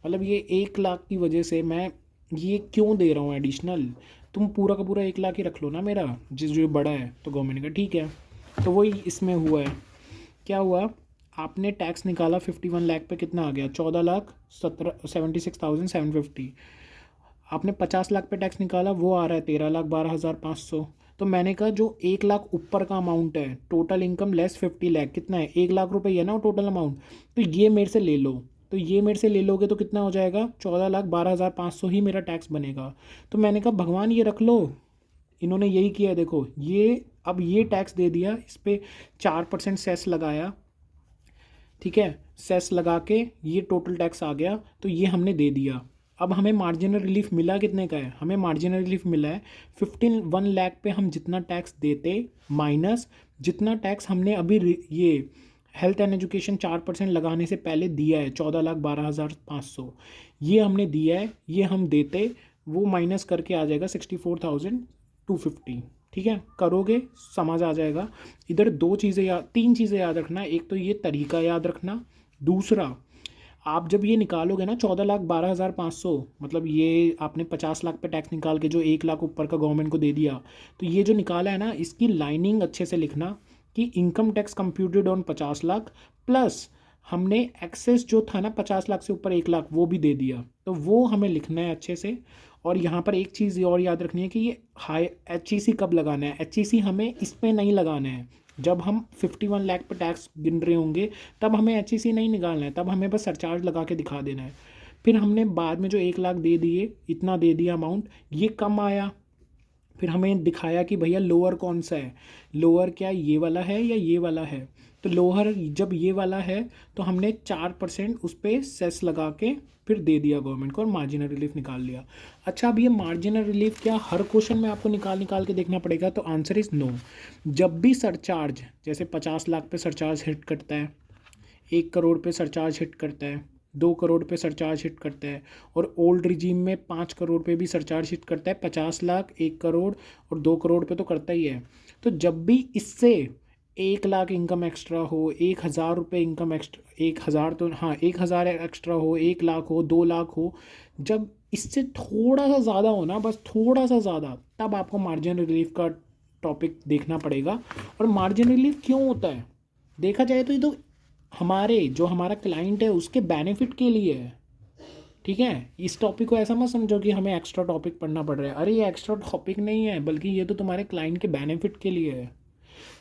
मतलब ये 1 लाख की वजह से मैं ये क्यों दे रहा हूँ एडिशनल, तुम पूरा का पूरा 1 लाख ही रख लो ना मेरा, जिस जो बड़ा है। तो गवर्नमेंट ने कहा ठीक है। तो वही इसमें हुआ है, क्या हुआ, आपने टैक्स निकाला 51 लाख पे, कितना आ गया, 14,76,750। आपने 50 लाख पे टैक्स निकाला, वो आ रहा है 13,12,500। तो मैंने कहा जो 1 लाख ऊपर का अमाउंट है, टोटल इनकम लेस 50 लाख, कितना है, 1 लाख रुपए है ना वो टोटल अमाउंट, तो ये मेरे से ले लो। तो ये मेरे से ले लोगे तो कितना हो जाएगा, 14,12,500 ही मेरा टैक्स बनेगा। तो मैंने कहा भगवान ये रख लो, इन्होंने यही किया, देखो ये अब ये टैक्स दे दिया, इस पर 4% सेस लगाया, ठीक है, सेस लगा के ये टोटल टैक्स आ गया, तो ये हमने दे दिया। अब हमें मार्जिनल रिलीफ मिला कितने का है, हमें मार्जिनल रिलीफ मिला है 51 लाख पे हम जितना टैक्स देते माइनस जितना टैक्स हमने अभी ये हेल्थ एंड एजुकेशन 4% लगाने से पहले दिया है, 14,12,500, ये हमने दिया है, ये हम देते, वो माइनस करके आ जाएगा 64,250, ठीक है, करोगे समझ आ जाएगा। इधर 3 चीज़ें याद रखना, एक तो ये तरीका याद रखना, दूसरा आप जब ये निकालोगे ना 14,12,500, मतलब ये आपने 50 लाख पे टैक्स निकाल के जो 1 लाख ऊपर का गवर्नमेंट को दे दिया, तो ये जो निकाला है ना, इसकी लाइनिंग अच्छे से लिखना कि income tax computed on 50 lakh plus हमने एक्सेस जो था ना 50 लाख से ऊपर 1 लाख वो भी दे दिया, तो वो हमें लिखना है अच्छे से। और यहाँ पर एक चीज़ और याद रखनी है कि ये हाई HEC कब लगाना है, HEC हमें इस पर नहीं लगाना है, जब हम 51 लाख पर टैक्स गिन रहे होंगे तब हमें HEC नहीं निकालना है, तब हमें बस सरचार्ज लगा के दिखा देना है। फिर हमने बाद में जो 1 लाख दे दिए, इतना दे दिया अमाउंट, ये कम आया, फिर हमें दिखाया कि भैया लोअर कौन सा है, लोअर क्या ये वाला है या ये वाला है, तो लोअर जब ये वाला है तो हमने 4% उस पर सेस लगा के फिर दे दिया गवर्नमेंट को और मार्जिनल रिलीफ निकाल लिया। अच्छा, अब ये मार्जिनल रिलीफ क्या हर क्वेश्चन में आपको निकाल के देखना पड़ेगा, तो आंसर इज़ नो। जब भी सरचार्ज, जैसे 50 लाख पे सरचार्ज हिट करता है, 1 करोड़ पे सरचार्ज हिट करता है, 2 करोड़ पे सरचार्ज हिट करता है, और ओल्ड रिजीम में 5 करोड़ पे भी सरचार्ज हिट करता है, 50 लाख, 1 करोड़ और 2 करोड़ पे तो करता ही है। तो जब भी इससे 1 लाख इनकम एक्स्ट्रा हो, 1,000 रुपये इनकम एक्स्ट्रा, 1,000 तो हाँ 1,000 एक्स्ट्रा हो, 1 लाख हो, 2 लाख हो, जब इससे थोड़ा सा ज़्यादा हो ना, बस थोड़ा सा ज़्यादा, तब आपको मार्जिन रिलीफ का टॉपिक देखना पड़ेगा। और मार्जिन रिलीफ क्यों होता है, देखा जाए तो ये तो जो हमारा क्लाइंट है उसके बेनिफिट के लिए है, ठीक है। इस टॉपिक को ऐसा मत समझो कि हमें एक्स्ट्रा टॉपिक पढ़ना पड़ रहा है, अरे ये एक्स्ट्रा टॉपिक नहीं है, बल्कि ये तो तुम्हारे क्लाइंट के बेनिफिट के लिए है,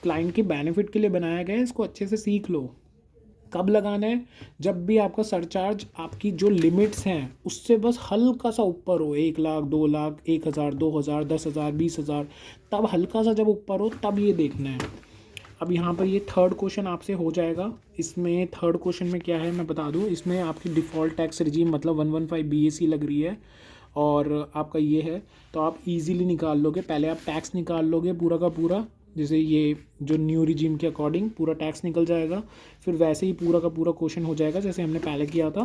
क्लाइंट के बेनिफिट के लिए बनाया गया है, इसको अच्छे से सीख लो। कब लगाना है? जब भी आपका सरचार्ज आपकी जो लिमिट्स हैं उससे बस हल्का सा ऊपर हो, 1 लाख, 2 लाख, 1,000, 2,000, 10,000, 20,000, तब हल्का सा जब ऊपर हो तब ये देखना है। अब यहाँ पर ये थर्ड क्वेश्चन आपसे हो जाएगा। इसमें थर्ड क्वेश्चन में क्या है मैं बता दूँ, इसमें आपकी डिफ़ॉल्ट टैक्स रिजीम मतलब 115 BAC लग रही है और आपका ये है, तो आप इजीली निकाल लोगे। पहले आप टैक्स निकाल लोगे पूरा का पूरा, जैसे ये जो न्यू रिजीम के अकॉर्डिंग पूरा टैक्स निकल जाएगा, फिर वैसे ही पूरा का पूरा क्वेश्चन हो जाएगा जैसे हमने पहले किया था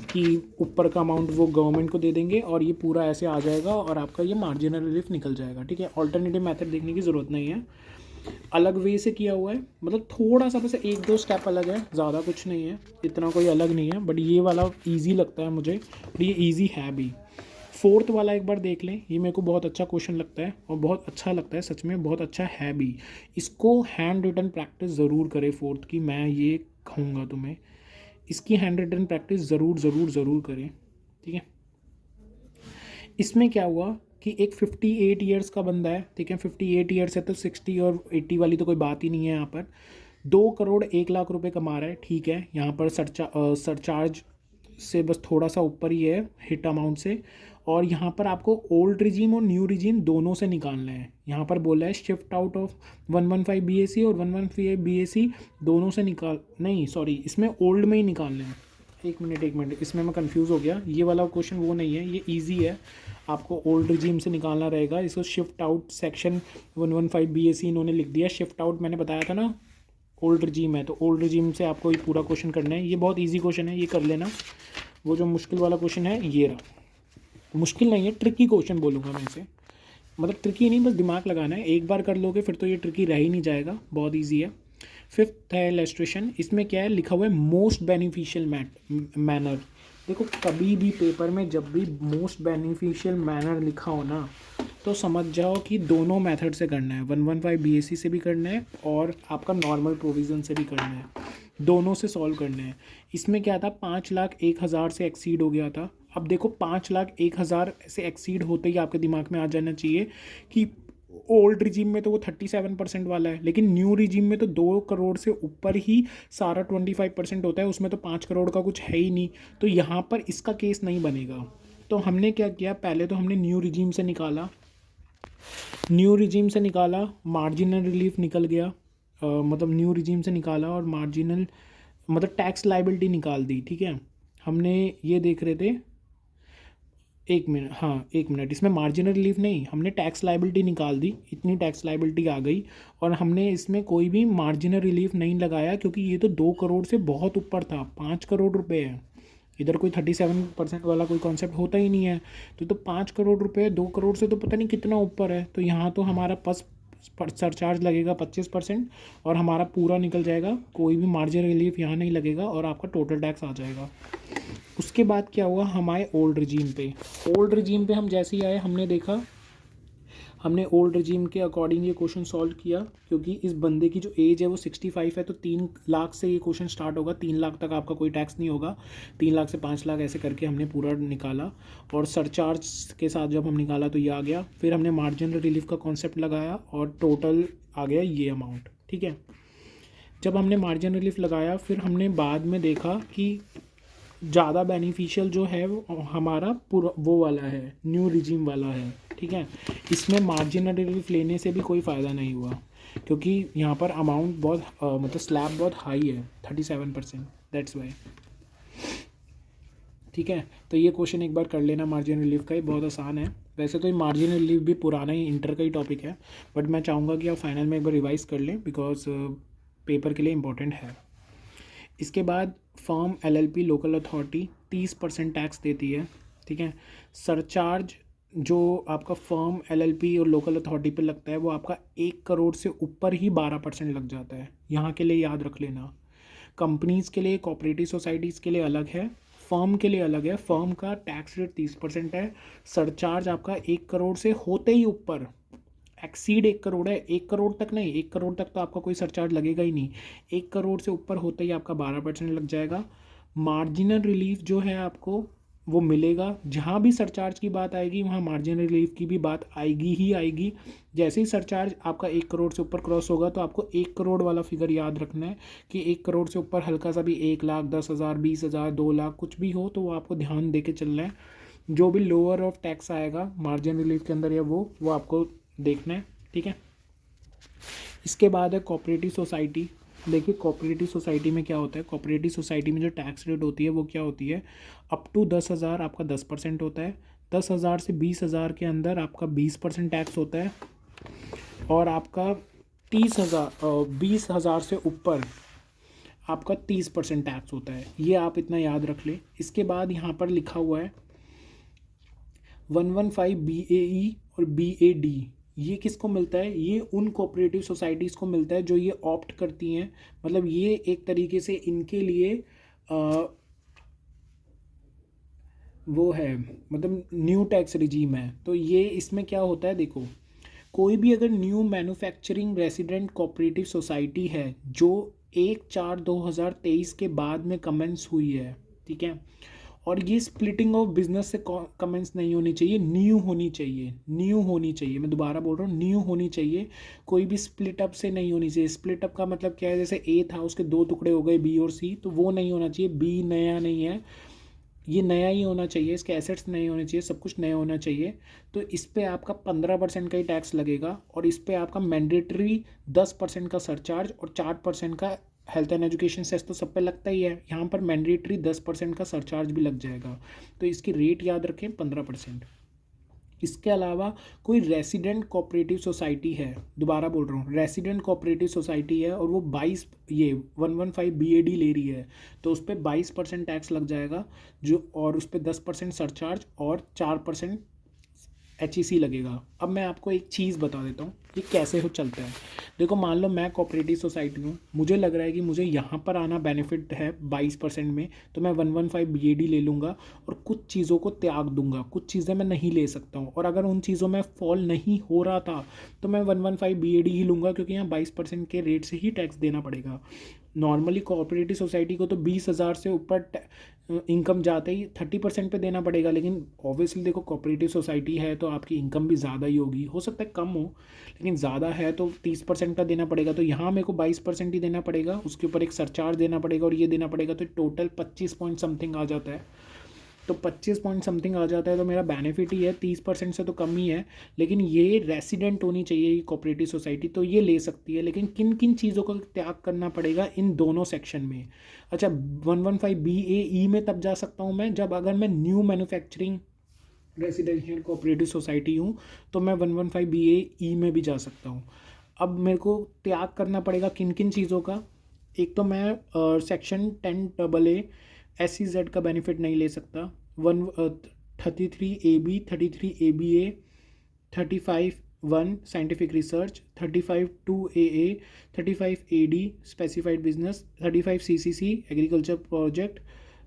कि ऊपर का अमाउंट वो गवर्नमेंट को दे देंगे और ये पूरा ऐसे आ जाएगा और आपका ये मार्जिनल रिलीफ निकल जाएगा, ठीक है। ऑल्टरनेटिव मेथड देखने की ज़रूरत नहीं है, अलग वे से किया हुआ है, मतलब थोड़ा सा बस 1-2 स्टेप अलग है, ज़्यादा कुछ नहीं है, इतना कोई अलग नहीं है, बट ये वाला ईजी लगता है मुझे और ये ईजी है भी। फोर्थ वाला एक बार देख लें, ये मेरे को बहुत अच्छा क्वेश्चन लगता है और बहुत अच्छा लगता है, सच में बहुत अच्छा है भी। इसको हैंड रिटन प्रैक्टिस ज़रूर करें फोर्थ की, मैं ये कहूँगा तुम्हें, इसकी हैंड रिटन प्रैक्टिस ज़रूर ज़रूर ज़रूर करें, ठीक है। इसमें क्या हुआ कि एक 58 ईयर्स का बंदा है, ठीक है, 58 ईयर्स है तो 60 और 80 वाली तो कोई बात ही नहीं है। यहाँ पर 2,01,00,000 रुपये कमा रहा है, ठीक है। यहाँ पर सरचार्ज से बस थोड़ा सा ऊपर ही है हिट अमाउंट से, और यहाँ पर आपको ओल्ड रिजीम और न्यू रिजीम दोनों से निकालना है। यहाँ पर बोला है शिफ्ट आउट ऑफ 115 BAC और 115 BAC दोनों से नहीं सॉरी, इसमें ओल्ड में ही निकालना है। एक मिनट, इसमें मैं कंफ्यूज हो गया, ये वाला क्वेश्चन वो नहीं है, ये इजी है, आपको ओल्ड रिजीम से निकालना रहेगा। इसको शिफ्ट आउट सेक्शन 115 BAC इन्होंने लिख दिया, शिफ्ट आउट मैंने बताया था ना ओल्ड रिजीम है, तो ओल्ड रिजीम से आपको ये पूरा क्वेश्चन करना है। ये बहुत इजी क्वेश्चन है, ये कर लेना। वो जो मुश्किल वाला क्वेश्चन है ये रहा, मुश्किल नहीं है, ट्रिकी क्वेश्चन बोलूँगा मैं इसे, मतलब ट्रिकी नहीं, बस दिमाग लगाना है, एक बार कर लोगे फिर तो ये ट्रिकी रह ही नहीं जाएगा, बहुत ईजी है। फिफ्थ है इलस्ट्रेशन, इसमें क्या है लिखा हुआ है मोस्ट बेनिफिशियल मैनर। देखो कभी भी पेपर में जब भी मोस्ट बेनिफिशियल मैनर लिखा हो ना, तो समझ जाओ कि दोनों मेथड से करना है, 115 BAC से भी करना है और आपका नॉर्मल प्रोविज़न से भी करना है, दोनों से सॉल्व करना है। इसमें क्या था, 5,01,000 से एक्सीड हो गया था। अब देखो 5,01,000 से एक्सीड होते ही आपके दिमाग में आ जाना चाहिए कि ओल्ड रिजीम में तो वो 37% वाला है, लेकिन न्यू रिजीम में तो 2 करोड़ से ऊपर ही सारा 25% होता है, उसमें तो 5 करोड़ का कुछ है ही नहीं, तो यहाँ पर इसका केस नहीं बनेगा। तो हमने क्या किया, पहले तो हमने न्यू रिजीम से निकाला, मार्जिनल रिलीफ निकल गया, मतलब न्यू रिजीम से निकाला और मार्जिनल मतलब टैक्स लाइबिलिटी निकाल दी, ठीक है। हमने ये देख रहे थे, एक मिनट, इसमें मार्जिनल रिलीफ नहीं, हमने टैक्स लाइबिलिटी निकाल दी, इतनी टैक्स लाइबिलिटी आ गई, और हमने इसमें कोई भी मार्जिनल रिलीफ नहीं लगाया क्योंकि ये तो 2 करोड़ से बहुत ऊपर था, 5 करोड़ रुपए है, इधर कोई 37% वाला कोई कॉन्सेप्ट होता ही नहीं है, तो 5 करोड़ रुपए 2 करोड़ से तो पता नहीं कितना ऊपर है, तो यहाँ तो हमारा सरचार्ज लगेगा 25% और हमारा पूरा निकल जाएगा, कोई भी मार्जिन रिलीफ यहाँ नहीं लगेगा और आपका टोटल टैक्स आ जाएगा। उसके बाद क्या हुआ, हम आए ओल्ड रिजीम पे हम जैसे ही आए हमने देखा, हमने ओल्ड रिजीम के अकॉर्डिंग ये क्वेश्चन सॉल्व किया, क्योंकि इस बंदे की जो एज है वो 65 है, तो 3 लाख से ये क्वेश्चन स्टार्ट होगा, 3 लाख तक आपका कोई टैक्स नहीं होगा, 3 लाख से 5 लाख ऐसे करके हमने पूरा निकाला, और सरचार्ज के साथ जब हम निकाला तो ये आ गया। फिर हमने मार्जिनल रिलीफ का कॉन्सेप्ट लगाया और टोटल आ गया ये अमाउंट, ठीक है। जब हमने मार्जिनल रिलीफ लगाया फिर हमने बाद में देखा कि ज़्यादा बेनिफिशियल जो है वो हमारा पूरा वो वाला है, न्यू रिजीम वाला है, ठीक है। इसमें मार्जिनल रिलीफ लेने से भी कोई फ़ायदा नहीं हुआ क्योंकि यहाँ पर अमाउंट बहुत मतलब स्लैब बहुत हाई है, 37%, दैट्स वाई, ठीक है। तो ये क्वेश्चन एक बार कर लेना मार्जिनल रिलीफ का, ही बहुत आसान है। वैसे तो ये मार्जिनल रिलीफ भी पुराना ही इंटर का ही टॉपिक है, बट मैं चाहूँगा कि आप फाइनल में एक बार रिवाइज़ कर लें बिकॉज पेपर के लिए इम्पोर्टेंट है। इसके बाद firm LLP local authority 30% tax देती है, ठीक है। सरचार्ज जो आपका फर्म LLP और लोकल अथॉरिटी पे लगता है वो आपका 1 करोड़ से ऊपर ही 12% लग जाता है, यहाँ के लिए याद रख लेना। कंपनीज़ के लिए, कोऑपरेटिव सोसाइटीज़ के लिए अलग है, फर्म के लिए अलग है। फर्म का टैक्स रेट 30% है, सरचार्ज आपका 1 करोड़ से होते ही ऊपर एक्सीड 1 करोड़ है, 1 करोड़ तक नहीं, 1 करोड़ तक तो आपका कोई सरचार्ज लगेगा ही नहीं, 1 करोड़ से ऊपर होते ही आपका 12% लग जाएगा। मार्जिनल रिलीफ जो है आपको वो मिलेगा, जहाँ भी सरचार्ज की बात आएगी वहाँ मार्जिनल रिलीफ की भी बात आएगी ही आएगी। जैसे ही सरचार्ज आपका 1 करोड़ से ऊपर क्रॉस होगा तो आपको 1 करोड़ वाला फिगर याद रखना है कि 1 करोड़ से ऊपर हल्का सा भी 1 लाख, 10,000, 20,000, 2 लाख कुछ भी हो तो वो आपको ध्यान दे के चलना है। जो भी लोअर ऑफ टैक्स आएगा मार्जिन रिलीफ के अंदर या वो आपको देखना है, ठीक है। इसके बाद है कोऑपरेटिव सोसाइटी। देखिए कोऑपरेटिव सोसाइटी में क्या होता है, कोऑपरेटिव सोसाइटी में जो टैक्स रेट होती है वो क्या होती है, अप टू 10,000 आपका 10% होता है, 10,000 से 20,000 के अंदर आपका 20% टैक्स होता है, और आपका 20,000 से ऊपर आपका 30% टैक्स होता है। ये आप इतना याद रख लें। इसके बाद यहाँ पर लिखा हुआ है 115 BAE और BAD, ये किसको मिलता है, ये उन कोऑपरेटिव सोसाइटीज़ को मिलता है जो ये ऑप्ट करती हैं, मतलब ये एक तरीके से इनके लिए वो है, मतलब न्यू टैक्स रिजीम है। तो ये इसमें क्या होता है, देखो कोई भी अगर new manufacturing resident cooperative society है जो 1/4/2023 के बाद में कमेंस हुई है, ठीक है, और ये स्प्लिटिंग ऑफ बिजनेस से कमेंस नहीं होनी चाहिए, न्यू होनी चाहिए, न्यू होनी चाहिए, मैं दोबारा बोल रहा हूँ न्यू होनी चाहिए, कोई भी स्प्लिट अप से नहीं होनी चाहिए। स्प्लिट अप का मतलब क्या है, जैसे ए था उसके 2 टुकड़े हो गए बी और सी, तो वो नहीं होना चाहिए। बी नया नहीं है, ये नया ही होना चाहिए, इसके एसेट्स नहीं होने चाहिए, सब कुछ नया होना चाहिए। तो इस पर आपका 15% का ही टैक्स लगेगा, और इस पर आपका मैंडेटरी 10% का सरचार्ज और 4% का हेल्थ एंड एजुकेशन सेस तो सब पे लगता ही है, यहाँ पर मैंडेटरी 10% का सरचार्ज भी लग जाएगा। तो इसकी रेट याद रखें 15%। इसके अलावा कोई रेसिडेंट कोऑपरेटिव सोसाइटी है, दोबारा बोल रहा हूँ रेसिडेंट कोऑपरेटिव सोसाइटी है, और वो 115 BAD ले रही है, तो उस पर 22% टैक्स लग जाएगा जो, और उस पर 10% सरचार्ज और 4% HEC लगेगा। अब मैं आपको एक चीज़ बता देता हूँ ये कैसे हो चलता है। देखो मान लो मैं कोऑपरेटिव सोसाइटी हूँ, मुझे लग रहा है कि मुझे यहाँ पर आना बेनिफिट है 22% में, तो मैं 115 BAD ले लूँगा और कुछ चीज़ों को त्याग दूंगा, कुछ चीज़ें मैं नहीं ले सकता हूँ, और अगर उन चीज़ों में फॉल नहीं हो रहा था तो मैं 115 BAD ही लूँगा, क्योंकि यहाँ 22% के रेट से ही टैक्स देना पड़ेगा। नॉर्मली कोऑपरेटिव सोसाइटी को तो 20,000 से ऊपर इनकम जाते ही 30% पे देना पड़ेगा, लेकिन ऑब्वियसली देखो कोऑपरेटिव सोसाइटी है तो आपकी इनकम भी ज़्यादा ही होगी, हो सकता है कम हो लेकिन ज़्यादा है तो 30% का देना पड़ेगा। तो यहाँ मेरे को 22% ही देना पड़ेगा, उसके ऊपर एक सरचार्ज देना पड़ेगा और ये देना पड़ेगा, तो टोटल 25 पॉइंट समथिंग आ जाता है। तो 25 पॉइंट समथिंग आ जाता है, तो मेरा बेनिफिट ही है, 30% से तो कम ही है। लेकिन ये रेसिडेंट होनी चाहिए ये कोऑपरेटिव सोसाइटी, तो ये ले सकती है। लेकिन किन किन चीज़ों का त्याग करना पड़ेगा इन दोनों सेक्शन में। अच्छा 115 BAE में तब जा सकता हूँ मैं जब अगर मैं new manufacturing residential cooperative society हूँ, तो मैं 115 BAE में भी जा सकता हूँ। अब मेरे को त्याग करना पड़ेगा किन किन चीज़ों का। एक तो मैं सेक्शन 10AA SEZ का बेनिफिट नहीं ले सकता, 33AB 33ABA 35(1) scientific research, 35(2AA) 35AD specified business, 35 CCC agriculture project,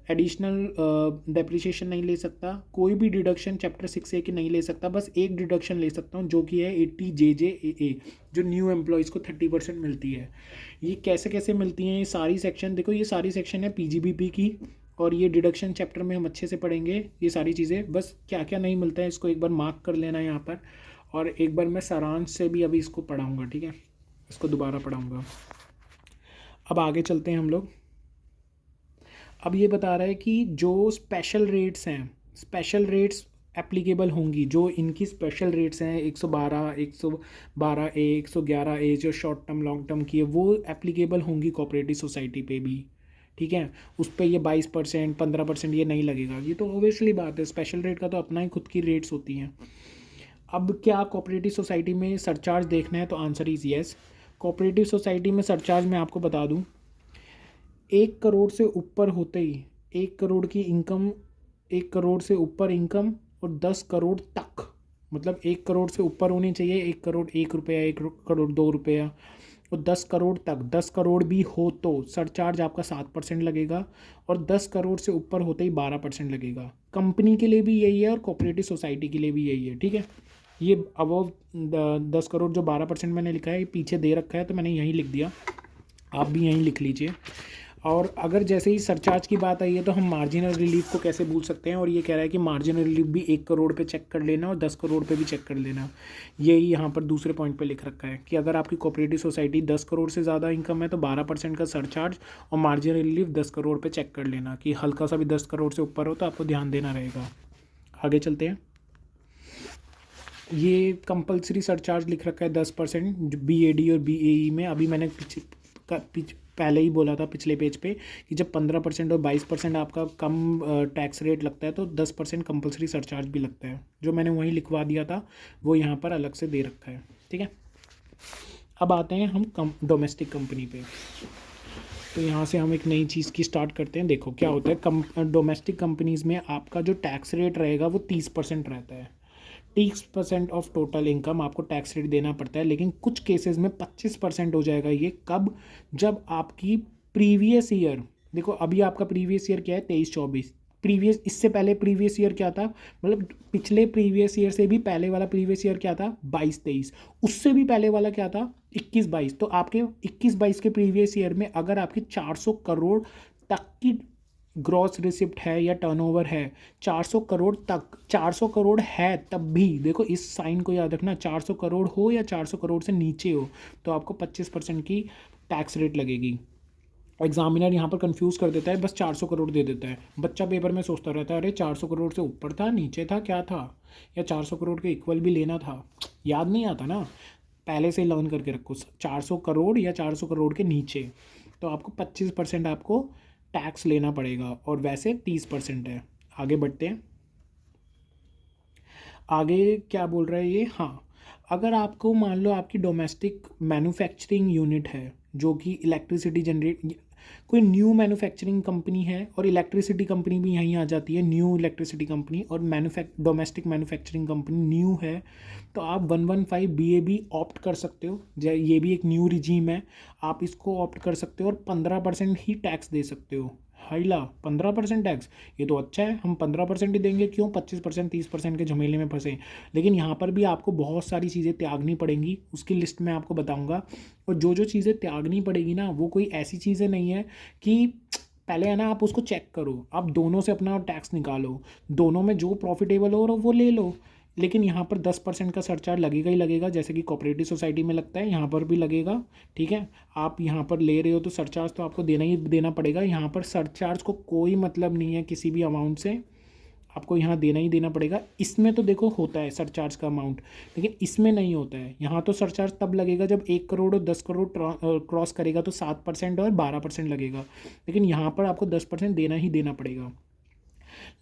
additional depreciation नहीं ले सकता, कोई भी डिडक्शन चैप्टर 6A की नहीं ले सकता, बस एक डिडक्शन ले सकता हूँ जो कि है 80JJAA जो न्यू एम्प्लॉयज़ को 30% मिलती है। ये कैसे कैसे मिलती हैं ये सारी सेक्शन, देखो ये सारी सेक्शन है PGBP की, और ये डिडक्शन चैप्टर में हम अच्छे से पढ़ेंगे ये सारी चीज़ें। बस क्या क्या नहीं मिलता है इसको एक बार मार्क कर लेना है यहाँ पर, और एक बार मैं सारांश से भी अभी इसको पढ़ाऊँगा, ठीक है, इसको दोबारा पढ़ाऊँगा। अब आगे चलते हैं हम लोग। अब ये बता रहा है कि जो स्पेशल रेट्स हैं, स्पेशल रेट्स एप्लीकेबल होंगी, जो इनकी स्पेशल रेट्स हैं 112A 111A जो शॉर्ट टर्म लॉन्ग टर्म की है, वो एप्लीकेबल होंगी कोऑपरेटिव सोसाइटी पे भी, ठीक है। उस पर ये 22% 15% ये नहीं लगेगा, ये तो ओबियसली बात है, स्पेशल रेट का तो अपना ही खुद की रेट्स होती हैं। अब क्या कोऑपरेटिव सोसाइटी में सरचार्ज देखना है, तो answer is yes. Cooperative society में सरचार्ज मैं आपको बता दूं, 1 करोड़ से ऊपर होते ही 1 करोड़ की इनकम, 1 करोड़ से ऊपर इनकम और 10 करोड़ तक, मतलब 1 करोड़ से ऊपर होनी चाहिए, 1 करोड़ 1 रुपया, 1 करोड़ 2 रुपया, और 10 करोड़ तक, 10 करोड़ भी हो तो सरचार्ज आपका 7% लगेगा, और 10 करोड़ से ऊपर होते ही 12% लगेगा। कंपनी के लिए भी यही है और कोऑपरेटिव सोसाइटी के लिए भी यही है, ठीक है। ये अबव 10 करोड़ जो 12% मैंने लिखा है, ये पीछे दे रखा है तो मैंने यहीं लिख दिया, आप भी यहीं लिख लीजिए। और अगर जैसे ही सरचार्ज की बात आई है तो हम मार्जिनल रिलीफ को कैसे भूल सकते हैं, और ये कह रहा है कि मार्जिनल रिलीफ भी 1 करोड़ पे चेक कर लेना और 10 करोड़ पे भी चेक कर लेना। यही यहाँ पर दूसरे पॉइंट पे लिख रखा है कि अगर आपकी कोऑपरेटिव सोसाइटी 10 करोड़ से ज़्यादा इनकम है तो 12% का सरचार्ज और मार्जिनल रिलीफ 10 करोड़ पे चेक कर लेना, कि हल्का सा भी 10 करोड़ से ऊपर हो तो आपको ध्यान देना रहेगा। आगे चलते हैं। ये कंपलसरी सरचार्ज लिख रखा है 10% BAD और BAE में। अभी मैंने पहले ही बोला था पिछले पेज पे कि जब 15% और 22% आपका कम टैक्स रेट लगता है तो 10% कंपलसरी सरचार्ज भी लगता है। जो मैंने वहीं लिखवा दिया था वो यहाँ पर अलग से दे रखा है, ठीक है। अब आते हैं हम डोमेस्टिक कंपनी पे। तो यहाँ से हम एक नई चीज़ की स्टार्ट करते हैं। देखो क्या होता है, डोमेस्टिक कंपनीज़ में आपका जो टैक्स रेट रहेगा वो 30% रहता है। 30% ऑफ टोटल इनकम आपको टैक्स रेट देना पड़ता है, लेकिन कुछ केसेस में 25% हो जाएगा। ये कब? जब आपकी प्रीवियस ईयर, देखो अभी आपका प्रीवियस ईयर क्या है, 23-24। प्रीवियस, इससे पहले प्रीवियस ईयर क्या था, मतलब पिछले प्रीवियस ईयर से भी पहले वाला प्रीवियस ईयर क्या था, 22-23। उससे भी पहले वाला क्या था, 21-22। तो आपके 21-22 के प्रीवियस ईयर में अगर आपकी 400 करोड़ तक की ग्रॉस रिसिप्ट है या टर्नओवर है, 400 करोड़ तक, 400 करोड़ है तब भी, देखो इस साइन को याद रखना, 400 करोड़ हो या 400 करोड़ से नीचे हो तो आपको 25% की टैक्स रेट लगेगी। एग्जामिनर यहाँ पर कंफ्यूज कर देता है, बस 400 करोड़ दे देता है। बच्चा पेपर में सोचता रहता है अरे 400 करोड़ से ऊपर था, नीचे था, क्या था, या 400 करोड़ के इक्वल भी लेना था, याद नहीं आता ना। पहले से लर्न करके रखो, 400 करोड़ या 400 करोड़ के नीचे तो आपको 25% आपको टैक्स लेना पड़ेगा, और वैसे 30% है। आगे बढ़ते हैं। आगे क्या बोल रहा है ये, हाँ, अगर आपको मान लो आपकी डोमेस्टिक मैन्युफैक्चरिंग यूनिट है जो कि इलेक्ट्रिसिटी जनरेट, कोई न्यू मैन्युफैक्चरिंग कंपनी है, और इलेक्ट्रिसिटी कंपनी भी यहीं आ जाती है, न्यू इलेक्ट्रिसिटी कंपनी, और डोमेस्टिक मैन्युफैक्चरिंग कंपनी न्यू है, तो आप 115 BAB ऑप्ट कर सकते हो। ये भी एक न्यू रिजीम है, आप इसको ऑप्ट कर सकते हो और 15% ही टैक्स दे सकते हो। हाइला 15% टैक्स, ये तो अच्छा है, हम 15% ही देंगे, क्यों 25% 30% के झमेले में फंसे। लेकिन यहाँ पर भी आपको बहुत सारी चीज़ें त्यागनी पड़ेंगी, उसकी लिस्ट मैं आपको बताऊँगा। और जो जो चीज़ें त्यागनी पड़ेगी ना, वो कोई ऐसी चीज़ें नहीं है कि पहले है ना आप उसको चेक करो, आप दोनों से अपना टैक्स निकालो, दोनों में जो प्रॉफिटेबल हो वो ले लो। लेकिन यहाँ पर 10% का सरचार्ज लगेगा ही लगेगा, जैसे कि कोऑपरेटिव सोसाइटी में लगता है, यहाँ पर भी लगेगा, ठीक है। आप यहाँ पर ले रहे हो तो सरचार्ज तो आपको देना ही देना पड़ेगा। यहाँ पर सरचार्ज को कोई मतलब नहीं है किसी भी अमाउंट से, आपको यहाँ देना ही देना पड़ेगा। इसमें तो देखो होता है सरचार्ज का अमाउंट, लेकिन इसमें नहीं होता है। यहाँ तो सरचार्ज तब लगेगा जब 1 करोड़ और 10 करोड़ क्रॉस करेगा तो 7% और 12% लगेगा, लेकिन यहाँ पर आपको 10% देना ही देना पड़ेगा।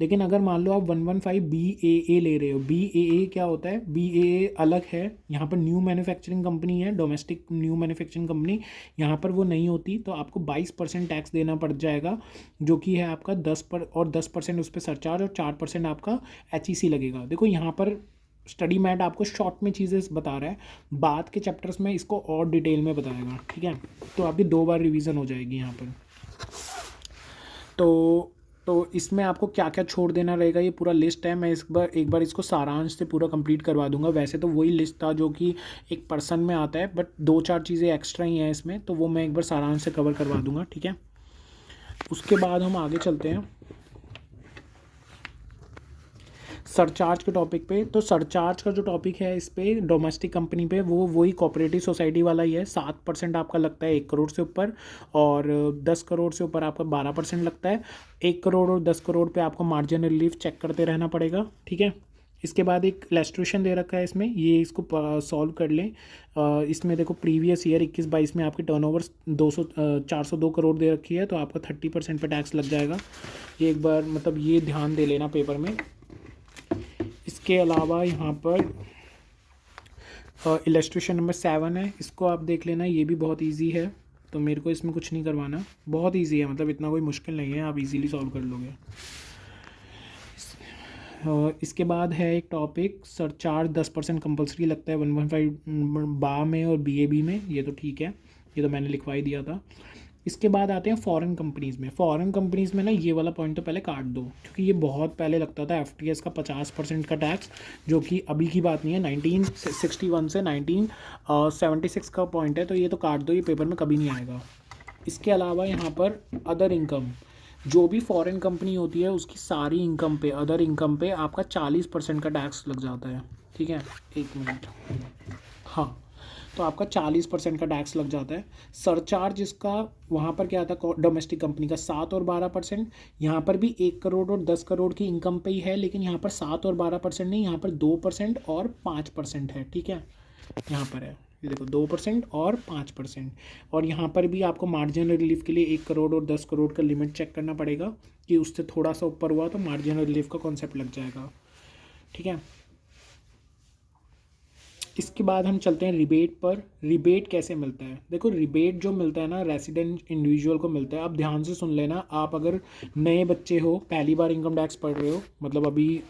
लेकिन अगर मान लो आप 115 BAA ले रहे हो, BAA क्या होता है, BAA अलग है, यहाँ पर न्यू मैन्युफैक्चरिंग कंपनी है, डोमेस्टिक न्यू मैन्युफैक्चरिंग कंपनी, यहाँ पर वो नहीं होती, तो आपको 22% टैक्स देना पड़ जाएगा, जो कि है आपका 10% उस पर सरचार्ज, और 4% आपका HEC लगेगा। देखो यहाँ पर स्टडी मैट आपको शॉर्ट में चीज़ें बता रहा है, बाद के चैप्टर्स में इसको और डिटेल में बताएगा, ठीक है। तो आपकी 2 बार रिवीजन हो जाएगी यहाँ पर। तो इसमें आपको क्या क्या छोड़ देना रहेगा, ये पूरा लिस्ट है। मैं एक बार इसको सारांश से पूरा कंप्लीट करवा दूंगा। वैसे तो वही लिस्ट था जो कि एक पर्सन में आता है, बट 2-4 चीज़ें एक्स्ट्रा ही हैं इसमें, तो वो मैं एक बार सारांश से कवर करवा दूंगा, ठीक है। उसके बाद हम आगे चलते हैं सरचार्ज के टॉपिक पे। तो सरचार्ज का जो टॉपिक है इस पे डोमेस्टिक कंपनी पे, वो वही कोऑपरेटिव सोसाइटी वाला ही है। 7% आपका लगता है 1 करोड़ से ऊपर, और 10 करोड़ से ऊपर आपका 12% लगता है। 1 करोड़ और 10 करोड़ पे आपको मार्जिन रिलीफ चेक करते रहना पड़ेगा, ठीक है। इसके बाद एक इलस्ट्रेशन दे रखा है इसमें, ये इसको सॉल्व कर लें। इसमें देखो प्रीवियस ईयर 21-22 में आपकी टर्नओवर 402 करोड़ दे रखी है, तो आपका 30% पे टैक्स लग जाएगा। ये एक बार मतलब ये ध्यान दे लेना पेपर में। इसके अलावा यहाँ पर इलस्ट्रेशन नंबर 7 है, इसको आप देख लेना, ये भी बहुत इजी है, तो मेरे को इसमें कुछ नहीं करवाना, बहुत इजी है, मतलब इतना कोई मुश्किल नहीं है, आप इजीली सॉल्व कर लोगे। इसके बाद है एक टॉपिक, सरचार्ज 10% कंपलसरी लगता है 115 बा में और BAB में, ये तो ठीक है, ये तो मैंने लिखवा ही दिया था। इसके बाद आते हैं फॉरेन कंपनीज़ में। फॉरेन कंपनीज़ में ना ये वाला पॉइंट तो पहले काट दो, क्योंकि ये बहुत पहले लगता था एफटीएस का 50% का टैक्स, जो कि अभी की बात नहीं है, 1961 से 1976 का पॉइंट है। तो ये तो काट दो, ये पेपर में कभी नहीं आएगा। इसके अलावा यहाँ पर अदर इनकम, जो भी फॉरेन कंपनी होती है उसकी सारी इनकम पे, अदर इनकम पे आपका 40% का टैक्स लग जाता है। ठीक है, एक मिनट, हाँ, तो आपका 40% का टैक्स लग जाता है। सरचार्ज इसका वहाँ पर क्या था, डोमेस्टिक कंपनी का 7 और 12%। यहाँ पर भी 1 करोड़ और 10 करोड़ की इनकम पे ही है, लेकिन यहाँ पर 7 और 12% नहीं, यहाँ पर 2% और 5% है। ठीक है, यहाँ पर है, ये देखो 2% और 5%। और यहाँ पर भी आपको मार्जिनल रिलीफ के लिए 1 करोड़ और 10 करोड़ का लिमिट चेक करना पड़ेगा, कि उससे थोड़ा सा ऊपर हुआ तो मार्जिनल रिलीफ का कॉन्सेप्ट लग जाएगा। ठीक है, इसके बाद हम चलते हैं रिबेट पर। रिबेट कैसे मिलता है? देखो, रिबेट जो मिलता है ना, रेसिडेंट इंडिविजुअल को मिलता है। अब ध्यान से सुन लेना, आप अगर नए बच्चे हो, पहली बार इनकम टैक्स पढ़ रहे हो, मतलब अभी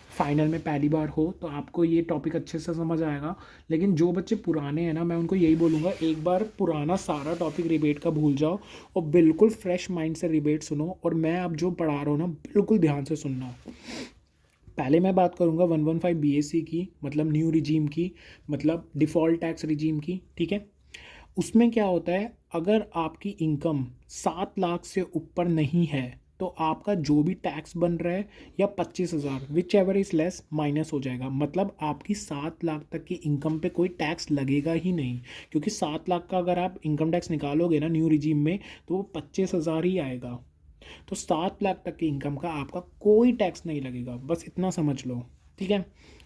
फाइनल में पहली बार हो, तो आपको ये टॉपिक अच्छे से समझ आएगा। लेकिन जो बच्चे पुराने हैं ना, मैं उनको यही बोलूँगा, एक बार पुराना सारा टॉपिक रिबेट का भूल जाओ और बिल्कुल फ्रेश माइंड से रिबेट सुनो। और मैं अब जो पढ़ा रहा हूँ ना, बिल्कुल ध्यान से सुनना। पहले मैं बात करूंगा 115 बीएससी की, मतलब न्यू रिजीम की, मतलब डिफ़ॉल्ट टैक्स रिजीम की। ठीक है, उसमें क्या होता है, अगर आपकी इनकम 7 लाख से ऊपर नहीं है तो आपका जो भी टैक्स बन रहा है या 25,000, which ever is less, minus हो जाएगा। मतलब आपकी 7 लाख तक की इनकम पे कोई टैक्स लगेगा ही नहीं, क्योंकि 7 लाख का अगर आप इनकम टैक्स निकालोगे ना न्यू रिजीम में, तो वो 25,000 ही आएगा। तो 7 लाख तक की इनकम का आपका कोई टैक्स नहीं लगेगा, बस इतना समझ लो। ठीक है,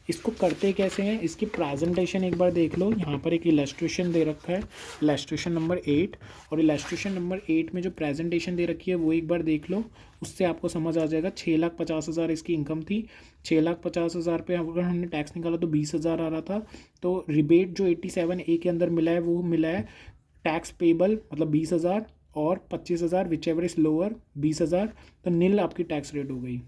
इसको करते कैसे हैं, इसकी प्रेजेंटेशन एक बार देख लो। यहाँ पर एक इलस्ट्रेशन दे रखा है, इलस्ट्रेशन नंबर 8, और इलस्ट्रेशन नंबर 8 में जो प्रेजेंटेशन दे रखी है वो एक बार देख लो, उससे आपको समझ आ जाएगा। 6,50,000 इसकी इनकम थी। 6,50,000 पे अगर हमने टैक्स निकाला तो 20,000 आ रहा था। तो रिबेट जो 87A के अंदर मिला है वो मिला है टैक्स पेबल, मतलब 20,000 और 25,000, विच एवर इज लोअर 20,000, तो नील आपकी टैक्स रेट हो गई।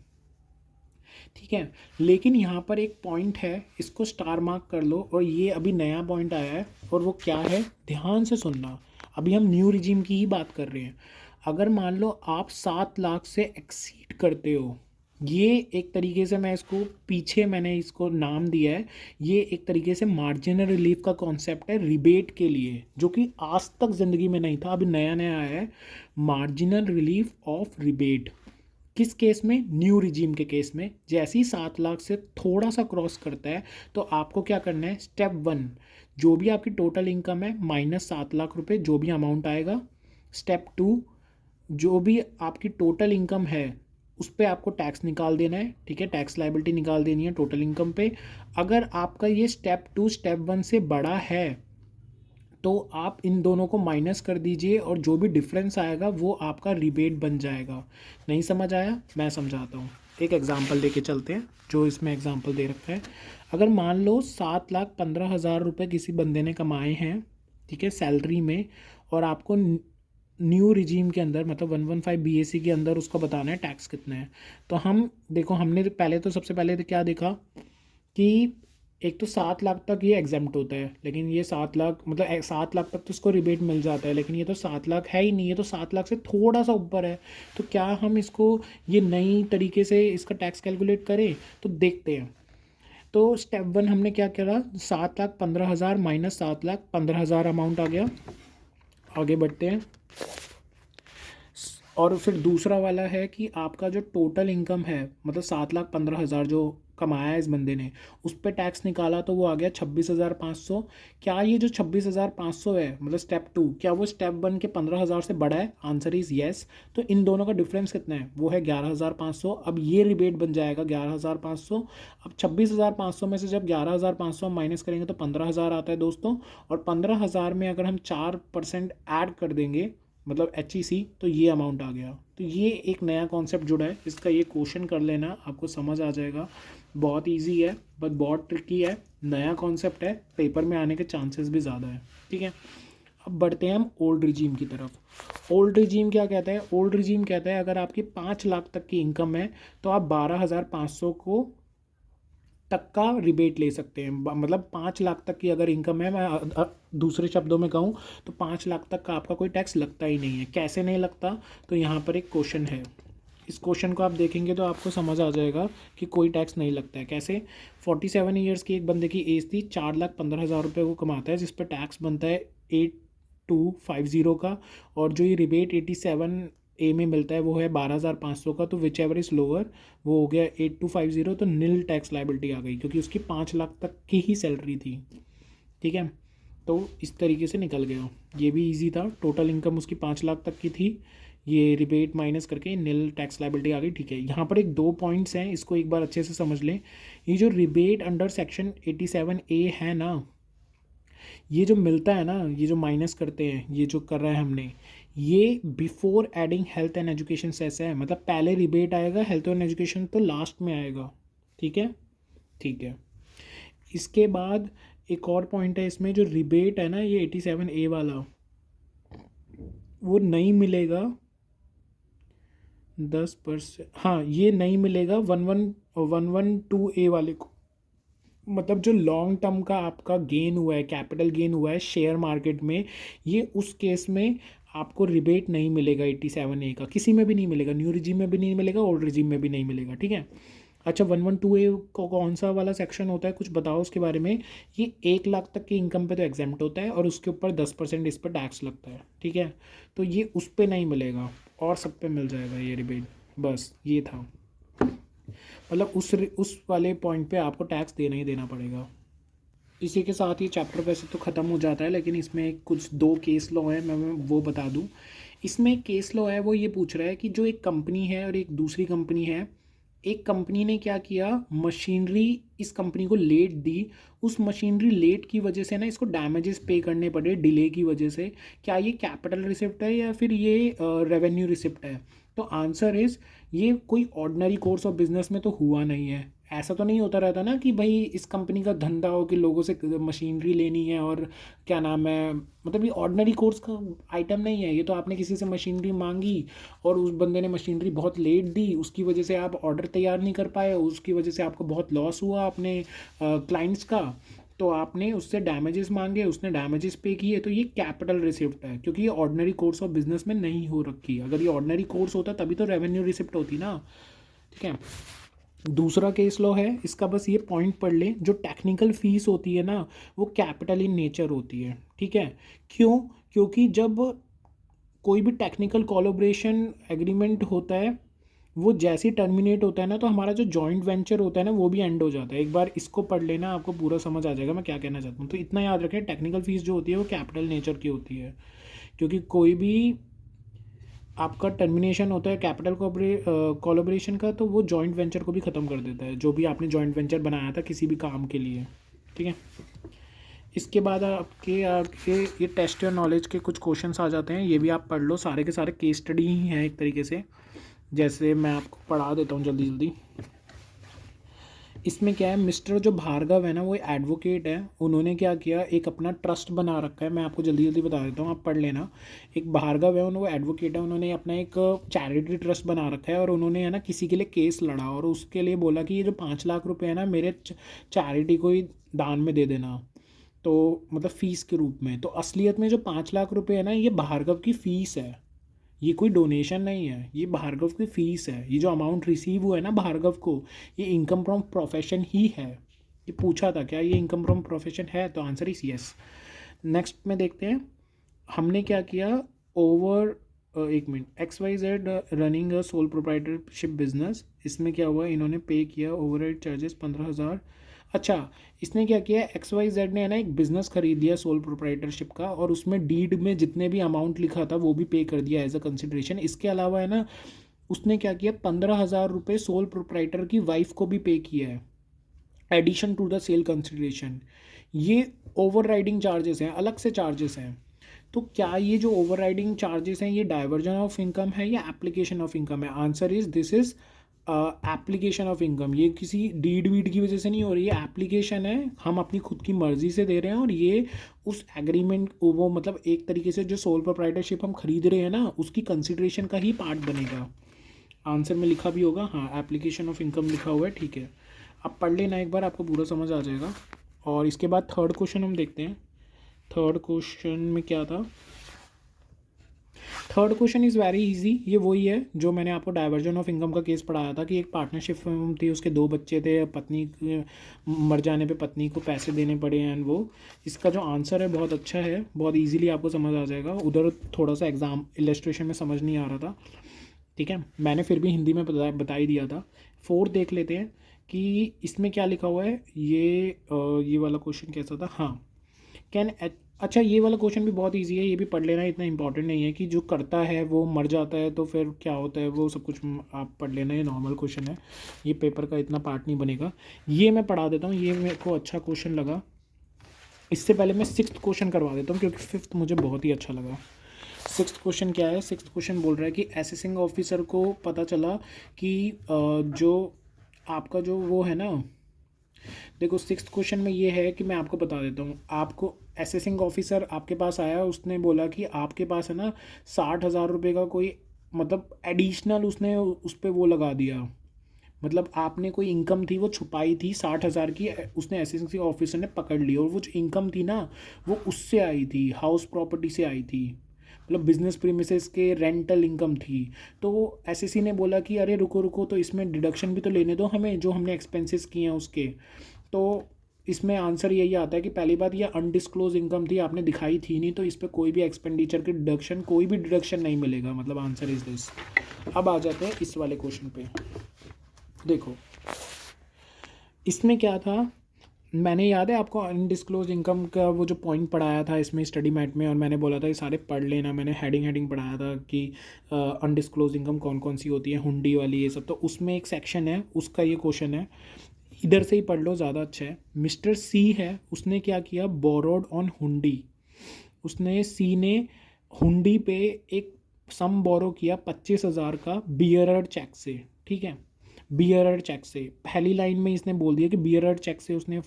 ठीक है, लेकिन यहाँ पर एक पॉइंट है, इसको स्टार मार्क कर लो, और ये अभी नया पॉइंट आया है, और वो क्या है, ध्यान से सुनना। अभी हम न्यू रिजीम की ही बात कर रहे हैं। अगर मान लो आप 7 लाख से एक्सीड करते हो, ये एक तरीके से, मैं इसको पीछे मैंने इसको नाम दिया है, ये एक तरीके से मार्जिनल रिलीफ का कॉन्सेप्ट है रिबेट के लिए, जो कि आज तक ज़िंदगी में नहीं था, अभी नया नया आया है। मार्जिनल रिलीफ ऑफ रिबेट किस केस में? न्यू रिजीम के केस में। जैसे ही 7 लाख से थोड़ा सा क्रॉस करता है तो आपको क्या करना है, स्टेप 1, जो भी आपकी टोटल इनकम है माइनस 7 लाख रुपए, जो भी अमाउंट आएगा। स्टेप 2, जो भी आपकी टोटल इनकम है उस पर आपको टैक्स निकाल देना है। ठीक है, टैक्स लाइबिलिटी निकाल देनी है टोटल इनकम पे। अगर आपका ये स्टेप 2 स्टेप 1 से बड़ा है तो आप इन दोनों को माइनस कर दीजिए, और जो भी डिफरेंस आएगा वो आपका रिबेट बन जाएगा। नहीं समझ आया? मैं समझाता हूँ, एक एग्जांपल लेके चलते हैं, जो इसमें एग्जांपल दे रखा है। अगर मान लो 7,15,000 रुपये किसी बंदे ने कमाए हैं, ठीक है, सैलरी में, और आपको न्यू रिजीम के अंदर, मतलब 115 बीएससी के अंदर उसको बताना है टैक्स कितना है। तो हम देखो, हमने पहले तो सबसे पहले तो क्या देखा कि एक तो 7 लाख तक ये एग्जेम्प्ट होता है, लेकिन ये 7 लाख, मतलब 7 लाख तक तो इसको रिबेट मिल जाता है, लेकिन ये तो 7 लाख है ही नहीं, ये तो 7 लाख से थोड़ा सा ऊपर है। तो क्या हम इसको ये नई तरीके से इसका टैक्स कैलकुलेट करें? तो देखते हैं। तो स्टेप 1 हमने क्या करा, 7,15,000 माइनस 7,15,000 अमाउंट आ गया। आगे बढ़ते हैं, और फिर दूसरा वाला है कि आपका जो टोटल इनकम है, मतलब 7,15,000 जो कमाया है इस बंदे ने, उस पर टैक्स निकाला तो वो आ गया 26,500। क्या ये जो 26,500 है, मतलब स्टेप 2, क्या वो स्टेप 1 के 15,000 से बड़ा है? Answer is yes. तो इन दोनों का डिफरेंस कितना है? वो है 11,500। अब ये रिबेट बन जाएगा 11,500। अब 26,500 में से जब 11,500 हम माइनस करेंगे तो 15,000 आता है दोस्तों, और 15,000 में अगर हम 4% ऐड कर देंगे, मतलब HEC, तो ये अमाउंट आ गया। तो ये एक नया कॉन्सेप्ट जुड़ा है, इसका ये क्वेश्चन कर लेना, आपको समझ आ जाएगा। बहुत इजी है बट बहुत ट्रिकी है, नया कॉन्सेप्ट है, पेपर में आने के चांसेस भी ज़्यादा है। ठीक है, अब बढ़ते हैं हम ओल्ड रिजीम की तरफ। ओल्ड रिजीम क्या कहता है? ओल्ड रिजीम कहता है अगर आपकी 5 लाख तक की इनकम है तो आप 12,500 को तक का रिबेट ले सकते हैं। मतलब 5 लाख तक की अगर इनकम है, मैं दूसरे शब्दों में कहूँ तो 5 लाख तक का आपका कोई टैक्स लगता ही नहीं है। कैसे नहीं लगता, तो यहाँ पर एक क्वेश्चन है, इस क्वेश्चन को आप देखेंगे तो आपको समझ आ जाएगा कि कोई टैक्स नहीं लगता है। कैसे? 47 ईयर्स की एक बंदे की एज थी, 4,15,000 रुपये वो कमाता है, जिस पर टैक्स बनता है 8250 का, और जो ये रिबेट 87A में मिलता है वो है 12,500 का। तो विच एवर इज़ लोअर, वो हो गया 8250, तो नील टैक्स लाइबिलिटी आ गई क्योंकि उसकी 5 लाख तक की ही सैलरी थी। ठीक है, तो इस तरीके से निकल गया। ये भी इजी था, टोटल इनकम उसकी 5 लाख तक की थी, ये रिबेट माइनस करके नील टैक्स लाइबिलिटी आ गई। ठीक है, यहाँ पर एक 2 पॉइंट्स हैं, इसको एक बार अच्छे से समझ लें। ये जो रिबेट अंडर सेक्शन 87A है ना, ये जो मिलता है ना, ये जो माइनस करते हैं, ये जो कर रहे हैं हमने, ये before adding health and education cess है। मतलब पहले रिबेट आएगा, हेल्थ एंड एजुकेशन तो लास्ट में आएगा। ठीक है, ठीक है। इसके बाद एक और पॉइंट है इसमें, जो रिबेट है ना ये 87A वाला, वो नहीं मिलेगा 10%। हाँ, ये नहीं मिलेगा 112A वाले को। मतलब जो लॉन्ग टर्म का आपका गेन हुआ है, कैपिटल गेन हुआ है शेयर मार्केट में, ये उस केस में आपको रिबेट नहीं मिलेगा 87A का, किसी में भी नहीं मिलेगा, न्यू रिजीम में भी नहीं मिलेगा, ओल्ड रिजीम में भी नहीं मिलेगा। ठीक है। अच्छा, 112A को कौन सा वाला सेक्शन होता है, कुछ बताओ उसके बारे में। ये 1 लाख तक की इनकम पे तो एग्जेम्प्ट होता है और उसके ऊपर 10% इस पर टैक्स लगता है। ठीक है, तो ये उस पर नहीं मिलेगा और सब पे मिल जाएगा ये रिबेट। बस ये था, मतलब उस वाले पॉइंट पे आपको टैक्स देना ही देना पड़ेगा। इसी के साथ ये चैप्टर वैसे तो ख़त्म हो जाता है, लेकिन इसमें कुछ 2 केस लॉ हैं, मैं वो बता दूं। इसमें केस लॉ है वो ये पूछ रहा है कि जो एक कंपनी है और एक दूसरी कंपनी है, एक कंपनी ने क्या किया, मशीनरी इस कंपनी को लेट दी, उस मशीनरी लेट की वजह से ना इसको डैमेजेस पे करने पड़े डिले की वजह से। क्या ये कैपिटल रिसिप्ट है या फिर ये रेवेन्यू रिसिप्ट है? तो आंसर इज़, ये कोई ऑर्डिनरी कोर्स ऑफ बिजनेस में तो हुआ नहीं है। ऐसा तो नहीं होता रहता ना कि भाई इस कंपनी का धंधा हो कि लोगों से मशीनरी लेनी है और क्या नाम है, मतलब ये ऑर्डिनरी कोर्स का आइटम नहीं है। ये तो आपने किसी से मशीनरी मांगी और उस बंदे ने मशीनरी बहुत लेट दी, उसकी वजह से आप ऑर्डर तैयार नहीं कर पाए, उसकी वजह से आपको बहुत लॉस हुआ अपने क्लाइंट्स का, तो आपने उससे डैमेजेस मांगे, उसने डैमेजेस पे किए, तो ये कैपिटल रिसिप्ट है क्योंकि ये ऑर्डिनरी कोर्स ऑफ बिजनेस में नहीं हो रखी है। अगर ये ऑर्डिनरी कोर्स होता तभी तो रेवेन्यू रिसिप्ट होती ना। ठीक है, दूसरा केस लॉ है, इसका बस ये पॉइंट पढ़ लें, जो टेक्निकल फीस होती है ना वो कैपिटल इन नेचर होती है। ठीक है, क्यों? क्योंकि जब कोई भी टेक्निकल कोलैबोरेशन एग्रीमेंट होता है, वो जैसे ही टर्मिनेट होता है ना, तो हमारा जो जॉइंट वेंचर होता है ना वो भी एंड हो जाता है। एक बार इसको पढ़ लेना, आपको पूरा समझ आ जाएगा मैं क्या कहना चाहता हूँ। तो इतना याद रखें, टेक्निकल फीस जो होती है वो कैपिटल नेचर की होती है, क्योंकि कोई भी आपका टर्मिनेशन होता है कैपिटल कोलैबोरेशन का, तो वो जॉइंट वेंचर को भी ख़त्म कर देता है, जो भी आपने जॉइंट वेंचर बनाया था किसी भी काम के लिए। ठीक है, इसके बाद आपके ये टेस्ट योर नॉलेज के कुछ क्वेश्चंस आ जाते हैं, ये भी आप पढ़ लो, सारे के सारे केस स्टडी ही हैं एक तरीके से। जैसे मैं आपको पढ़ा देता हूँ जल्दी जल्दी। इसमें क्या है, मिस्टर जो भार्गव है ना वो एडवोकेट है, उन्होंने क्या किया, एक अपना ट्रस्ट बना रखा है। मैं आपको जल्दी जल्दी बता देता हूँ, आप पढ़ लेना। एक भार्गव है, वो एडवोकेट है, उन्होंने अपना एक चैरिटी ट्रस्ट बना रखा है और उन्होंने है ना किसी के लिए केस लड़ा और उसके लिए बोला कि ये जो 5 लाख रुपए है ना मेरे चैरिटी को ही दान में दे देना, तो मतलब फ़ीस के रूप में। तो असलियत में जो 5 लाख रुपए है ना ये भार्गव की फ़ीस है, ये कोई डोनेशन नहीं है, ये भार्गव की फ़ीस है। ये जो अमाउंट रिसीव हुआ है ना भार्गव को, ये इनकम फ्रॉम प्रोफेशन ही है। ये पूछा था क्या ये इनकम फ्रॉम प्रोफेशन है, तो आंसर इज यस। नेक्स्ट में देखते हैं हमने क्या किया। ओवर एक minute, XYZ running a sole proprietorship business, इसमें क्या हुआ, इन्होंने पे किया ओवरहेड चार्जेस 15,000। अच्छा, इसने क्या किया, XYZ ने है ना एक बिज़नेस खरीद लिया सोल प्रोप्राइटरशिप का और उसमें डीड में जितने भी अमाउंट लिखा था वो भी पे कर दिया एज अ कंसिडरेशन। इसके अलावा है ना उसने क्या किया, 15,000 रुपये सोल प्रोप्राइटर की वाइफ को भी पे किया है addition to the sale consideration. ये ओवर राइडिंग चार्जेस हैं, अलग से चार्जेस हैं। तो क्या ये जो ओवर राइडिंग चार्जेस हैं ये डाइवर्जन ऑफ इनकम है या एप्लीकेशन ऑफ इनकम है? Answer is this is application of income. ये किसी डीड वीड की वजह से नहीं हो रही है, एप्लीकेशन है, हम अपनी खुद की मर्जी से दे रहे हैं और ये उस एग्रीमेंट वो मतलब एक तरीके से जो सोल प्रोप्राइटरशिप हम खरीद रहे हैं ना उसकी कंसिडरेशन का ही पार्ट बनेगा। आंसर में लिखा भी होगा, हाँ एप्लीकेशन ऑफ इनकम लिखा हुआ है। ठीक है, आप पढ़ लेना एक बार, आपको पूरा समझ आ जाएगा। और इसके बाद थर्ड क्वेश्चन हम देखते हैं। थर्ड क्वेश्चन में क्या था? Third question is very easy. ये वही है जो मैंने आपको डाइवर्जन ऑफ इनकम का केस पढ़ाया था कि एक पार्टनरशिप फर्म थी, उसके 2 बच्चे थे, पत्नी मर जाने पे पत्नी को पैसे देने पड़े एंड वो, इसका जो आंसर है बहुत अच्छा है, बहुत इजीली आपको समझ आ जाएगा। उधर थोड़ा सा एग्जाम इलस्ट्रेशन में समझ नहीं आ रहा था, ठीक है, मैंने फिर भी हिंदी में बता ही दिया था। फोर्थ देख लेते हैं कि इसमें क्या लिखा हुआ है। ये वाला क्वेश्चन कैसा था? हाँ, कैन, अच्छा ये वाला क्वेश्चन भी बहुत इजी है, ये भी पढ़ लेना, इतना इंपॉर्टेंट नहीं है कि जो करता है वो मर जाता है तो फिर क्या होता है, वो सब कुछ आप पढ़ लेना, ये नॉर्मल क्वेश्चन है, ये पेपर का इतना पार्ट नहीं बनेगा। ये मैं पढ़ा देता हूँ, ये मेरे को अच्छा क्वेश्चन लगा। इससे पहले मैं सिक्स्थ क्वेश्चन करवा देता हूँ क्योंकि फिफ्थ मुझे बहुत ही अच्छा लगा। सिक्स्थ क्वेश्चन क्या है? सिक्स्थ क्वेश्चन बोल रहा है कि असेसिंग ऑफिसर को पता चला कि जो आपका जो वो है ना, देखो सिक्स्थ क्वेश्चन में ये है कि मैं आपको बता देता हूँ। आपको असेसिंग ऑफिसर आपके पास आया, उसने बोला कि आपके पास है ना 60,000 रुपये का कोई मतलब एडिशनल उसने उस पर वो लगा दिया, मतलब आपने कोई इनकम थी वो छुपाई थी 60,000 की, उसने असेसिंग ऑफिसर ने पकड़ ली, और वो जो इनकम थी ना वो उससे आई थी, हाउस प्रॉपर्टी से आई थी, मतलब बिजनेस प्रीमिसेस के रेंटल इनकम थी। तो एसएससी ने बोला कि अरे रुको रुको, तो इसमें डिडक्शन भी तो लेने दो हमें जो हमने एक्सपेंसेस किए हैं उसके। तो इसमें आंसर यही आता है कि पहली बात ये अनडिस्क्लोज इनकम थी, आपने दिखाई थी नहीं, तो इस पर कोई भी एक्सपेंडिचर की डिडक्शन, कोई भी डिडक्शन नहीं मिलेगा, मतलब आंसर इज दिस। अब आ जाते हैं इस वाले क्वेश्चन पे। देखो इसमें क्या था, मैंने याद है आपको अनडिस्क्लोज इनकम का वो जो पॉइंट पढ़ाया था इसमें स्टडी मैट में, और मैंने बोला था ये सारे पढ़ लेना, मैंने हेडिंग पढ़ाया था कि अनडिस्क्लोज इनकम कौन कौन सी होती है, हुंडी वाली ये सब, तो उसमें एक सेक्शन है उसका ये क्वेश्चन है, इधर से ही पढ़ लो ज़्यादा अच्छा है। मिस्टर सी है, उसने क्या किया, बोरोड ऑन हुंडी, उसने सी ने हुंडी पे एक सम बोरो किया 25,000 का बियरर चेक से, ठीक है, बियरर चेक से। पहली लाइन में इसने बोल दिया कि बियरर चेक से उसने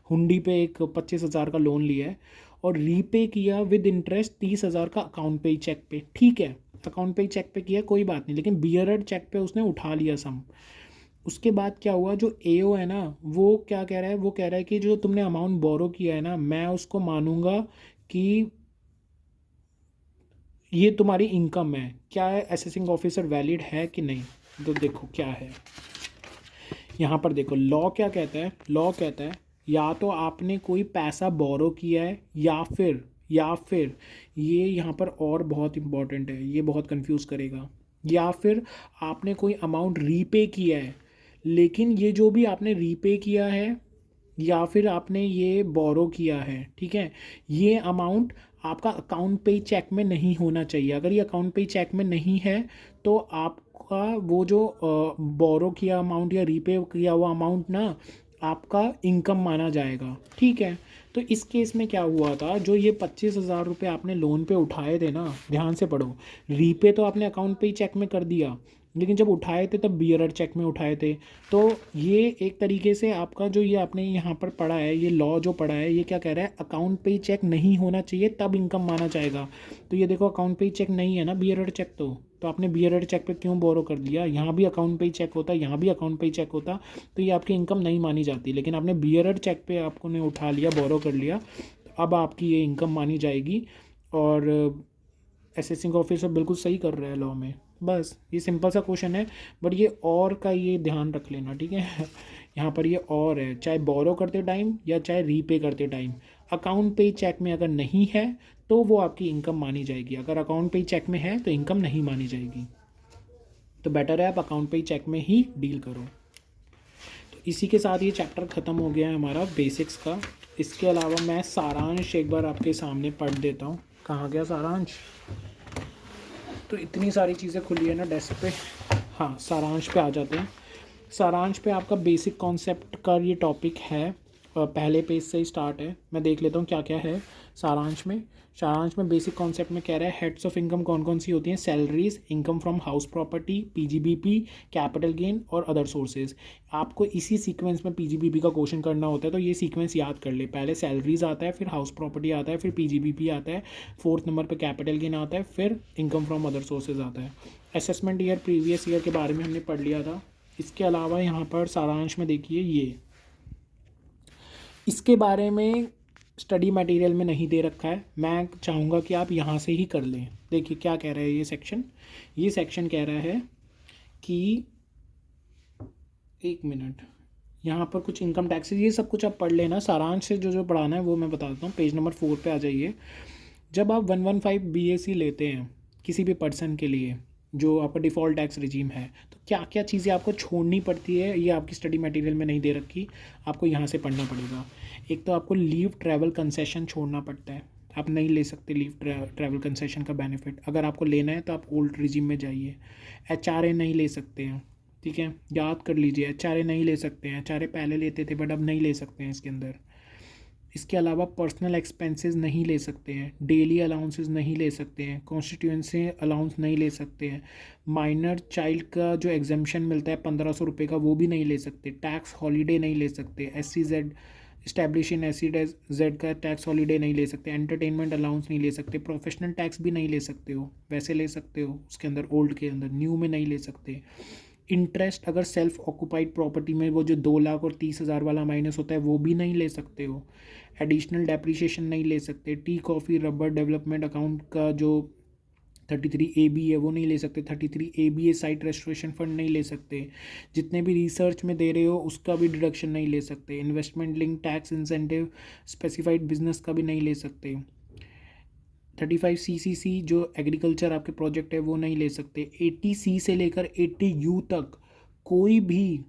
हुंडी पे एक 25,000 का लोन लिया है और रीपे किया विद इंटरेस्ट 30,000 का अकाउंट पे चेक पे, ठीक है, अकाउंट पे चेक पे किया कोई बात नहीं, लेकिन बियरर चेक पे उसने उठा लिया सम। उसके बाद क्या हुआ, जो एओ है ना वो क्या कह रहा है, वो कह रहा है कि जो तुमने अमाउंट बोरो किया है ना, मैं उसको मानूंगा कि ये तुम्हारी इनकम है, क्या है असेसिंग ऑफिसर वैलिड है कि नहीं। तो देखो क्या है यहाँ पर, देखो लॉ क्या कहता है, लॉ कहता है या तो आपने कोई पैसा बोरो किया है या फिर ये यहाँ पर और बहुत इंपॉर्टेंट है, ये बहुत कंफ्यूज करेगा, या फिर आपने कोई अमाउंट रीपे किया है, लेकिन ये जो भी आपने रीपे किया है या फिर आपने ये बोरो किया है, ठीक है, ये अमाउंट आपका अकाउंट पे चेक में नहीं होना चाहिए। अगर ये अकाउंट पे चेक में नहीं है तो आपका वो जो बोरो किया अमाउंट या रीपे किया हुआ अमाउंट ना आपका इनकम माना जाएगा, ठीक है। तो इस केस में क्या हुआ था, जो ये 25,000 रुपये आपने लोन पे उठाए थे ना, ध्यान से पढ़ो, रीपे तो आपने अकाउंट पे ही चेक में कर दिया, लेकिन जब उठाए थे तब बियरर चेक में उठाए थे। तो ये एक तरीके से आपका जो ये आपने यहाँ पर पढ़ा है, ये लॉ जो पढ़ा है, ये क्या कह रहा है, अकाउंट पे ही चेक नहीं होना चाहिए तब इनकम माना जाएगा। तो ये देखो अकाउंट पे ही चेक नहीं है ना बियरर चेक, तो आपने बियरर चेक पे क्यों बोरो कर दिया, यहाँ भी अकाउंट पे ही चेक होता, यहाँ भी अकाउंट पे ही चेक होता, तो ये आपकी इनकम नहीं मानी जाती, लेकिन आपने बियरर चेक पे आपको ने उठा लिया, बोरो कर लिया, अब आपकी ये इनकम मानी जाएगी। और असेसिंग ऑफिसर बिल्कुल सही कर रहा है लॉ में। बस ये सिंपल सा क्वेश्चन है, बट ये और का ये ध्यान रख लेना, ठीक है। यहाँ पर ये और है, चाहे बोरो करते टाइम या चाहे रीपे करते टाइम, अकाउंट पे चेक में अगर नहीं है तो वो आपकी इनकम मानी जाएगी, अगर अकाउंट पे चेक में है तो इनकम नहीं मानी जाएगी। तो बेटर है आप अकाउंट पे चेक में ही डील करो। तो इसी के साथ ये चैप्टर ख़त्म हो गया है हमारा बेसिक्स का। इसके अलावा मैं सारांश एक बार आपके सामने पढ़ देता हूँ। कहाँ गया सारांश, तो इतनी सारी चीज़ें खुली है ना डेस्क पे। हाँ, सारांश पे आ जाते हैं। सारांश पे आपका बेसिक कॉन्सेप्ट का ये टॉपिक है, पहले पेज से ही स्टार्ट है। मैं देख लेता हूँ क्या क्या है सारांश में। सारांश में बेसिक कॉन्सेप्ट में कह रहा है हेड्स ऑफ इनकम कौन कौन सी होती हैं, salaries, income from house property, PGBP, capital gain और अदर सोर्सेज। आपको इसी सीक्वेंस में पीजीबीपी का क्वेश्चन करना होता है, तो ये सीक्वेंस याद कर ले, पहले सैलरीज आता है, फिर हाउस प्रॉपर्टी आता है, फिर पीजीबीपी आता है, फोर्थ नंबर पे कैपिटल गेन आता है, फिर इनकम फ्रॉम अदर सोर्सेज आता है। असेसमेंट ईयर प्रीवियस ईयर के बारे में हमने पढ़ लिया था, इसके अलावा यहाँ पर सारांश में देखिए, ये इसके बारे में स्टडी मटेरियल में नहीं दे रखा है, मैं चाहूँगा कि आप यहाँ से ही कर लें। देखिए क्या कह रहा है ये सेक्शन कह रहा है कि, एक मिनट, यहाँ पर कुछ इनकम टैक्सेस, ये सब कुछ आप पढ़ लेना। सारांश से जो जो पढ़ाना है वो मैं बता देता हूँ। पेज नंबर 4 पे आ जाइए। जब आप 115 BAC लेते हैं किसी भी पर्सन के लिए, जो आपका डिफ़ॉल्ट टैक्स रिजीम है, तो क्या क्या चीज़ें आपको छोड़नी पड़ती है, ये आपकी स्टडी मटेरियल में नहीं दे रखी, आपको यहाँ से पढ़ना पड़ेगा। एक तो आपको लीव ट्रैवल कंसेशन छोड़ना पड़ता है, आप नहीं ले सकते लीव ट्रैवल कंसेशन का बेनिफिट। अगर आपको लेना है तो आप ओल्ड रिजीम में जाइए। HRA नहीं ले सकते हैं, ठीक है, याद कर लीजिए। HRA नहीं ले सकते हैं, HRA पहले लेते थे बट अब नहीं ले सकते हैं इसके अंदर। इसके अलावा पर्सनल एक्सपेंसेस नहीं ले सकते हैं, डेली अलाउंसेस नहीं ले सकते हैं, कॉन्स्टिट्यूंसी अलाउंस नहीं ले सकते हैं, माइनर चाइल्ड का जो एग्जेम्पशन मिलता है 1500 रुपये का, वो भी नहीं ले सकते, टैक्स हॉलीडे नहीं ले सकते, SCZ इस्टेब्लिश इन SCZ का टैक्स हॉलीडे नहीं ले सकते, एंटरटेनमेंट अलाउंस नहीं ले सकते, प्रोफेशनल टैक्स भी नहीं ले सकते हो, वैसे ले सकते हो उसके अंदर ओल्ड के अंदर, न्यू में नहीं ले सकते। इंटरेस्ट अगर सेल्फ ऑक्यूपाइड प्रॉपर्टी में वो जो 2 लाख और 30,000 वाला माइनस होता है वो भी नहीं ले सकते हो। एडिशनल डेप्रिसिएशन नहीं ले सकते। Tea coffee rubber development account का जो 33AB है वो नहीं ले सकते। 33ABA साइट रेस्टोरेशन फंड नहीं ले सकते। जितने भी रिसर्च में दे रहे हो उसका भी डिडक्शन नहीं ले सकते। Investment link tax incentive specified business का भी नहीं ले सकते। 35CCC जो एग्रीकल्चर आपके प्रोजेक्ट है वो नहीं ले सकते। 80C से लेकर 80U तक कोई भी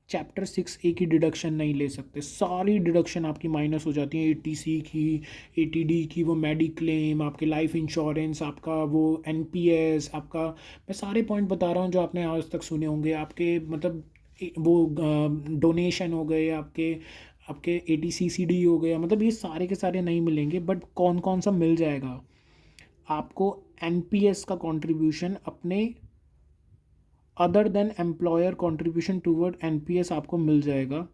चैप्टर 6A की डिडक्शन नहीं ले सकते। सारी डिडक्शन आपकी माइनस हो जाती हैं। 80C की, 80D की, वो मेडिक्लेम, आपके लाइफ इंश्योरेंस, आपका वो NPS, आपका, मैं सारे पॉइंट बता रहा हूँ जो आपने आज तक सुने होंगे। आपके मतलब वो डोनेशन हो गए, आपके 80CCD हो गया, मतलब ये सारे के सारे नहीं मिलेंगे। बट कौन कौन सा मिल जाएगा आपको? NPS का कंट्रीब्यूशन अपने other than employer contribution toward NPS आपको मिल जाएगा,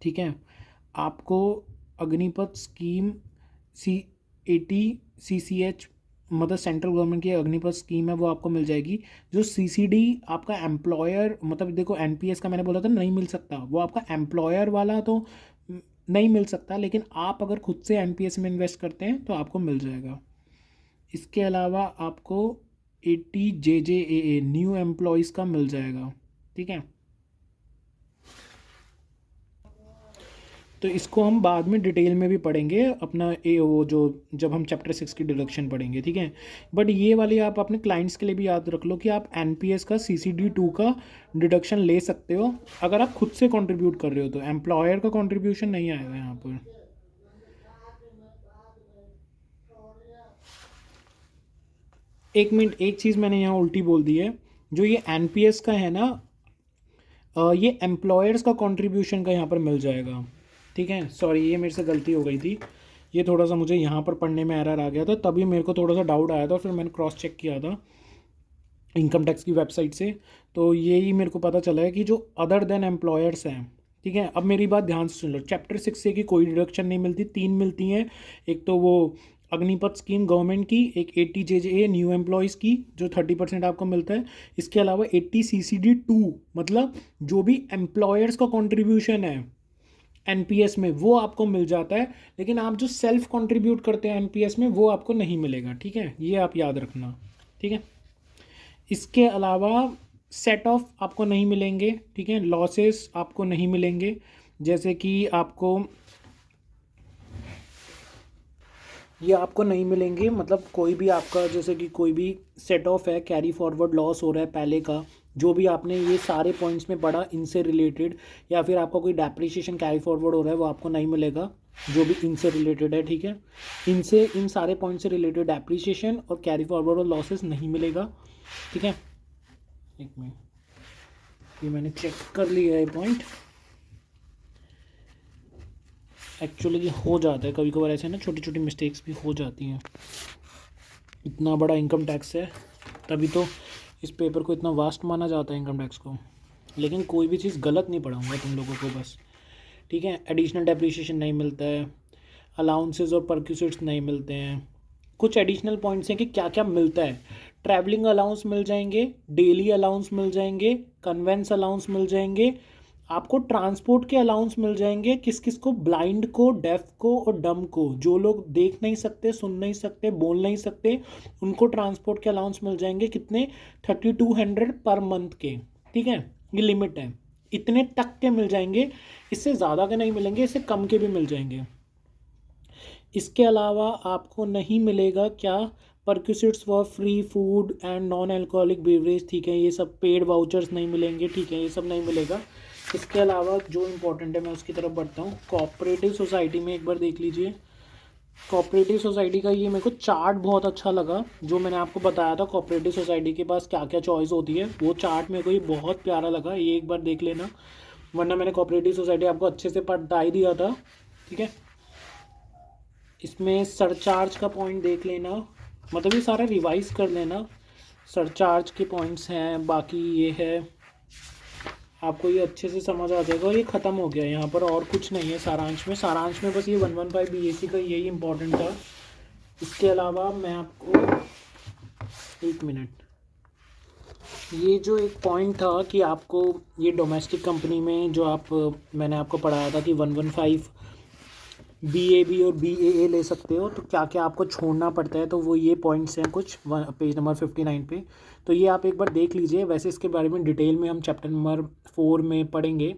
ठीक है। आपको अग्निपथ स्कीम C80CCH, मतलब सेंट्रल गवर्नमेंट की अग्निपथ स्कीम है, वो आपको मिल जाएगी। जो CCD आपका एम्प्लॉयर, मतलब देखो NPS का मैंने बोला था नहीं मिल सकता, वो आपका एम्प्लॉयर वाला तो नहीं मिल सकता, लेकिन आप अगर खुद से NPS में इन्वेस्ट करते हैं तो आपको मिल जाएगा। इसके अलावा आपको 80JJAA न्यू एम्प्लॉयज़ का मिल जाएगा, ठीक है। तो इसको हम बाद में डिटेल में भी पढ़ेंगे अपना वो जो जब हम चैप्टर 6 की डिडक्शन पढ़ेंगे, ठीक है। बट ये वाली आप अपने क्लाइंट्स के लिए भी याद रख लो कि आप NPS का CCD2 का डिडक्शन ले सकते हो अगर आप खुद से कंट्रीब्यूट कर रहे हो, तो एम्प्लॉयर का कंट्रीब्यूशन नहीं आएगा यहाँ पर। एक मिनट, एक चीज़ मैंने यहाँ उल्टी बोल दी है। जो ये NPS का है ना, ये एम्प्लॉयर्स का कंट्रीब्यूशन का यहाँ पर मिल जाएगा, ठीक है। सॉरी, ये मेरे से गलती हो गई थी। ये थोड़ा सा मुझे यहाँ पर पढ़ने में एरर आ गया था, तभी मेरे को थोड़ा सा डाउट आया था, फिर मैंने क्रॉस चेक किया था इनकम टैक्स की वेबसाइट से, तो यही मेरे को पता चला है कि जो अदर देन एम्प्लॉयर्स हैं, ठीक है। अब मेरी बात ध्यान से सुन लो। चैप्टर 6 से की कोई डिडक्शन नहीं मिलती, 3 मिलती हैं। एक तो वो अग्निपथ स्कीम गवर्नमेंट की, एक 80JJA न्यू एम्प्लॉयज़ की जो 30% आपको मिलता है। इसके अलावा 80CCD2, मतलब जो भी एम्प्लॉयर्स का कंट्रीब्यूशन है NPS में वो आपको मिल जाता है, लेकिन आप जो सेल्फ कंट्रीब्यूट करते हैं NPS में वो आपको नहीं मिलेगा, ठीक है। ये आप याद रखना, ठीक है। इसके अलावा सेट ऑफ आपको नहीं मिलेंगे, ठीक है। लॉसेस आपको नहीं मिलेंगे, जैसे कि आपको ये आपको नहीं मिलेंगे, मतलब कोई भी आपका जैसे कि कोई भी सेट ऑफ है, कैरी फॉरवर्ड लॉस हो रहा है पहले का, जो भी आपने ये सारे पॉइंट्स में पढ़ा इनसे रिलेटेड, या फिर आपका कोई डेप्रिसिएशन कैरी फॉरवर्ड हो रहा है वो आपको नहीं मिलेगा, जो भी इनसे रिलेटेड है, ठीक है। इनसे, इन सारे पॉइंट से रिलेटेड डेप्रिसिएशन और कैरी फॉरवर्ड और लॉसेस नहीं मिलेगा, ठीक है। एक मिनट, ये मैंने चेक कर लिया है पॉइंट। एक्चुअली ये हो जाता है कभी कभार ऐसे ना, छोटी छोटी मिस्टेक्स भी हो जाती हैं। इतना बड़ा इनकम टैक्स है, तभी तो इस पेपर को इतना वास्ट माना जाता है इनकम टैक्स को। लेकिन कोई भी चीज़ गलत नहीं पढ़ाऊँगा तुम लोगों को बस, ठीक है। एडिशनल डेप्रिसिएशन नहीं मिलता है, अलाउंसेस और परक्यूसिट्स नहीं मिलते हैं। कुछ एडिशनल पॉइंट्स हैं कि क्या क्या मिलता है। ट्रैवलिंग अलाउंस मिल जाएंगे, डेली अलाउंस मिल जाएंगे, कन्वेंस अलाउंस मिल जाएंगे, आपको ट्रांसपोर्ट के अलाउंस मिल जाएंगे। किस किस को? ब्लाइंड को, डेफ को और डम को। जो लोग देख नहीं सकते, सुन नहीं सकते, बोल नहीं सकते, उनको ट्रांसपोर्ट के अलाउंस मिल जाएंगे। कितने? 3200 पर मंथ के। ठीक है, ये लिमिट है, इतने तक के मिल जाएंगे। इससे ज़्यादा के नहीं मिलेंगे, इससे कम के भी मिल जाएंगे। इसके अलावा आपको नहीं मिलेगा क्या? Perquisites for free food and non alcoholic beverage. ठीक है, ये सब पेड वाउचर्स नहीं मिलेंगे। ठीक है, ये सब नहीं मिलेगा। इसके अलावा जो इम्पोर्टेंट है मैं उसकी तरफ बढ़ता हूँ। कोऑपरेटिव सोसाइटी में एक बार देख लीजिए। कोऑपरेटिव सोसाइटी का ये मेरे को चार्ट बहुत अच्छा लगा, जो मैंने आपको बताया था कोऑपरेटिव सोसाइटी के पास क्या क्या चॉइस होती है। वो चार्ट मेरे को ये बहुत प्यारा लगा, ये एक बार देख लेना, वरना मैंने कोऑपरेटिव सोसाइटी आपको अच्छे से बता ही दिया था। ठीक है, इसमें सरचार्ज का पॉइंट देख लेना, मतलब ये सारा रिवाइज कर लेना। सरचार्ज के पॉइंट्स हैं, बाकी ये है, आपको ये अच्छे से समझ आ जाएगा। और ये ख़त्म हो गया यहाँ पर, और कुछ नहीं है सारांश में। सारांश में बस ये 115 BAC का यही इम्पोर्टेंट था। इसके अलावा मैं आपको एक मिनट, ये जो एक पॉइंट था कि आपको ये डोमेस्टिक कंपनी में जो मैंने आपको पढ़ाया था कि 115 BAB और BAA ले सकते हो, तो क्या क्या आपको छोड़ना पड़ता है, तो वो ये पॉइंट्स हैं कुछ पेज नंबर 59 पे। तो ये आप एक बार देख लीजिए। वैसे इसके बारे में डिटेल में हम चैप्टर नंबर 4 में पढ़ेंगे,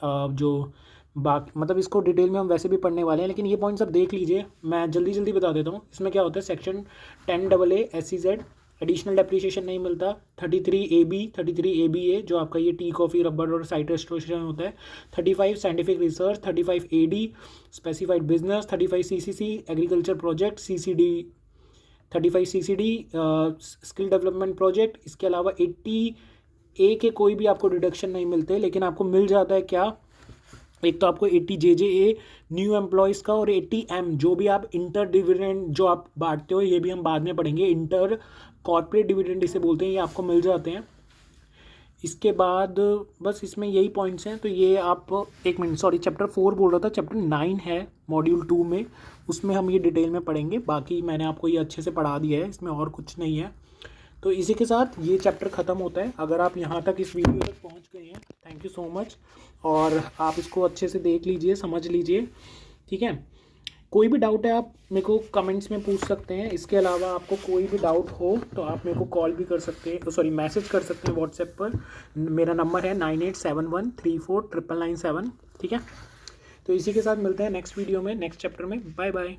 जो बाकी मतलब इसको डिटेल में हम वैसे भी पढ़ने वाले हैं, लेकिन ये पॉइंट्स आप देख लीजिए। मैं जल्दी जल्दी बता देता हूँ। इसमें क्या होता है, section 10AA SEZ additional depreciation नहीं मिलता। 33AB 33ABA जो आपका ये टी कॉफ़ी रबर और साइट रेस्टोरेशन होता है। 35 scientific research, 35 AD specified business, 35 CCC agriculture project, CCD 35 CCD skill development project. इसके अलावा 80A के कोई भी आपको डिडक्शन नहीं मिलते, लेकिन आपको मिल जाता है क्या? एक तो आपको 80 JJA न्यू एम्प्लॉयज़ का, और 80M जो भी आप इंटर डिविडेंड जो आप बांटते हो, ये भी हम बाद में पढ़ेंगे। इंटर कॉर्पोरेट डिविडेंड इसे बोलते हैं, ये आपको मिल जाते हैं। इसके बाद बस इसमें यही पॉइंट्स हैं। तो ये आप एक मिनट, सॉरी चैप्टर 4 बोल रहा था, चैप्टर 9 है मॉड्यूल 2 में, उसमें हम ये डिटेल में पढ़ेंगे। बाकी मैंने आपको ये अच्छे से पढ़ा दिया है, इसमें और कुछ नहीं है। तो इसी के साथ ये चैप्टर ख़त्म होता है। अगर आप यहाँ तक इस वीडियो तक पहुँच गए हैं, थैंक यू सो मच। और आप इसको अच्छे से देख लीजिए, समझ लीजिए। ठीक है, कोई भी डाउट है आप मेरे को कमेंट्स में पूछ सकते हैं। इसके अलावा आपको कोई भी डाउट हो तो आप मेरे को कॉल भी कर सकते हैं, सॉरी मैसेज कर सकते हैं व्हाट्सएप पर। मेरा नंबर है 9871349997। ठीक है, तो इसी के साथ मिलते हैं नेक्स्ट वीडियो में, नेक्स्ट चैप्टर में। Bye bye.